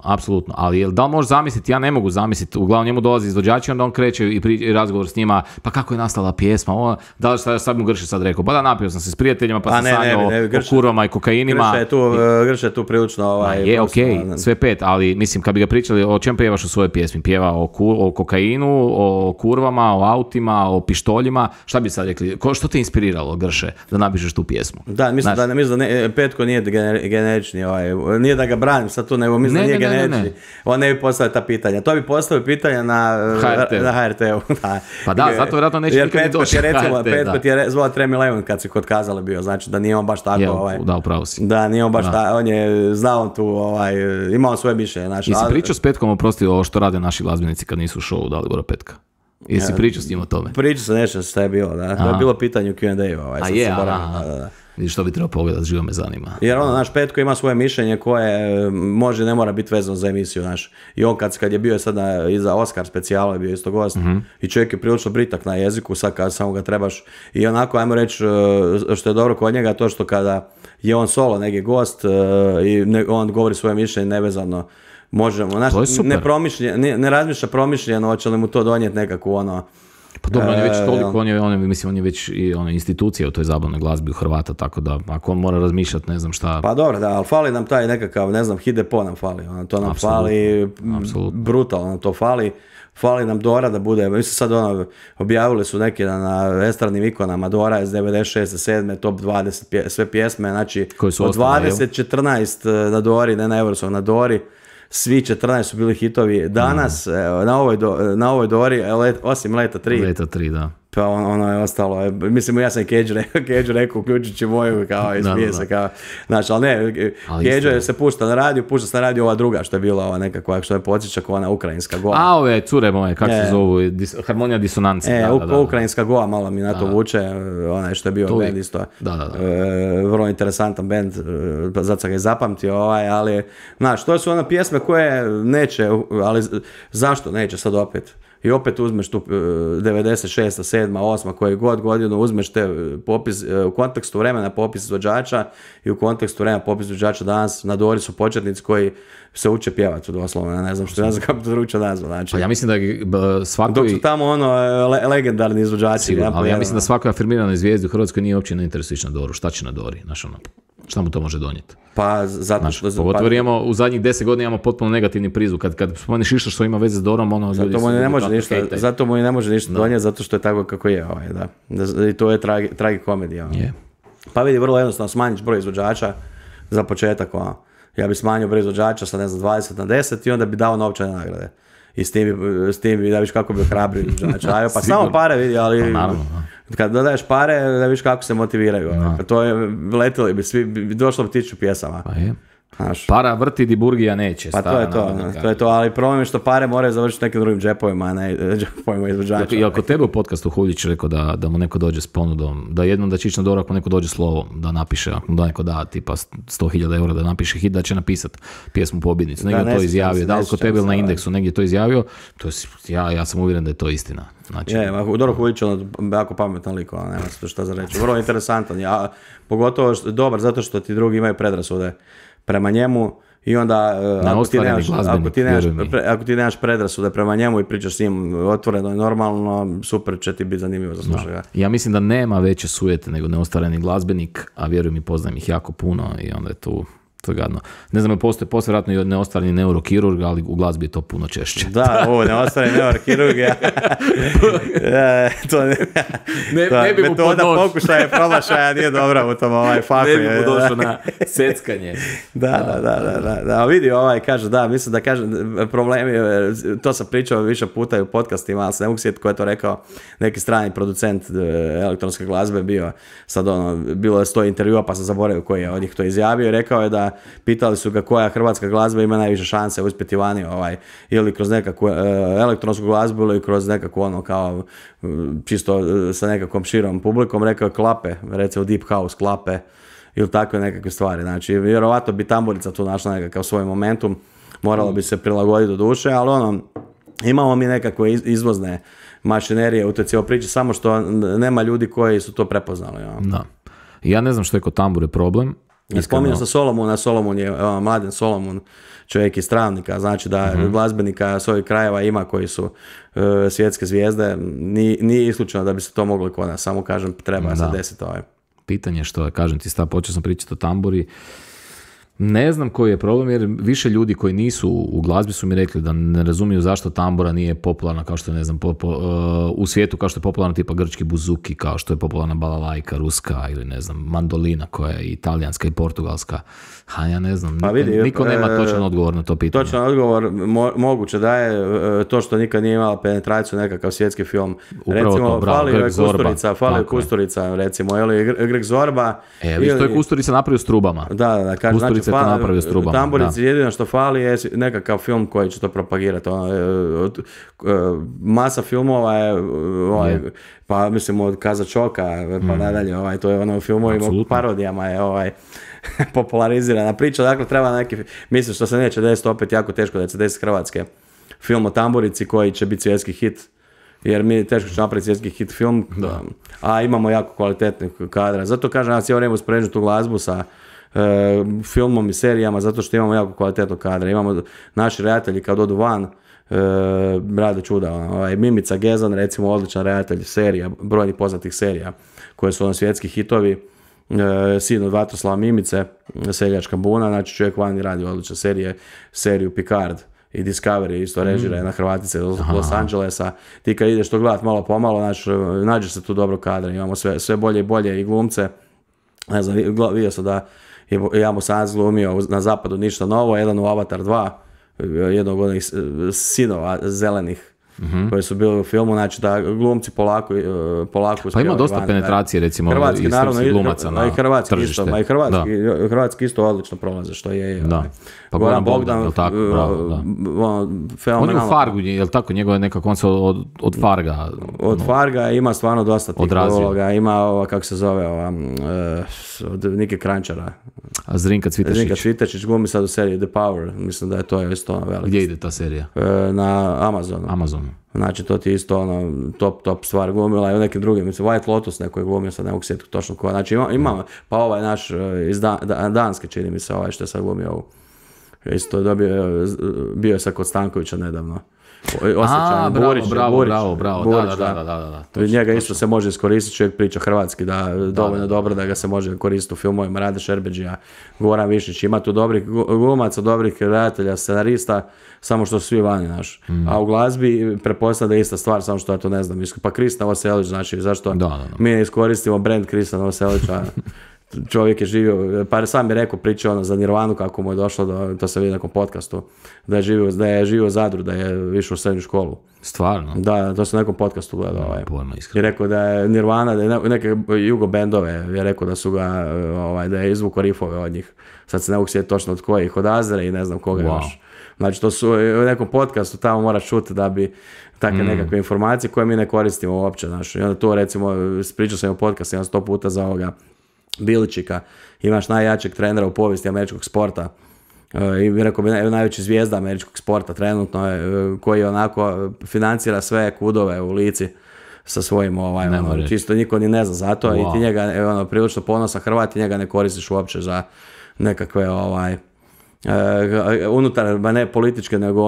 Apsolutno, ali da li možeš zamisliti, ja ne mogu zamisliti, uglavnom njemu dolazi izvođač i onda on kreće i razgovor s njima, pa kako je nastala pjesma, da li sad mu Grše sad rekao, pa da napio sam se s prijateljima, pa sam sanjao o kurvama i kokainima. Grše je tu prilično sve pet, ali mislim kad bi ga pričali o čem pjevaš u svojoj pjesmi, pjeva o kokainu, o kurvama, o autima, o pištoljima, šta bi sad rekli, što te inspiriralo Grše da napišeš tu pjesmu? Da, mislim da Petko nije generični, nije da ga branim sad tu, nego mislim da nije generični, on ne bi postavio ta pitanja, to bi postavio pitanja na HRT-u. Pa da, zato vjerojatno neće nikad ni doći HRT. Petko ti je zvala Tremi Leon kad si kod Kazale bio, znači da nije on baš tako. Da, upravo si. Da, nije on baš tako, on je znao tu, imao svoje mišljenje. Jesi pričao s Petkom oprosti ovo što rade naši glazbenici kad nisu u showu Dalibora Petka? Jesi pričao s njim o tome? Pričao sam nešto što je bilo, da. To je bilo pitanje u Q&A. Vidiš, što bi trebao pogledati, živo me zanima. Jer naš Petko ima svoje mišljenje koje može, ne mora biti vezano za emisiju, naš. I on kad je bio sad iza Oscar specijala, je bio isto gost, i čovjek je prilično britak na jeziku, sad kad samo ga trebaš, i onako, ajmo reći, što je dobro kod njega, to što kada je on solo neki gost i on govori svoje mišljenje nevezano, možemo, ne razmišlja promišljeno, hoće li mu to donijeti nekakvu Pa dobro, on je već toliko, on je već i institucija u toj zabavnoj glazbi u Hrvata, tako da ako on mora razmišljati, ne znam šta. Pa dobro, da, ali fali nam taj nekakav, ne znam, Hidepo nam fali, to nam fali, brutalno nam to fali. Fali nam Dora da bude, mislim sad objavili su neke na estradnim ikonama, Dora iz 96. 7. top 20 sve pjesme, znači od 20-14 na Dori, ne na Eurosong, na Dori. Svi 14 su bili hitovi. Danas, na ovoj Dori, osim Leta 3. Leta 3, da. Pa ono je ostalo, mislim ja sam Cage rekao, uključujući moju, kao i smije se, kao, znači, ali ne, Cage se pušta na radiju ova druga, što je bila ova nekakva, što je podsjeća kao ona ukrajinska goa. A ove cure moje, kako se zovu, harmonija disonanci. Ukrajinska goa, malo mi na to vuče, onaj što je bio band isto, vrlo interesantan band, zato sam ga i zapamtio, ali, znaš, to su ona pjesme koje neće, ali zašto neće sad opet? I opet uzmeš tu 96. 7. 8. koje god godinu uzmeš te popis, u kontekstu vremena popis izvođača i u kontekstu vremena popis izvođača danas na Dori su početnici koji se uče pjevati doslovno, ja ne znam kako to druče nazva. Znači. Pa ja mislim da svakoj... Dok su tamo legendarni izvođači. Sigurno, ali ja mislim da svakoj afirmiranoj zvijezdi u Hrvatskoj nije uopće na interesu ići na Doru. Šta će na Dori? Znaš, šta mu to može donijeti? Pa zato što... Pogotovo imamo, u zadnjih 10 godina imamo potpuno negativni prizvuk. Kad spomeniš išta što ima veze s Dorom, ono... Zato mu ne može ništa donijeti, zato što je tako kako je. I to je tragikomedija. Pa vidi, vrlo jednostavno, smanjiš broj izvođača za početak. Ja bi smanjio broj izvođača sa 20 na 10 i onda bi dao novčane nagrade. I s tim bi da viš kako bi hrabri izvođača. Pa samo pare vidi, ali... Kad dodaješ pare, da viš kako se motiviraju. To je, letili bi svi, došlo bi 1000 pjesama. Pa je. Para vrti di burgija neće. Pa to je to, ali problem je što pare moraju završiti nekim drugim džepovima, a ne džepovima izvođača. I ako tebe u podcastu Huljić rekao da mu neko dođe s ponudom, da jednom da će ići na Doru ako neko dođe slovom, da napiše, ako mu da neko da tipa 100.000 eura da napiše hit, da će napisati pjesmu pobjednicu. Negdje to izjavio, da li kod tebe ili na Indeksu, negdje to izjavio, to je, ja sam uvjeren da je to istina. Znači, Doro Huljić je jako pametan lik, nema se šta za reći. Vrlo interesantan, pogotovo dobar zato što ti drugi imaju predrasude prema njemu i onda ako ti nemaš predrasude prema njemu i pričaš s njim otvoreno i normalno, super će ti biti zanimljivo za slušanje. Ja mislim da nema veće sujete nego neostvareni glazbenik, a vjerujem i poznajem ih jako puno i onda je tu gadno. Ne znam, postoji vjerojatno i neostvareni neurokirurg, ali u glazbi je to puno češće. Da, neostvareni neurokirurg, ne bi mu metoda pokušaja i promašaja nije dobra u tom faku. Ne bi mu došao na seckanje. Da, vidi kaže, mislim da kaže, problemi, to sam pričao više puta i u podcastima, ali se ne mogu sjetiti ko je to rekao, neki strani producent elektronske glazbe bio, sad bilo je 100 intervjua pa sam zaboravio koji je od njih to izjavio i rekao je da pitali su ga koja hrvatska glazba ima najviše šanse uspjeti vani, ili kroz nekakvu elektronsku glazbu ili kroz nekakvu kao čisto sa nekakvom širom publikom, rekao je klape, recimo Deep House klape ili takve nekakve stvari. Znači, vjerovatno bi tamburica tu našla nekakav svoj momentum, moralo bi se prilagoditi do duše, ali imamo mi nekakve izvozne mašinerije u toj cijeloj priči, samo što nema ljudi koji su to prepoznali. Da. Ja ne znam što je kod tambure problem. Spominjao sam Solomon je Mladen Solomon, čovjek iz Travnika, znači da glazbenika s ovih krajeva ima koji su svjetske zvijezde, nije isključeno da bi se to moglo kod nas, samo kažem treba se desiti Pitanje što je, kažem ti počeo sam pričati o tamburi, ne znam koji je problem, jer više ljudi koji nisu u glazbi su mi rekli da ne razumiju zašto tambura nije popularna kao što je, ne znam, u svijetu kao što je popularna tipa grčki buzuki, kao što je popularna balalajka, ruska ili ne znam, mandolina koja je italijanska i portugalska. Ja ne znam, niko nema točan odgovor na to pitanje. Točan odgovor moguće da je to što nikad nije imala penetraciju nekakav svjetski film. Upravo recimo, to, bravo, falio je Kusturica, recimo, ili Greg Zorba. Viš, to je Kusturica napravio s trubama. Da, kaže, Kusturica je to napravio s trubama. Tamburici jedino što fali je nekakav film koji će to propagirati. Masa filmova je, pa mislim od Kazačoka, pa nadalje, to je u filmovima, parodijama je popularizirana priča, dakle treba neki, mislim što se neće desiti, opet jako teško da će se desiti Hrvatske, film o tamburici koji će biti svjetski hit, jer mi teško će napraviti svjetski hit film, a imamo jako kvalitetnih kadra, zato kažem, ja cijelo vrijeme uspoređujem tu glazbu sa filmom i serijama, zato što imamo jako kvalitetnog kadra, imamo naši redatelji kad odu van, rade čuda, Mimica Gezan, recimo odličan redatelj serija, brojnih poznatih serija koje su svjetski hitovi, sin od Vatroslava Mimice, seljačka buna, znači čovjek vani radi odlične seriju Picard i Discovery, isto režira na Hrvatice Los Angelesa, ti kad ideš to gledat malo pomalo, znači nađe se tu dobro kadra, imamo sve bolje i bolje i glumce, ne znam, vidio sam da je Amo Sanz glumio na zapadu ništa novo, jedan u Avatar 2, jednog od onih sinova zelenih koji su bili u filmu, znači da glumci polako pa ima dosta penetracije, recimo, hrvatski, iz srpskih glumaca na tržište. Hrvatski isto odlično prolaze, što je. Da. Pa Goran Bogdan, jel tako, bravo, da. On je u Fargu, jel tako, njegov je nekako, on se od Farga. Od Farga ima stvarno dosta tih uloga, ima kako se zove, od Nike Krančara. A Zrinka Cvitečić glumi sad u seriji The Power, mislim da je to isto veliko. Gdje ide ta serija? Na Amazonu. Znači to ti isto top stvar glumila i u nekim drugim, mislim White Lotus neko je glumio, sad ne mogu sjetiti točno ko. Znači ima, pa ovaj naš iz Danske čini mi se, ovaj što je sad glumio ovu. Isto je bio je sad kod Stankovića nedavno. Bravo. Da. Njega isto se može iskoristiti, čovjek priča hrvatski, dovoljno dobro da ga se može koristiti u filmovima. Rade Šerbeđija, Goran Višnjić, ima tu dobrih glumaca, dobrih redatelja, scenarista, samo što su svi vani naš. A u glazbi pretpostavljam da je ista stvar, samo što ja to ne znam. Pa Krista Novoselić, znači zašto mi ne iskoristimo brand Krista Novoselića? Čovjek je živio, pa sam je rekao, pričao za Nirvanu kako mu je došlo, to se vidi na nekom podcastu, da je živio u Zadru, da je išao u srednju školu. Stvarno? Da, to se na nekom podcastu gledao. I rekao da je Nirvana, da je neke jugo bendove, je rekao da su ga, da je izvuko rifove od njih. Sad se ne mogu sjetiti točno od kojih, od Azere i ne znam koga još. Znači to su u nekom podcastu, tamo moraš čuti da bi takve nekakve informacije koje mi ne koristimo uopće. Znači. I onda to recimo, pričao sam u podcastu, imam 100 puta za ovoga Biličika, imaš najjačeg trenera u povijesti američkog sporta i rekao bi najveći zvijezda američkog sporta trenutno koji onako financira sve kudove u Lici sa svojim čisto niko ni ne zna za to i ti njega prilično ponosan Hrvat i njega ne koristiš uopće za nekakve unutar, ne političke, nego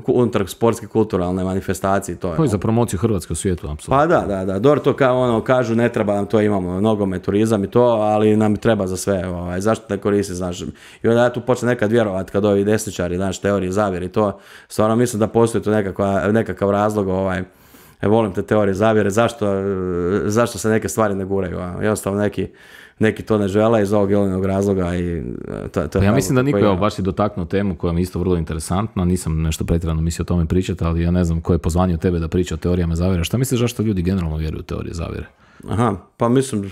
unutar sportske kulturalne manifestacije. To je za promociju Hrvatske u svijetu, apsolutno. Pa da. Dobro, to kažu, ne treba nam to, imamo nogomet, turizam i to, ali nam treba za sve. Zašto ne koristi, znaš? I onda ja tu počnem nekad vjerovati kad ovi desničari, znaš, teorije zavjere i to, stvarno mislim da postoji tu nekakav razlog, volim te teorije zavjere, zašto se neke stvari ne guraju, jednostavno neki to ne žele iz ovog jelenog razloga i to ja mislim da niko je baš i dotaknuo temu koja mi je isto vrlo interesantna, nisam nešto pretjerano mislio o tome pričati, ali ja ne znam ko je pozvanio tebe da priča o teorijama zavjere. Šta misliš zašto ljudi generalno vjeruju u teorije zavjere? Aha, pa mislim,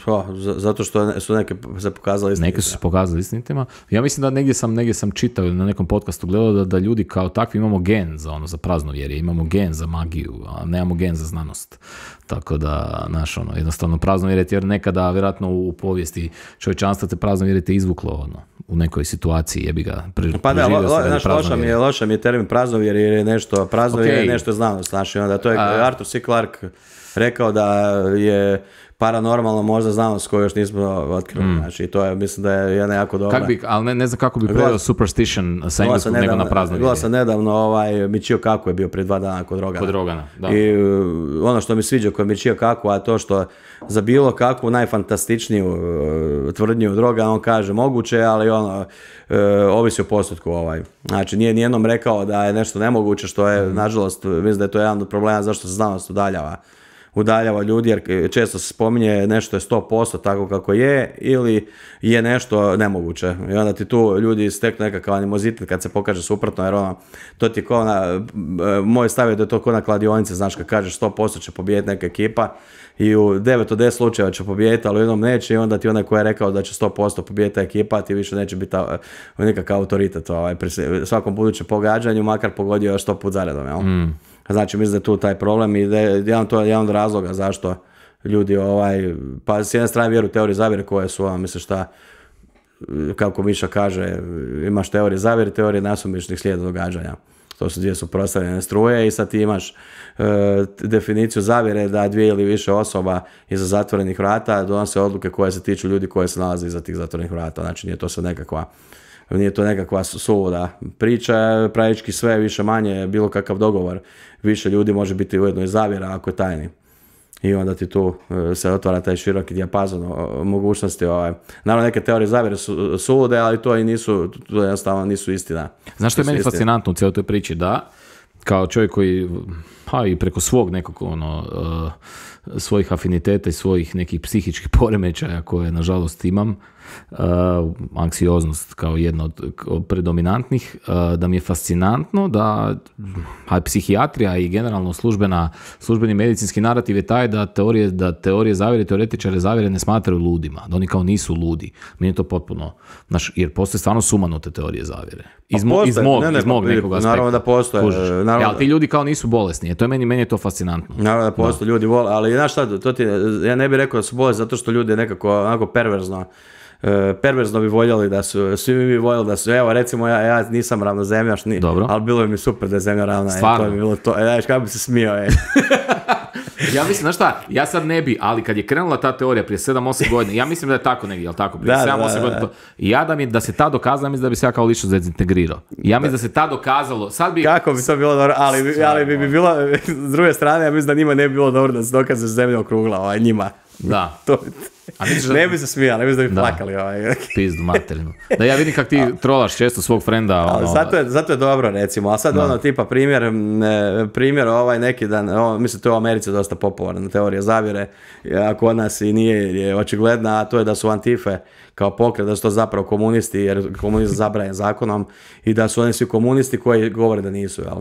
zato što su neke se pokazali istinitima. Neke su se pokazali istinitima. Ja mislim da negdje sam čitao ili na nekom podcastu gledao da ljudi kao takvi imamo gen za praznovjerje, imamo gen za magiju, a nemamo gen za znanost. Tako da, jednostavno praznovjerje jer nekada, vjerojatno u povijesti čovječanstva te praznovjerje te izvuklo u nekoj situaciji, jebi ga loša mi je termin praznovjerje jer je nešto, praznovjerje je nešto znanost, onda to je Arthur C. Clarke rekao da je paranormalno možda znanost koju još nismo otkrili. Znači, to je, mislim da je jedna jako dobra. Ali ne znam kako bi preveo superstition sa engleskog nego na praznovjerje. Gledao sam nedavno Michio Kaku je bio prije 2 dana kod Rogana. Da. I ono što mi sviđa kod Michio Kaku, a to što za bilo kakvu najfantastičniju tvrdnju od Rogana, on kaže moguće, ali ovisi o postotku. Znači, nije nijednom rekao da je nešto nemoguće, što je, nažalost, mislim da je to jedan od problema zašto se znanost udaljava ljudi, jer često se spominje nešto je 100% tako kako je ili je nešto nemoguće. I onda ti tu ljudi steknu nekakav animozitet kad se pokaže suprotno, jer to ti je kao moj stav je da je to kao na kladionici, znaš, kad kažeš 100% će pobijediti neka ekipa i u 9 od 10 slučajeva će pobijediti, ali u jednom neće i onda ti onaj koji je rekao da će 100% pobijediti ekipa, ti više neće biti nikakav autoritet pri svakom budućem pogađanju, makar pogodio još 100 put zaredom, jel? Znači, mislim da je tu taj problem i da je to jedan od razloga zašto ljudi pa s jedne strane vjeruju teorije zavjere koje su, mislim šta, kako Miša kaže, imaš teorije zavjere, teorije nasumičnih slijeda događanja. To su dvije suprotstavljene struje i sad ti imaš definiciju zavjere da 2 ili više osoba iza zatvorenih vrata donose odluke koje se tiču ljudi koje se nalaze iza tih zatvorenih vrata. Znači, nije to nekakva suluda priča, praktički sve više manje bilo kakav dogovor, više ljudi može biti ujedno i zavjera ako je tajni. I onda ti tu se otvara taj široki dijapazon mogućnosti. Naravno, neke teorije zavjere su sulude, ali to jednostavno nisu istina. Znaš što je meni fascinantno u cijeloj toj priči? Da, kao čovjek koji pa i preko svog nekog svojih afiniteta i svojih nekih psihičkih poremećaja koje nažalost imam, anksioznost kao jedna od predominantnih, da mi je fascinantno da psihijatrija i generalno službeni medicinski narativ je taj da teorije zavjere, teoretičare zavjere ne smatraju ludima, da oni kao nisu ludi. Meni je to potpuno, jer postoje stvarno sumanute teorije zavjere. Iz mog nekog aspekta. Naravno da postoje. Ali ti ljudi kao nisu bolesni. Meni je to fascinantno. Naravno da postoje ljudi vole, ali znaš šta, ja ne bih rekao da su bolesni zato što ljudi nekako onako perverzno bi voljeli da su, svi bi voljeli da su, evo recimo ja nisam ravnozemljaš, ali bilo bi mi super da je zemlja ravna. Stvarno? To bi bilo to, znaš kako bi se smio. Ja mislim, znaš šta, ja sad ne bi, ali kad je krenula ta teorija prije 7-8 godina, ja mislim da je tako negdje, jel tako, prije 7-8 godina, ja da se ta dokazala, mislim da bi se ja kao lično dezintegrirao. Ja mislim da se ta dokazalo, sad bi... Kako bi to bilo dobro, ali bi bilo, s druge strane, ja mislim da njima ne bi bilo dobro da se dokaze zemlja okrugla, njima. Da. Ne bi se smijali, ne bi se plakali. Pizdu materinu. Da ja vidim kak ti trolaš često svog frenda. Zato je dobro, recimo. A sad tipa primjer neki dan, mislim to je u Americi dosta popularna teorija zavjere, a kod nas i nije očigledna, a to je da su Antife kao pokret, da su to zapravo komunisti, jer komunizam zabranjen zakonom i da su oni svi komunisti koji govore da nisu, jel?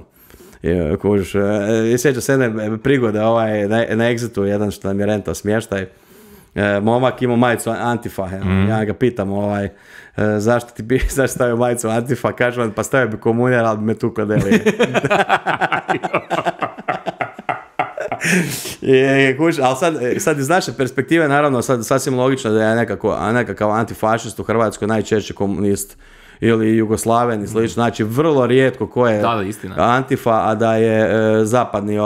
I sjeća se jedne prigode na Exitu, jedan što nam je rentao smještaj, momak ima majicu Antifa, ja ga pitam zašto stavio majicu Antifa, kaže on, pa stavio bi komunjar, ali bi me tu kodeli. Ali sad iz naše perspektive, naravno, sad sasvim logično da je nekakav antifašist u Hrvatskoj najčešće komunist ili Jugoslaven i slično, znači vrlo rijetko ko je Antifa, a da je zapadni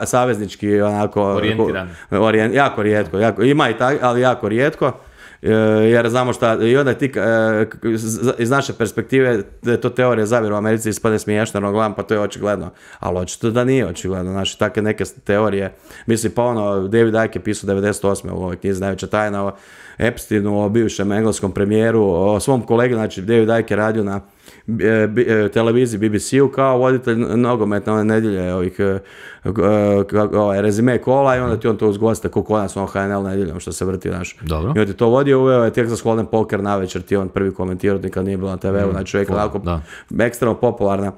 saveznički onako orijentiran. Jako rijetko, ima i tak, ali jako rijetko. Jer znamo šta, i onda ti iz naše perspektive to teorija zavjera u Americi ispadne smiješno, jer gledam, pa to je očigledno, ali očito da nije očigledno, znači takve neke teorije, mislim pa David Icke je pisao 98. u ovoj knjizi Najveća tajna o Epsteinu, o bivšem engleskom premijeru, o svom kolegi, znači David Icke je radio na televiziji BBC-u kao voditelj nogometne nedjelje rezime kola i onda ti on to uzgoste kako kod nas HNL nedjeljom što se vrti naš. Dobro. I on ti to vodio, uveo je Texas Hold'em poker na večer, ti on prvi komentirao nikad nije bilo na TV-u, znači čovjek onako ekstremno popularna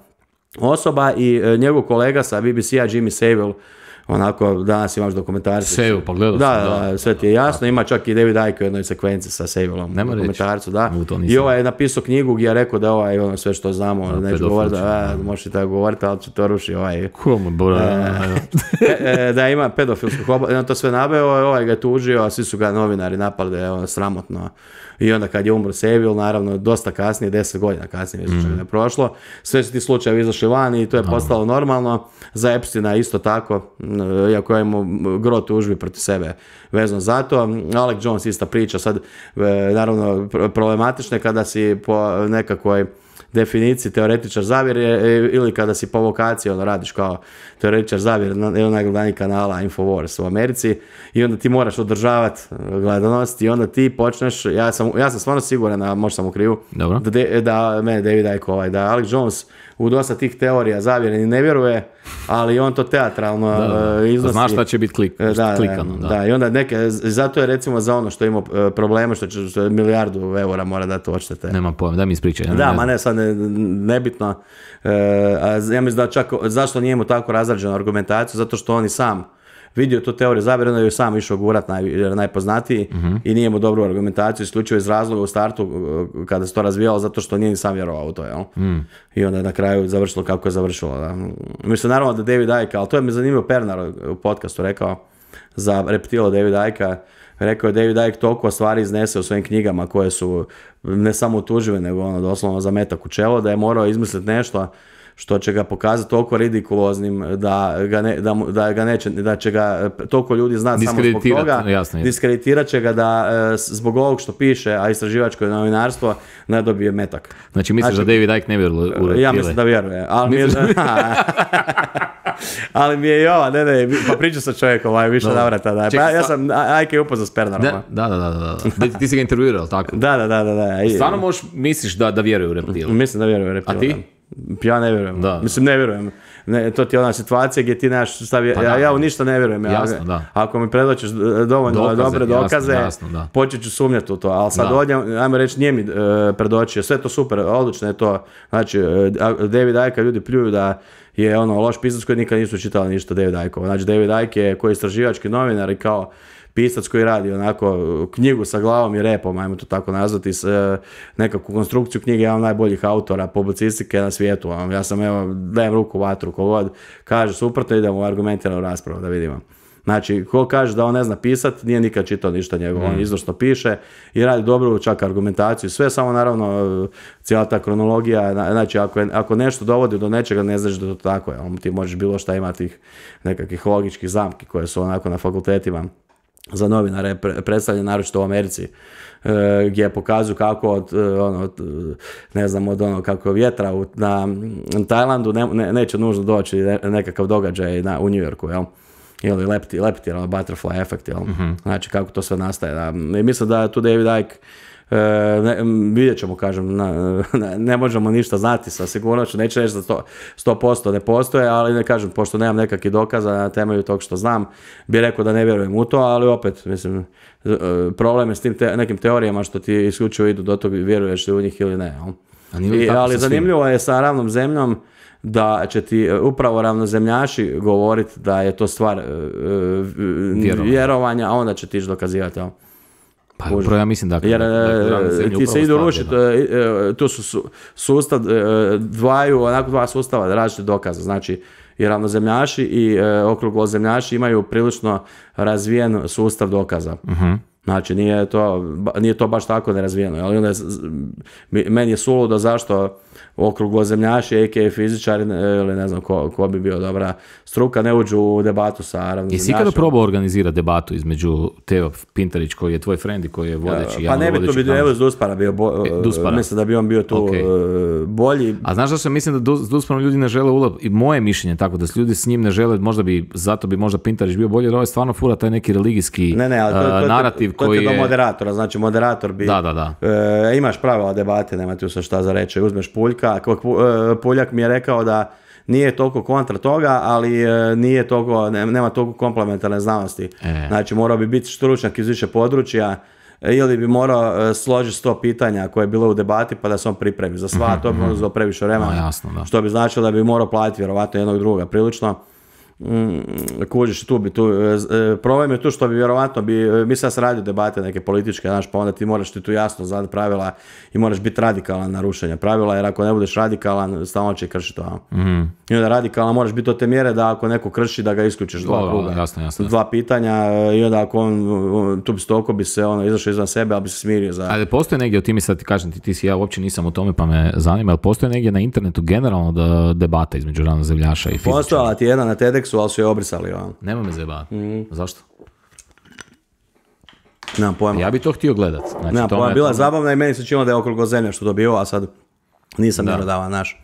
osoba i njegov kolega sa BBC-a Jimmy Savile, onako danas imaš dokumentarce. Savile, pa gledao sam. Da, sve ti je jasno, ima čak i David Icke u jednoj sekvenci sa Savileom dokumentarcu, da. I je napisao knjigu gdje je rekao da sve što znamo, neću govoriti, možeš i tako govoriti, ali će to ruši da ima pedofilskog on to sve nabeo, ga je tužio, a svi su ga novinari napali da je sramotno. I onda kad je umro Savile, naravno, dosta kasnije, 10 godina kasnije, je prošlo, sve su ti slučajevi izašli van i to je postalo normalno. Za Epsteina isto tako, iako imamo gro tužbi protiv sebe vezano za to. Alec Jones ista priča, sad naravno problematično je kada si po nekakvoj definiciji teoretičar zavjere ili kada si po vokaciji radiš kao teoretičar zavjere na najgledaniji kanala Infowars u Americi i onda ti moraš održavati gledanost i onda ti počneš, ja sam stvarno siguran, a možda sam u krivu, da mene David Icke, da Alec Jones u dosta tih teorija zavjere ni ne vjeruje, ali on to teatralno iznosi. Znaš šta će biti klikano. Da, i onda zato je recimo za ono što ima probleme, što je milijardu eura mora dati odštete. Nema pojma, da mi ispričaj. Sad nebitno. Ja mislim da čak, zašto nije mu tako razrađenu argumentaciju, zato što on i sam vidio tu teoriju zavjere, onda je sam išao gurat najpoznatiji i nije mu dobru argumentaciju, isključivo iz razloga u startu kada se to razvijalo, zato što nije ni sam vjerovao u to, jel? I onda je na kraju završilo kako je završilo. Da. Mislim, naravno da David Icke, ali to je mi zanimljivo Pernar u podcastu rekao za reptilo David Icke, rekao je David Icke toliko stvari iznese u svojim knjigama koje su ne samo utužive, nego doslovno za metak u čelo, da je morao izmisliti nešto što će ga pokazati toliko ridikuloznim da će ga toliko ljudi znati samo zbog toga, diskreditirat će ga da zbog ovog što piše, a istraživačko novinarstvo ne dobije metak. Znači misliš da David Icke ne vjeruje u reptile? Ja mislim da vjeruje, ali mi je pa pričao sa čovjekom više navrata. Ja sam Icke upoznao s Pernarom. Da. Ti si ga intervjuirao, tako? Da. Stvarno misliš da vjeruje u reptile? Mislim da vjeruje u reptile. A ti? Ja ne vjerujem. Mislim, ne vjerujem. to ti je ona situacija gdje ti nemaš stavi, Pa ja u ništa ne vjerujem. Jasno, da. Ako mi predoćeš dovoljno dobre dokaze, jasno, da. počet ću sumnjati u to, ali sad ovdje, ajmo reći, nije mi predočio, sve to super, odlično je to, znači, David Icke, ljudi pljuju da je loš pisac koji nikad nisu čitali ništa David Icke. Znači, David Icke je koji istraživački novinar i kao pisac koji radi onako knjigu sa glavom i repom, ajmo to tako nazvati, nekakvu konstrukciju knjige, jedan od najboljih autora publicistike na svijetu. Ja sam, dajem ruku u vatru, ko god kaže suprotno, idemo u argumentiranu raspravu da vidimo. Znači, ko kaže da on ne zna pisat, nije nikad čitao ništa njegovo, on izvrsno piše i radi dobru čak argumentaciju, sve, samo naravno cijela ta kronologija, znači ako nešto dovodi do nečega, ne znaš da to tako je, ti možeš bilo šta imati nekakvih logičkih zamki koje su onako na fakultetima za novinare predstavljene, naročito u Americi, gdje pokazuju kako od kako vjetra na Tajlandu neće nužno doći nekakav događaj u New Yorku, jel? Ili leptir, butterfly efekt, jel? Znači kako to sve nastaje. I mislim da tu David Icke, vidjet ćemo, kažem, ne možemo ništa znati sa sigurnošću, neće reći da to 100% ne postoje, ali ne kažem, pošto nemam nekakvih dokaza na temelju tog što znam, bi rekao da ne vjerujem u to, ali opet, mislim, problem je s tim nekim teorijama što ti isključivo idu do toga, vjeruješ li u njih ili ne. Ali zanimljivo je sa ravnom zemljom da će ti upravo ravnozemljaši govoriti da je to stvar vjerovanja, a onda će ti ići dokazivati. Pa upravo ja mislim da... Jer ti se idu rušiti, tu su sustav dva sustava različite dokaza, znači i ravnozemljaši i okruglozemljaši imaju prilično razvijen sustav dokaza. Znači nije to baš tako nerazvijeno. Ali onda meni je suludo zašto okruglozemljaši, a.k.a. fizičari, ili ne znam ko bi bio dobra struka, ne uđu u debatu sa ravnozemljašima. Jesi ikada probao organizirati debatu između Teo Pintarić, koji je tvoj friend i koji je vodeći? Pa ne bi tu bio, evo s Duspara bio, mislim da bi on bio tu bolji. A znaš da se mislim da s Dusparom ljudi ne žele i moje mišljenje tako da ljudi s njim ne žele, zato bi možda Pintarić bio bolji, jer ovo je stvarno fura taj neki religijski narativ koji je... To je do moderatora, znači moderator bi... Da. Imaš pravila debate, nema ti šta za reći, uzmeš Puljka, Puljak mi je rekao da nije toliko kontra toga, ali nema toliko komplementarne znanosti. Znači morao bi biti stručnjak iz više područja, ili bi morao složiti 100 pitanja koje je bilo u debati pa da se on pripremi za sva, to bi možda zelo previše vremena, što bi značilo da bi morao platiti vjerovatno jednog druga prilično. Kužiš, problem je tu što bi vjerovatno mi sad se radi debate neke političke, znaš, pa onda ti moraš tu jasno znati pravila i moraš biti radikalan na rušenje pravila, jer ako ne budeš radikalan, stalno će kršiti to. I onda radikalan moraš biti do te mjere da ako neko krši da ga isključiš dva kruga, jasno. dva pitanja, i onda ako tu bi se izašao izvan sebe, ali bi se smirio za... Ali postoje negdje, ti mi sad ti kažem, ti si, ja uopće nisam u tome pa me zanima, ali postoje negdje na internetu generalno debata između ravnozemljaša i fizičara? Postojala ti jedan na TEDxu, ali su je obrisali. Nema me zajebati. Zašto? Nemam pojma. Ja bi to htio gledat. Znači, nemam pojma, bila je zabavna i meni se činilo da je okrugozemlja što dobio, a sad nisam mjerodavan, znaš.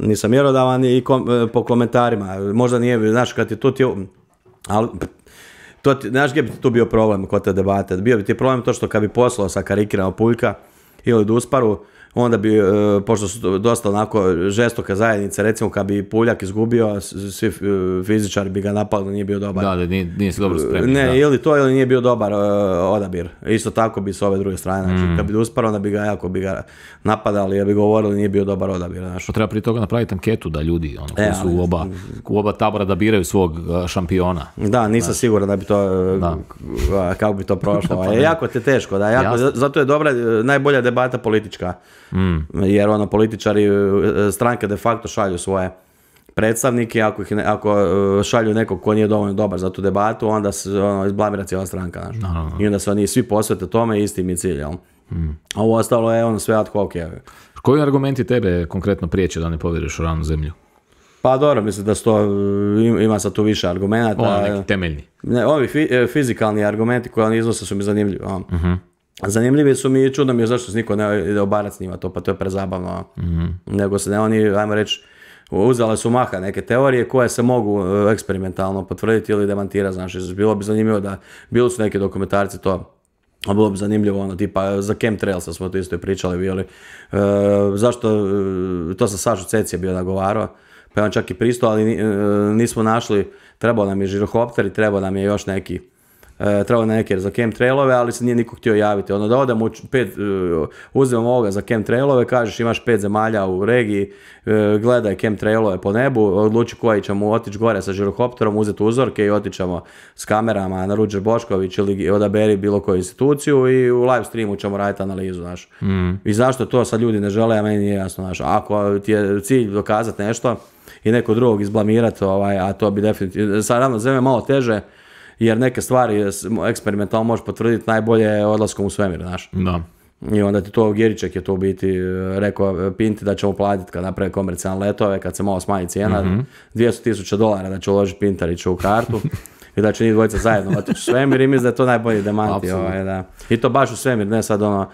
Nisam mjerodavan i po komentarima. Možda nije, znaš, kad je to ti... Ali, znaš gdje bi tu bio problem kod te debate? Bio bi ti problem to što kad bi poslao sa karikirao Puljka ili Dusparu, onda bi, pošto su dosta onako žestoka zajednica, recimo kad bi Puljak izgubio, svi fizičari bi ga napali da nije bio dobar. Da, nije se dobro spremio. Ne, ili to ili nije bio dobar odabir. Isto tako bi s ove druge strane. Znači, kad bi usparo, onda bi ga napadali, ja bi govorili nije bio dobar odabir. Znači. Treba prije toga napraviti anketu da ljudi koji su u oba tabora da biraju svog šampiona. Da, nisam siguran da bi to, kako bi to prošlo. Jako te teško, zato je dobra, najbolja debata politička. Jer političari stranke de facto šalju svoje predstavnike, ako šalju nekog ko nije dovoljno dobar za tu debatu, onda se izblamira cijela stranka. I onda se oni svi posvete tome i isti mi cilj. A ovo ostalo je sve ad hoc. Koji argumenti tebe konkretno priječe da ne povjeriš u ravnu zemlju? Pa dobro, mislim da ima sad tu više argumenata. Neki temeljni. Ovi fizikalni argumenti koji oni iznose su mi zanimljivi. Zanimljivi su mi i čudno mi je zašto se niko ne ide obarac s njima, pa to je prezabavno. Nego se oni, ajmo reći, uzele su maha neke teorije koje se mogu eksperimentalno potvrditi ili demantirati. Znači, bilo bi zanimljivo da, bili su neki dokumentarci to, a bilo bi zanimljivo, tipa za chemtrailsa smo to isto i pričali bili. Zašto, to sam Sašu Ceci je bio nagovarao, pa je on čak i pristao, ali nismo našli, trebao nam je žirohopter i trebao nam je još neki, trebao nam neki za chemtrailove, ali se nije niko htio javiti. Ono da odemo uzmemo ovoga za chemtrailove, kažeš imaš 5 zemalja u regiji, gledaj chemtrailove po nebu, odluči koji ćemo otići gore sa žirohopterom, uzeti uzorke i otićemo s kamerama na Ruđer Bošković ili odaberi bilo koju instituciju i u live streamu ćemo raditi analizu, znaš. I zašto to sad ljudi ne žele, a meni nije jasno, znaš. Ako ti je cilj dokazati nešto i neko drugog izblamirati, a to bi definitivno, sad ravno zemlje malo teže, jer neke stvari eksperimentalno možeš potvrditi najbolje odlaskom u svemir, znaš. Da. I onda ti to, Geriček je to u biti rekao Pinti da ćemo platiti kad naprave komercijalne letove, kad se malo smanji cijena, $200,000 da će uložiti Pintarić u kartu i da će njih dvojica zajedno otići u svemir i mislim da je to najbolji demanti. Da. I to baš u svemir, ne sad ono,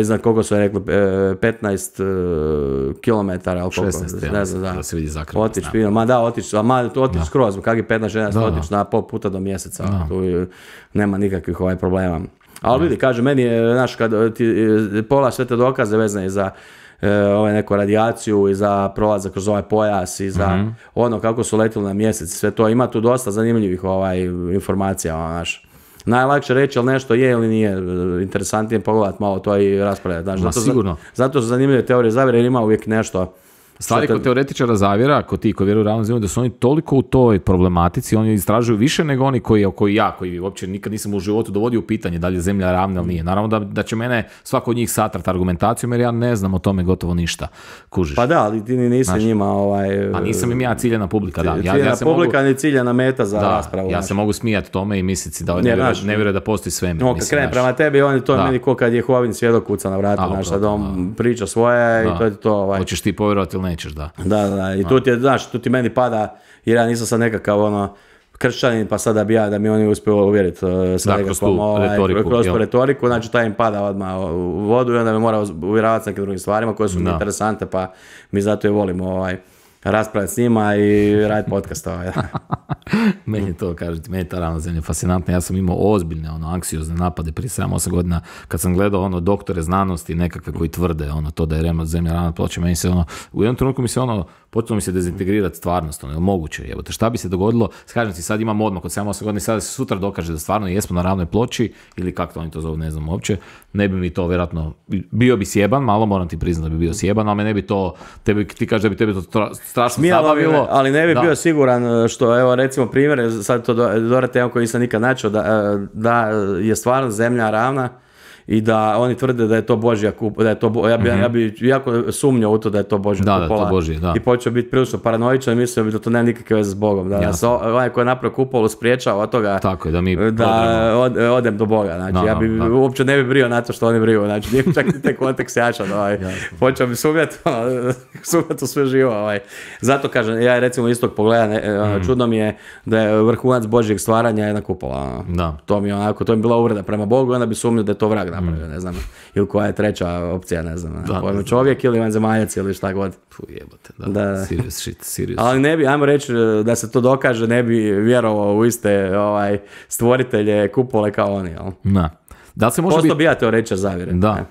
iznad koliko su rekli, 15 km, ali koliko, 16, ne znam, da se vidi zakrpa. Otići skroz, kak je 15-16, otići na pol puta do mjeseca, tu nema nikakvih problema. Ali vidi, kaže, meni je, znaš, kad ti pola sve te dokaze vezane za neku radijaciju i za prolazak kroz ovaj pojas i za ono kako su letili na mjesec, sve to, ima tu dosta zanimljivih informacija, znaš. Najlakše reći, ali nešto je ili nije, interesantnije pogledati malo to i raspravljati. Znaš, zato su zanimljive teorije zavjere jer ima uvijek nešto. Stvari kod teoretičara zavjera, kod ti koji vjeruju u ravnu zemlju, da su oni toliko u toj problematici, oni istražuju više nego oni koji uopće nikad nisam u životu dovodio u pitanje da li je zemlja ravna ili nije. Naravno da će mene svako od njih satrati argumentacijom jer ja ne znam o tome gotovo ništa. Kužiš. Pa da, ali ti nisi njima A nisam im ja ciljena publika, da. Ciljena publika ni ciljena meta za raspravu. Ja se mogu smijati tome i misliti da ne vjeruje da postoji svemir. Kad krene prema tebi, oni to meni ko kad je Jehovin svjedok kuca na vrata, znaš, sad on priča svoje i to je to. Hoćeš ti povjerovati ili nećeš, da. Da, i tu ti meni pada, jer ja nisam sad nekakav kršćanin, pa sada bi ja da mi oni uspiju uvjeriti sa nekakvom kroz retoriku, znači taj im pada odmah u vodu i onda me mora uvjeravati s nekim drugim stvarima koje su mi interesante, pa mi zato i volimo raspravljati s njima i raditi podcast. Meni je to, kažete, meni je ta ravna zemlja fascinantna. Ja sam imao ozbiljne, anksiozne napade prije 7-8 godina kad sam gledao doktore znanosti nekakve koji tvrde to da je zemlja ravna ploča. Meni se u jednom trenutku mi se počelo mi se dezintegrirati stvarnost, moguće je. Šta bi se dogodilo, kažem ti, sad imam odmah od 7-8 godina i sada se sutra dokaže da stvarno jesmo na ravnoj ploči ili kako to oni to zovu, ne znam uopće, ne bi mi to vjerojatno, bio bi sjeban, malo moram ti priznati da bi bio sjeban, ali me ne bi to, ti kažeš da bi tebi to strašno zabavilo. Ali ne bi bio siguran što, evo recimo primjer, sad to dobra tema koju nisam nikad načeo, da je stvarno zemlja ravna i da oni tvrde da je to Božja kupola, da je to, ja bi jako sumnjao u to da je to Božja kupola. Da, to Božje, da. I počeo biti prilično paranoičan i mislio bi da to nema nikakve veze s Bogom. Da se onaj koji je napravio kupolu spriječava od toga tako je, da odem do Boga. Znači, ja bi uopće ne bi brio na to što oni briju. Znači, nije čak ni taj kontekst jačan. Počeo bi sumnjati u sve živo. Zato kažem, ja recimo istog pogleda, čudno mi je da je vrhunac Božjeg stvaranja jedna kupola. To mi je bila uvreda prema Bogu, onda bi sumnio da je to vrag napravio, ne znam, ili koja je treća opcija, ne znam, čovjek ili vanzemaljac ili šta god. Jebote, da. Serious. Ali ne bi, ajmo reći da se to dokaže, ne bi vjerovao u iste stvoritelje kupole kao oni, jel? Da li se može Posto bi ja teoretičar zavjere. Da.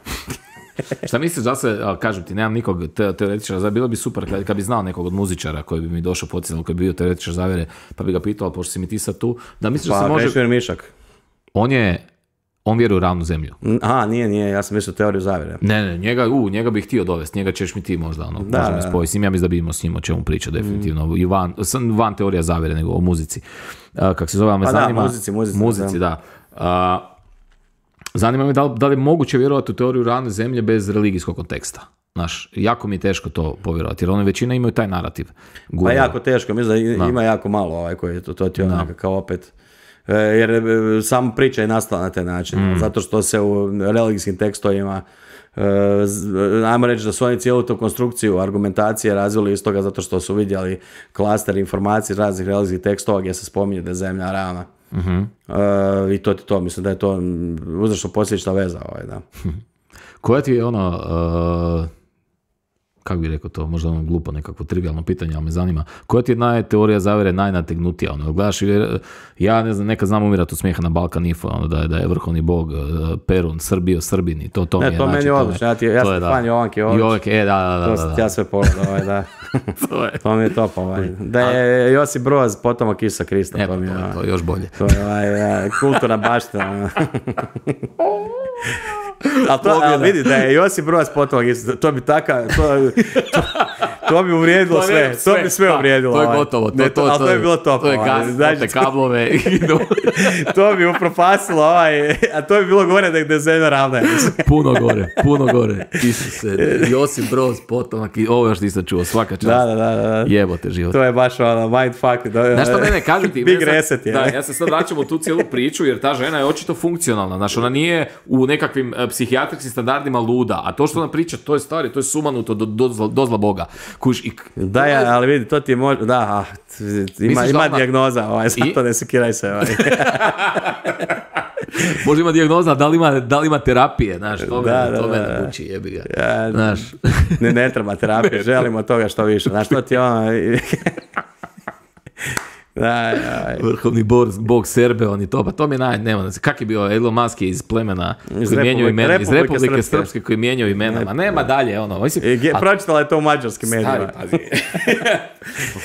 Šta misliš da se, kažem ti, nemam nikog teoretičara zavjere, bilo bi super kad bi znao nekog od muzičara koji bi mi došao podsjetno, koji bi bio teoretičar zavjere, pa bi ga pitao, pošto si mi ti sad tu, da misliš da se može... Krešimir Mišak. On vjeruje u ravnu zemlju. Nije, ja sam mislio teoriju zavjere. Ne, njega bih htio dovesti, njega ćeš mi ti možda, možemo spojiti s njim, ja mislim da bi imao s njim o čemu priča, definitivno, i van teorija zavjere, nego o muzici. Kako se zove, me zanima... Muzici, da. Zanima me da li je moguće vjerovati u teoriju ravne zemlje bez religijskog konteksta. Znaš, jako mi je teško to povjerovati, jer one većina imaju taj narativ. Pa jako teško, mislim da ima jako malo koji to ti kao opet... Jer samo priča je nastala na taj način, zato što se u religijskim tekstovima, ajmo reći da su oni cijelu tu konstrukciju argumentacije razvili iz toga zato što su vidjeli klaster informacije raznih religijskih tekstova gdje se spominje da je zemlja ravna. I to mislim da je to uzročno posljedična veza. Da. Koja ti je kako bi rekao to, možda ono glupo nekako trivialno pitanje, ali me zanima, koja ti je teorija zavere najnategnutija? Ono, gledaš, ja ne znam, nekad znam umirati od smijeha na Balkan Info, ono, da je vrhovni bog Perun, Srbio, Srbini, to mi je. To meni je odlično, ja sam fan Jovanke Jović. To sam ja sve pogledao, da. To mi je top, da je Josip Broz potomak Isusa Krista. To je još bolje. To je kulturna baština. Ali vidi da je Josip Broz potomak Isusa, to bi to bi uvrijedilo sve. To bi sve uvrijedilo. To je gotovo. Ali to je bilo top. To je gas, te kablove. To bi upropasilo a to bi bilo gore da je zemlja ravna. Puno gore. Isuse, Josip Broz potomak, ovo još nisam čuo, svaka čast. Da. Jebote život. To je baš mindfuck. Znaš što ne, kažem ti. Big reset je. Da, ja se sad vraćam u tu cijelu priču, jer ta žena je očito funkcionalna. Znaš, ona nije u nekakvim psihijatrijskim standardima luda, a to što ona priča, to je stari, to je sumanuto do zla Boga. Da, ali vidi, to ti je možda, ima dijagnoza, zato ne sekiraj se. Možda ima dijagnoza, da li ima terapije, znaš, to me muči, jebi ga. Znaš. Ne treba terapije, želimo toga što više, znaš, to ti je ono... Vrhovni bog Serbe, oni to, pa to mi je nema, kak je bio Elon Musk iz plemena koji mijenjaju imena, iz Republike Srpske koji mijenjaju imena, ma nema dalje, ono. Pročitala je to u mađarskim medijima.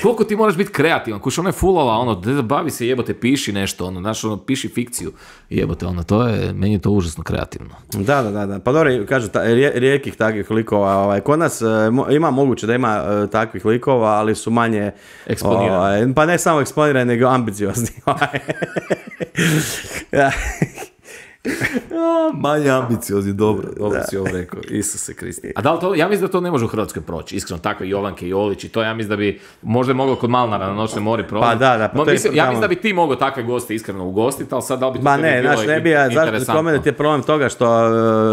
Koliko ti moraš biti kreativan, kuš ona je fulala, ono, bavi se jebote, piši nešto, ono, znaš, ono, piši fikciju, jebote, ono, meni je to užasno kreativno. Da, pa dobro, kažu, rijetkih takvih likova, kod nas ima moguće da ima takvih likova, ali su manje eksponirani. Pa ne samo eksponirani, nego ambiciozni. Manje ambiciozni, dobro si ovo rekao, Isuse Kristi. A da li to, ja mislim da to ne može u Hrvatskoj proći, iskreno, tako Jovanke Jolić i to, ja mislim da bi, možda je moglo kod Malnara na Noćnoj mori proći. Pa da, pa ja mislim da bi ti mogao takve goste iskreno ugostiti, ali sad da li bi to bilo interesantno. Kod mene ti je problem toga što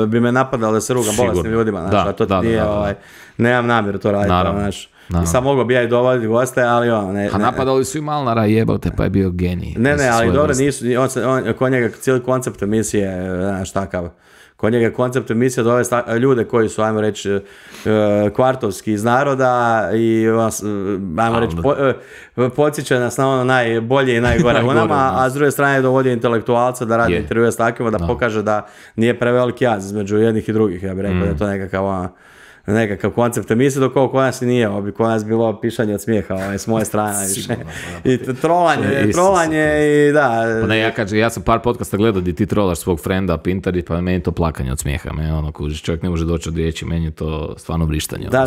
bi me napadalo da se rugam bolesnim ljudima, znaš, a to ti nije, nemam namjeru to raditi, znaš. I sad mogo bi ja i dovoditi goste, ali ne. A napadali su i Malnara, jebote, pa je bio genij. Ne, ali dobro nisu, kod njega cijeli koncept emisije, znaš, takav. Kod njega koncept emisije dovesti ljude koji su, ajmo reći, kvartovski iz naroda i, ajmo reći, podsjeća nas na ono najbolje i najgore u nama, a s druge strane dovodi intelektualca da radi intervjue s takvima, da pokaže da nije preveliki jaz između jednih i drugih, ja bih rekao da je to nekakav koncept emisije, dok ovo kod nas i nije, ovo bi kod nas bilo pišanje od smijeha s moje strane više. I trolanje i da. Ja sam par podcasta gledao gdje ti trolaš svog frenda Pintari, pa meni je to plakanje od smijeha. Čovjek ne može doći od riječi, meni je to stvarno vrištanje. Da.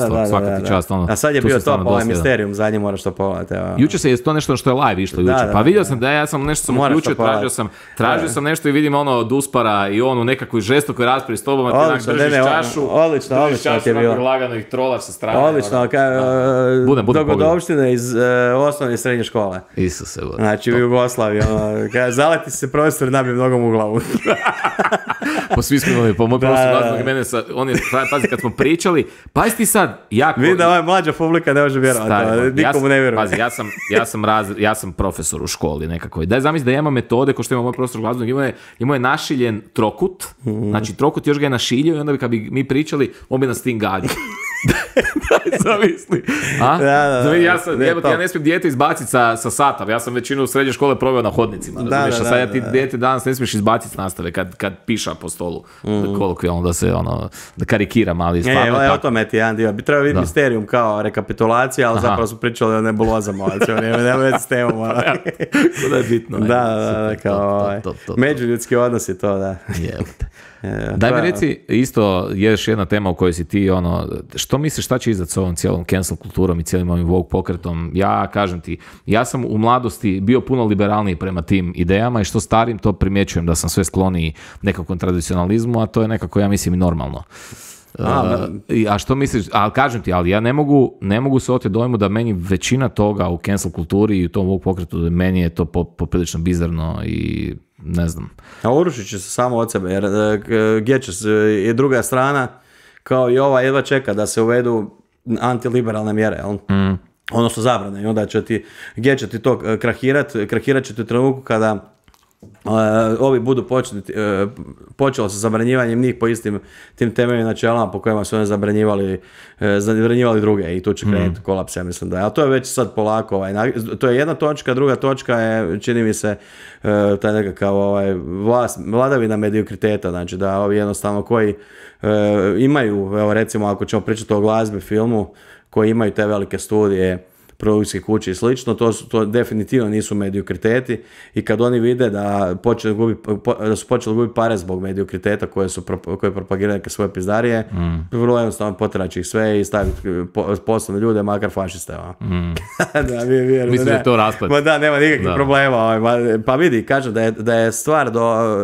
A sad je bio to, Misterium, zadnje moraš to pogledati. Jučer se je to nešto što je live išlo jučer, pa vidio sam da ja sam nešto sam uključio, tražio sam nešto i vidim ono od Uspara i on u nekakvoj žestokoj raspravi s tobom, a ti držiš čašu. Odlično. Lagano ih trolaš sa strane. Odlično, dogodovštine iz osnovne i srednje škole. Isuse. Znači u Jugoslaviji, zaleti se profesor i nabije nogom u glavu. Po svi smo imali, po moj profesor mene, on je, pazi, kad smo pričali, pazi ti sad, vidi da ova mlađa publika ne može vjerovati, nikomu ne vjeruje. Pazi, ja sam profesor u školi nekako. Daj zamisli da ja imam metode, ko što ima moj profesor glazbenog, imao je našiljen trokut, znači trokut još ga je našiljio i onda bi kad bi mi pričali, on bi nas tim gađao. Daj zamisli. Ja ne smijem dijete izbaciti sa sata. Ja sam većinu srednje škole proveo na hodnicima. Sad ti dijete danas ne smiješ izbaciti s nastave kad piša po stolu. Kolokvijalno da se da karikiram, ali stvarno tako. O tome ti jedan dio. Bi trebao biti Misterium kao rekapitulacija, ali zapravo su pričali o nebulozama. Nema već s temom. To je bitno. Da, kao međuljudski odnosi to, da. Daj mi reci, isto je još jedna tema u kojoj si ti, što misliš šta će izdati s ovom cijelom cancel kulturom i cijelim ovim woke pokretom? Ja kažem ti, ja sam u mladosti bio puno liberalniji prema tim idejama i što starim to primjećujem da sam sve skloniji nekakvom tradicionalizmu, a to je nekako, ja mislim, i normalno. A što misliš, ali kažem ti, ali ja ne mogu se oteti dojmu da meni većina toga u cancel kulturi i u tom woke pokretu, da meni je to poprilično bizarno i ne znam. A urušit će se samo od sebe, jer gdje će se i druga strana, kao i ova, jedva čeka da se uvedu antiliberalne mjere, odnosno zabrane, i onda će ti, gdje će ti to krahirat će ti u trenutku kada ovi budu počelo sa zabranjivanjem njih po istim tim temeljnim načelama po kojima su oni zabranjivali druge i tu će krenuti kolaps, ja mislim da je. Ali to je već sad polako, to je jedna točka, druga točka je, čini mi se, taj nekakav vladavina mediokriteta, znači da ovi jednostavno koji imaju, evo recimo ako ćemo pričati o glazbi, filmu, koji imaju te velike studije, produkcijske kuće i slično, to definitivno nisu mediokriteti i kad oni vide da su počeli gubiti pare zbog mediokriteta koje propagiraju neke svoje pizdarije, vrlo jednostavno poteraći ih sve i staviti poslovne ljude, makar fašiste. Mislim da je to raspad. Ma da, nema nikakvih problema. Pa vidi, kažem da je stvar do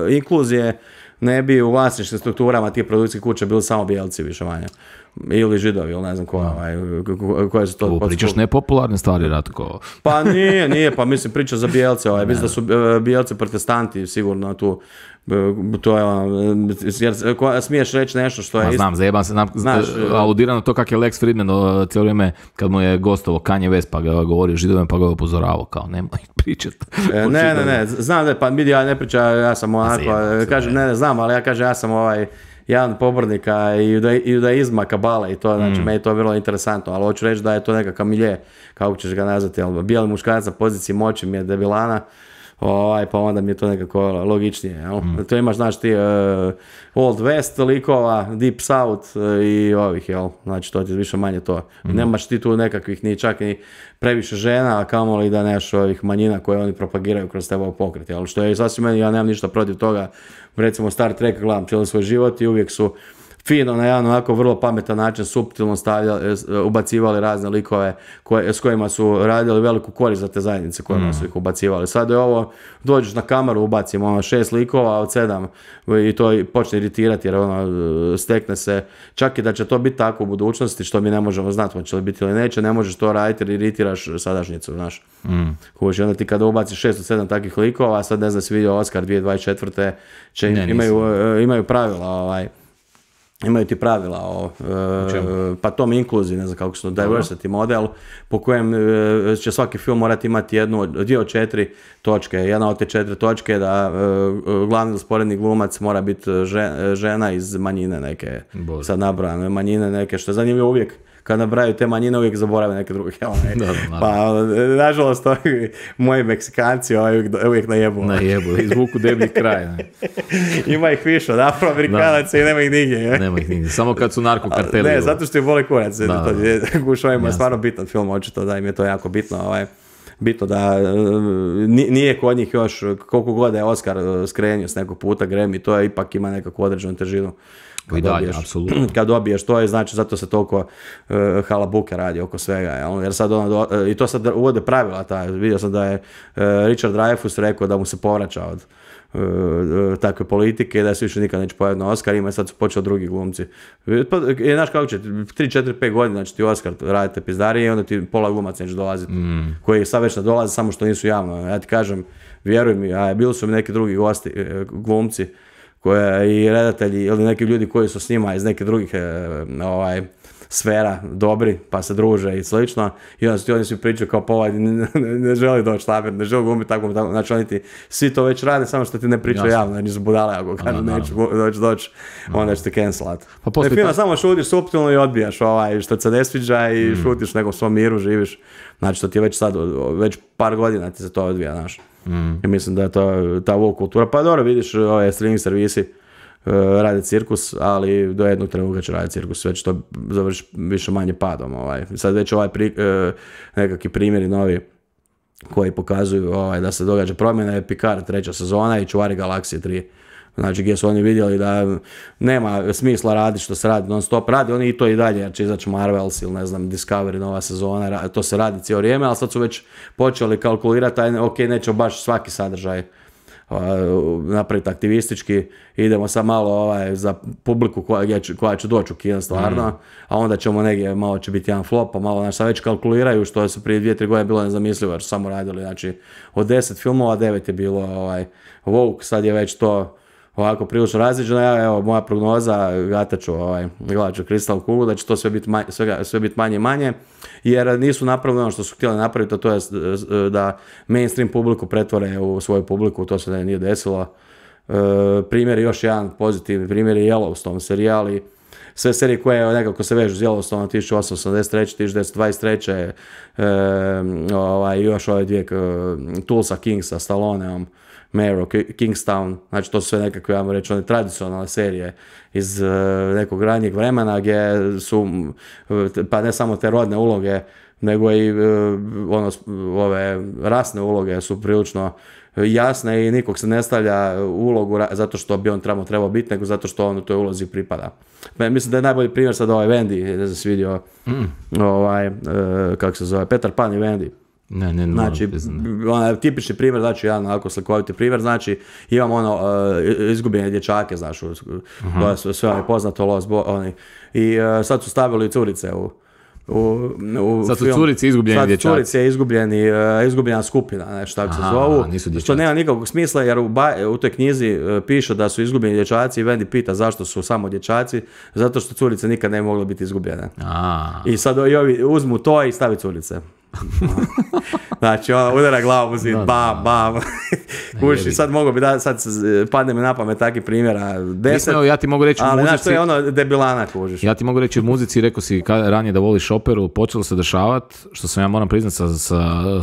inkluzije ne bi u vlasničkim strukturama tih produkcijskih kuća bili samo bijelci više manje. Ili židovi, ili ne znam koje su to... Pričaš nepopularne stvari, Ratko? Pa nije, pa mislim priča za bijelce, mislim da su bijelci protestanti sigurno tu, to je jer smiješ reći nešto što je... Znam, zajebam se, aludiram na to kak je Lex Friedman cijelo vrijeme kad mu je gostovo Kanye West pa ga govorio židovima pa ga je upozoravao, kao nemoj pričati. Ne, znam da pa vidi, ja ne pričam, ja sam onako, kažem, ne znam, ali ja kažem, ja sam jedan pobornika i judaizma, kabale i to, znači meni je to vrlo interesantno, ali hoću reći da je to nekakav milje, kako ćeš ga nazvati, bijeli muškarac na poziciji moći mi je debilana, pa onda mi je to nekako logičnije. To imaš, znaš, ti Old West likova, Deep South i ovih, znači to ti više manje to. Nemaš ti tu nekakvih ni čak ni previše žena, a kamoli da nemaš ovih manjina koje oni propagiraju kroz tebe pokret. Što je sasvim meni, ja nemam ništa protiv toga. Recimo Star Trek gledam cijeli svoj život i uvijek su fino na jedan onako vrlo pametan način suptilno ubacivali razne likove s kojima su radili veliku korist za te zajednice kojima su ih ubacivali. Sad je ovo, dođeš na kameru, ubacimo 6 likova od 7 i to počne iritirati jer stekne se, čak i da će to biti tako u budućnosti što mi ne možemo znati hoće li biti ili neće, ne možeš to raditi jer iritiraš sadašnjicu, znaš. I onda ti kada ubaciš 6 od 7 takvih likova, sad ne znam si vidio Oscar 2024. Imaju pravila imaju ti pravila pa tom inkluziji, ne znam kako se to, diversity model, po kojem će svaki film morati imati dvije od 4 točke. Jedna od te 4 točke je da glavni sporedni glumac mora biti žena iz manjine neke, sad nabrojane manjine neke, što je zanimljivo uvijek. Kad nabraju te manjine, uvijek zaborave neke druge. Pa, nažalost, moji Meksikanci uvijek najebu. Izvuku deblji kraj. Ima ih više od Afroamerikanaca i nema ih nigdje. Nema ih nigdje, samo kad su narkokarteli. Ne, zato što je voli kurac. Gušovima je stvarno bitan film, očito da im je to jako bitno. Bitno da nije kod njih još, koliko god je Oscar skrenio s nekog puta, Grammy, to je ipak ima nekakvu određenu težinu. Kad dobiješ to je, znači zato se toliko halabuke radi oko svega, jer sad i to sad uvode pravila, vidio sam da je Richard Dreyfuss rekao da mu se povraća od takve politike, da se više nikad neće pojaviti na Oscarima i sad su počeli drugi glumci. Znaš kako će, 3, 4, 5 godina, znači ti Oscar radite pizdarije i onda ti pola glumaca neće dolaziti, koji sad već ne dolaze, samo što nisu javno. Ja ti kažem, vjeruj mi, bili su mi neki drugi gosti, glumci, i redatelji ili neki ljudi koji su s njima iz nekih drugih sfera dobri, pa se druže i slično, i onda su oni svi pričaju kao pa ne želi doći tabir, ne želi glumiti tako, znači oni ti svi to već rade, samo što ti ne pričaju javno, jer nisu budale, ako kažu neću doći, onda će te cancelat. Fino, samo šutiš suptilno i odbijaš što se ne sviđa i šutiš u nekom svom miru, živiš, znači to ti je već sad, već par godina ti se to odvija, znaš. I mislim da je to ta woke kultura, pa dobro vidiš ove streaming servisi rade cirkus, ali do jednog trenutka će raditi cirkus, već to završi više manje padom. Sad već nekakvi primjeri novi koji pokazuju da se događa promjena je Picard 3. sezona i Čuvari galaksije 3. Znači gdje su oni vidjeli da nema smisla raditi što se radi non stop, radi oni i to i dalje, jer će izaći Marvels ili ne znam Discovery nova sezona, to se radi cijelo vrijeme, ali sad su već počeli kalkulirati, nećemo baš svaki sadržaj napraviti aktivistički, idemo sad malo za publiku koja će doći u kino stvarno, a onda ćemo negdje, malo će biti jedan flop, a malo sad već kalkuliraju što se prije 2-3 godine bilo nezamislivo, jer su samo radili, znači od 10 filmova 9 je bilo woke, sad je već to ovako prilično različeno. Ja, evo, moja prognoza, gledat ću kristalnu kuglu, da će to sve biti manje i manje, jer nisu napravili ono što su htjeli napraviti, a to je da mainstream publiku pretvore u svoju publiku, to se nije desilo. Primjer je još jedan pozitivni primjer je Yellowstone serijali, sve serije koje nekako se vežu uz Yellowstone 1883, 1923, još ove dvije Tulsa King sa Stalloneom, Mayor of Kingstown, znači to su sve nekakve, ja mogu reći, one tradicionalne serije iz nekog ranijeg vremena gdje su, pa ne samo te rodne uloge, nego i ove rasne uloge su prilično jasne i nikog se ne stavlja u ulogu zato što bi on trebao biti, nego zato što on u toj ulozi pripada. Mislim da je najbolji primjer sad Wendy, ne znam si vidio, kako se zove, Peter Pan i Wendy. Ne, znači, tipični primjer, znači jedan onako slikoviti primjer, znači imamo izgubljene dječake, znaš, sve ono poznato, i sad su stavili curice sad su curice izgubljeni dječaci. Sad curice izgubljena skupina, nešto tako se zovu, što nema nikakvog smisla, jer u toj knjizi piše da su izgubljeni dječaci i Wendy pita zašto su samo dječaci, zato što curice nikad ne mogle biti izgubljene. I sad ovi uzmu to i stavi curice. Znači, udara glavu u zid, bam. Kuži, sad mogu bi da, sad padne mi na pamet takih primjera 10, ja ti mogu reći ali znači to je ono debilana, kužiš. Ja ti mogu reći u muzici, rekao si ranije da voliš operu, počelo se dešavati, što sam ja moram priznati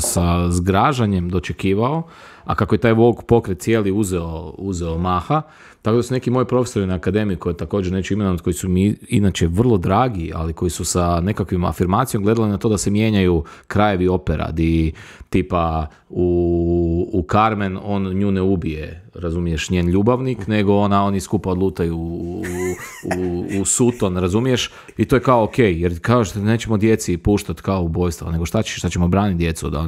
sa zgražanjem dočekivao, a kako je taj woke pokret cijeli uzeo maha, tako da su neki moji profesori na akademiji, koje također neću imenovati, koji su mi inače vrlo dragi, ali koji su sa nekakvim afirmacijom gledali na to da se mijenjaju krajevi opera, di tipa u Carmen on nju ne ubije, razumiješ, njen ljubavnik, nego oni skupa odlutaju u Sutton, razumiješ, i to je kao ok, jer kao što nećemo djeci puštati kao ubojstva, nego šta ćemo braniti djecu, da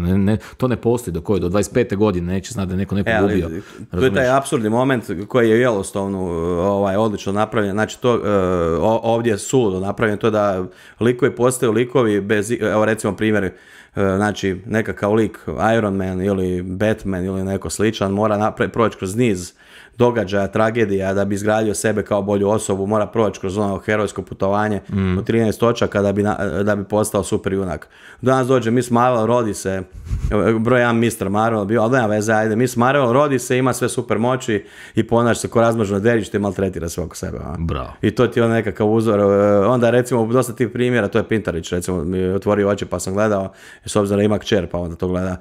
to ne postoji do 25. godine, neće znati da neko ubio. To je taj apsurdni moment koji je Yellowstone odlično napravljen, znači to ovdje je suludo napravljeno, to je da likovi postaju likovi bez, evo recimo primjer, znači nekakav lik Iron Man ili Batman ili neko sličan mora proći kroz niz događaja, tragedija da bi izgradio sebe kao bolju osobu, mora proći kroz ono herojsko putovanje u 13 točaka da bi postao super junak. Danas dođe Miss Marvel, rodi se, broj 1 Mr. Marvel bio, ali nema veze, ajde, Miss Marvel rodi se, ima sve super moći i ponaša se ko razmaženo derište i maltretira sve oko sebe. Bravo. I to ti je nekakav uzor. Onda recimo dosta tih primjera, to je Pintarić, recimo mi je otvorio oči pa sam gledao, s obzirom da ima kćer pa onda to gleda.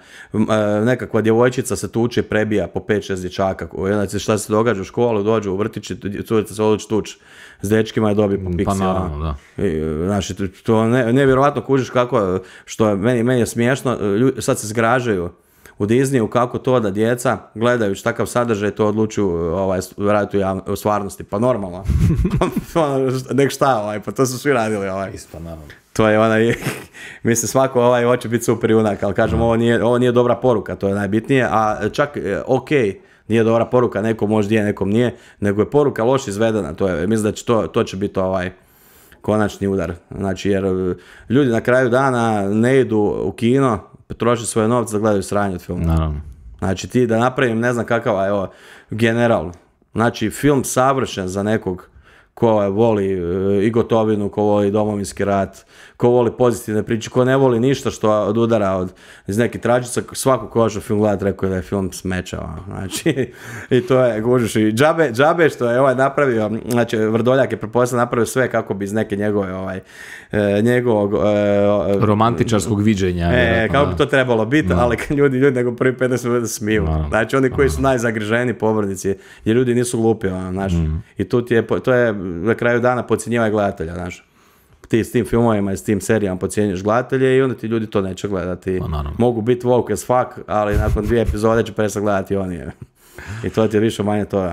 Nekakva djevojčica se tuče, prebija po 5-6 dječaka. Znači šta se događa u školu, dođu u vrtići, curica se odluči tuč s dečkima i dobi po piksija. Pa naravno, da. Znači, to nevjerovatno kužiš kako, što je meni je smiješno, sad se zgražaju u Disneyu kako to da djeca gledajući takav sadržaj to odlučuju raditi u stvarnosti. Pa normalno. Nek šta, pa to su svi radili. Isto, naravno. To je mislim svako hoće biti super junak, ali kažem ovo nije dobra poruka, to je najbitnije, a čak nije dobra poruka, nekom može je, nekom nije, nego je poruka loš izvedena, mislim da će to će biti konačni udar, znači jer ljudi na kraju dana ne idu u kino, troše svoje novce da gledaju sranje od filma. Naravno. Znači ti da napravim ne znam kakav, General, znači film savršen za nekog ko voli i Gotovinu, ko voli Domovinski rat, ko voli pozitivne priče, ko ne voli ništa što odudara iz nekih tračica, svako ko hoće film gledati rekao je da je film smeća. Znači, i to je, gužiš, i džabe što je napravio, znači Vrdoljak je pretpostavljeno napravio sve kako bi iz neke njegovog romantičarskog viđenja. Kako bi to trebalo biti, ali ljudi nego prvi 15 minuta smiju. Znači oni koji su najzagriženi pobornici, jer ljudi nisu glupi, znači. I to je na kraju dana podcjenjivanje gledatelja, znaš. Ti s tim filmovima i s tim serijama podcjenjuješ gledatelje i onda ti ljudi to neće gledati. Mogu biti woke as fuck, ali nakon 2 epizode će prestati gledati oni. I to ti je više manje to.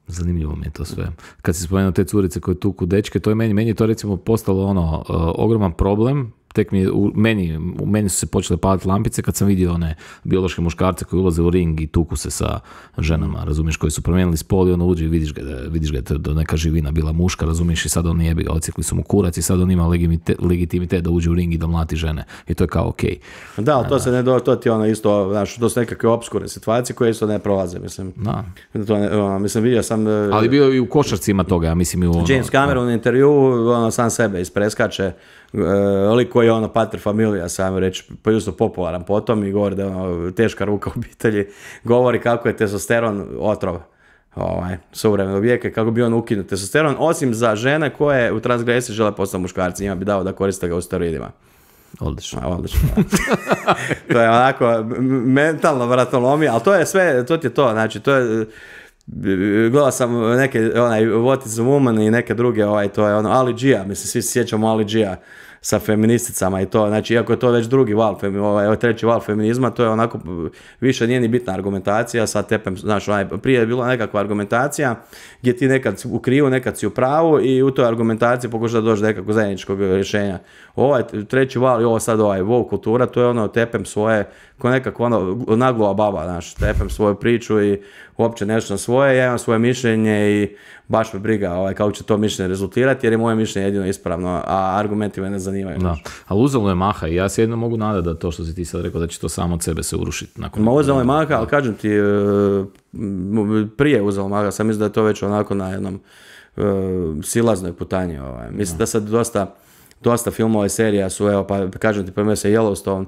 Zanimljivo mi je to sve. Kad si spomenuo te curice koje tuku dečke, to je meni je to recimo postalo ogroman problem, tek u meni su se počele paliti lampice kad sam vidio one biološke muškarce koji ulaze u ring i tuku se sa ženama, razumiješ, koji su promijenili spol i ono uđe i vidiš ga da neka živina bila muška, razumiješ, i sad on jebi ga, odsjekli su mu kurac i sad on ima legitimitet da uđe u ring i da mlati žene i to je kao okej. Da, ali to se ne to ti ono isto, znaš, to su nekakve opskurne situacije koje isto ne prolaze, mislim. Da. Mislim, vidio sam... Ali bio i u košarci ima toga, ja mislim i u James Cameron u intervju, sam sebe ispreskače, lik koji je pater familija, sam reći, pa isto popularan potom i govori da je teška ruka u obitelji, govori kako je testosteron otrov suvremenog vijeka, kako bi on ukinuo testosteron, osim za žene koje u transgresiji žele postati muškarci, njima bi dao da koriste ga u steroidima. Odlično. To je onako mentalna vratolomija, ali to je sve, to ti je to, znači to je, gledao sam neke, What is a Woman i neke druge, to je Ali G-a, mislim, svi se sjećamo Ali G-a sa feministicama i to, znači, iako je to već drugi val, treći val feminizma, to je onako, više nije ni bitna argumentacija, sad tepem, znači, prije je bila nekakva argumentacija, gdje ti nekad u krivu, nekad si u pravu i u toj argumentaciji pokušaš da dođe do nekakvog zajedničkog rješenja. Treći val i ovo sad woke kultura, to je tepem svoje, ko nekako naglova baba, znači, tepem svoju priču i uopće nešto svoje, ja imam svoje mišljenje i baš me briga kako će to mišljenje rezultirati, jer je moje mišljenje jedino ispravno, a argumenti me ne zanimaju. Da. Ali uzelo je maha i ja se jedno mogu nadati da to što si ti sad rekao da će to samo od sebe se urušiti. Uzelo je maha, ali kažem ti, prije uzelo maha, sam mislim da je to već onako na jednom silaznoj putanji. Mislim da sad dosta filmova i serija su, evo, pa kažem ti, primjer se Yellowstone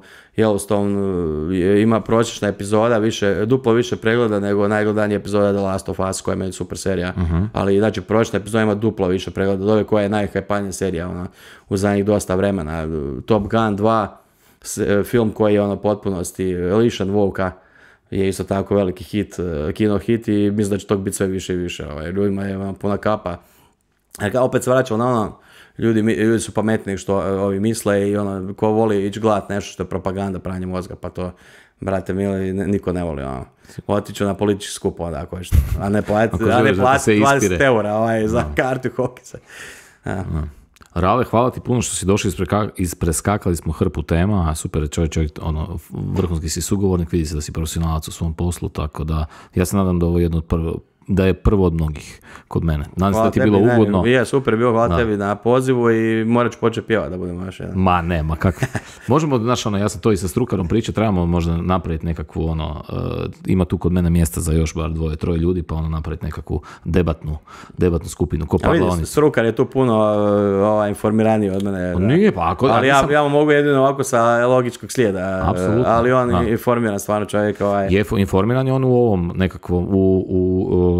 ima prosječna epizoda, duplo više pregleda nego najgledanija epizoda The Last of Us, koja je meni super serija, ali znači prosječna epizoda ima duplo više pregleda, dove koja je najhajpanija serija u zadnjih dosta vremena. Top Gun 2, film koji je potpunosti lišen woke-a, je isto tako veliki hit, kino hit i mislim da će tog biti sve više i više. Ljudima je puna kapa. Opet se vraćamo na ljudi su pametniji što ovi misle i ko voli ići gledat nešto što je propaganda, pranje mozga, pa to, brate mili, niko ne voli. Otiću na politički skup onda ako je što. A ne platiti 20 eura za kartu hokice. Rale, hvala ti puno što si došli, ispreskakali smo hrpu tema, a super čovjek, vrhunski si sugovornik, vidi se da si profesionalac u svom poslu, tako da ja se nadam da ovo je jedno od da je prvo od mnogih kod mene. Nadam se da ti je bilo ugodno. Je, super, bilo hvala tebi na pozivu i morat ću početi pjevati da budemo još jedan. Ma kako. Možemo, znaš, ja sam to i sa Strukarom pričao, trebamo možda napraviti nekakvu, ima tu kod mene mjesta za još bar 2-3 ljudi, pa napraviti nekakvu debatnu skupinu. Ko Strukar je tu puno informiraniji od mene. Nije, pa ako... Ali ja mogu jedino ovako sa logičkog slijeda. Apsolutno. Ali on informiran stvarno čovjek. Je informiran je on u ovom nekakvom, u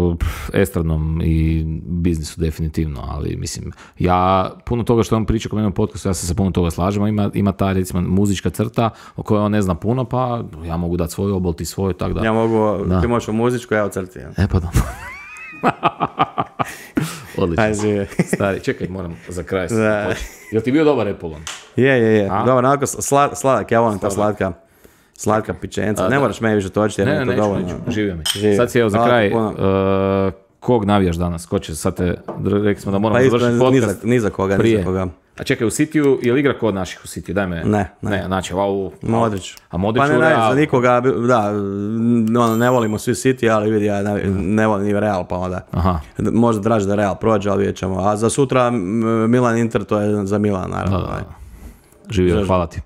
estradnom i biznisu definitivno, ali mislim, ja puno toga što on priča kod mene u podcastu, ja se sa puno toga slažem, a ima ta recimo muzička crta o kojoj on ne zna puno, pa ja mogu dati svoj obol, ti svoj, tako da. Ja mogu, ti možeš u muzičku, ja u crti. Ja. Pa da. Odlično. Stari, čekaj, moram za kraj. Jel ti bio dobar Epulon? Je. Dobar, onako sladak, ja volim ta slatka pičenca. Ne moraš me više točiti jer je to dovoljno. Živio mi. Sad si evo za kraj, kog navijaš danas? Ko će sad te, rekli smo da moramo završiti podcast. Ni za koga. A čekaj, u Cityu, je li igra kod naših u Cityu? Daj me. Ne. Znači, Modrić. A Modrić pa ne, za nikoga, da, ne volimo svi City, ali vidi, ja ne volim ni Real, pa onda. Možda draži da Real prođe, ali vidjet ćemo. A za sutra Milan Inter, to je za Milan, naravno. Živio, hvala ti.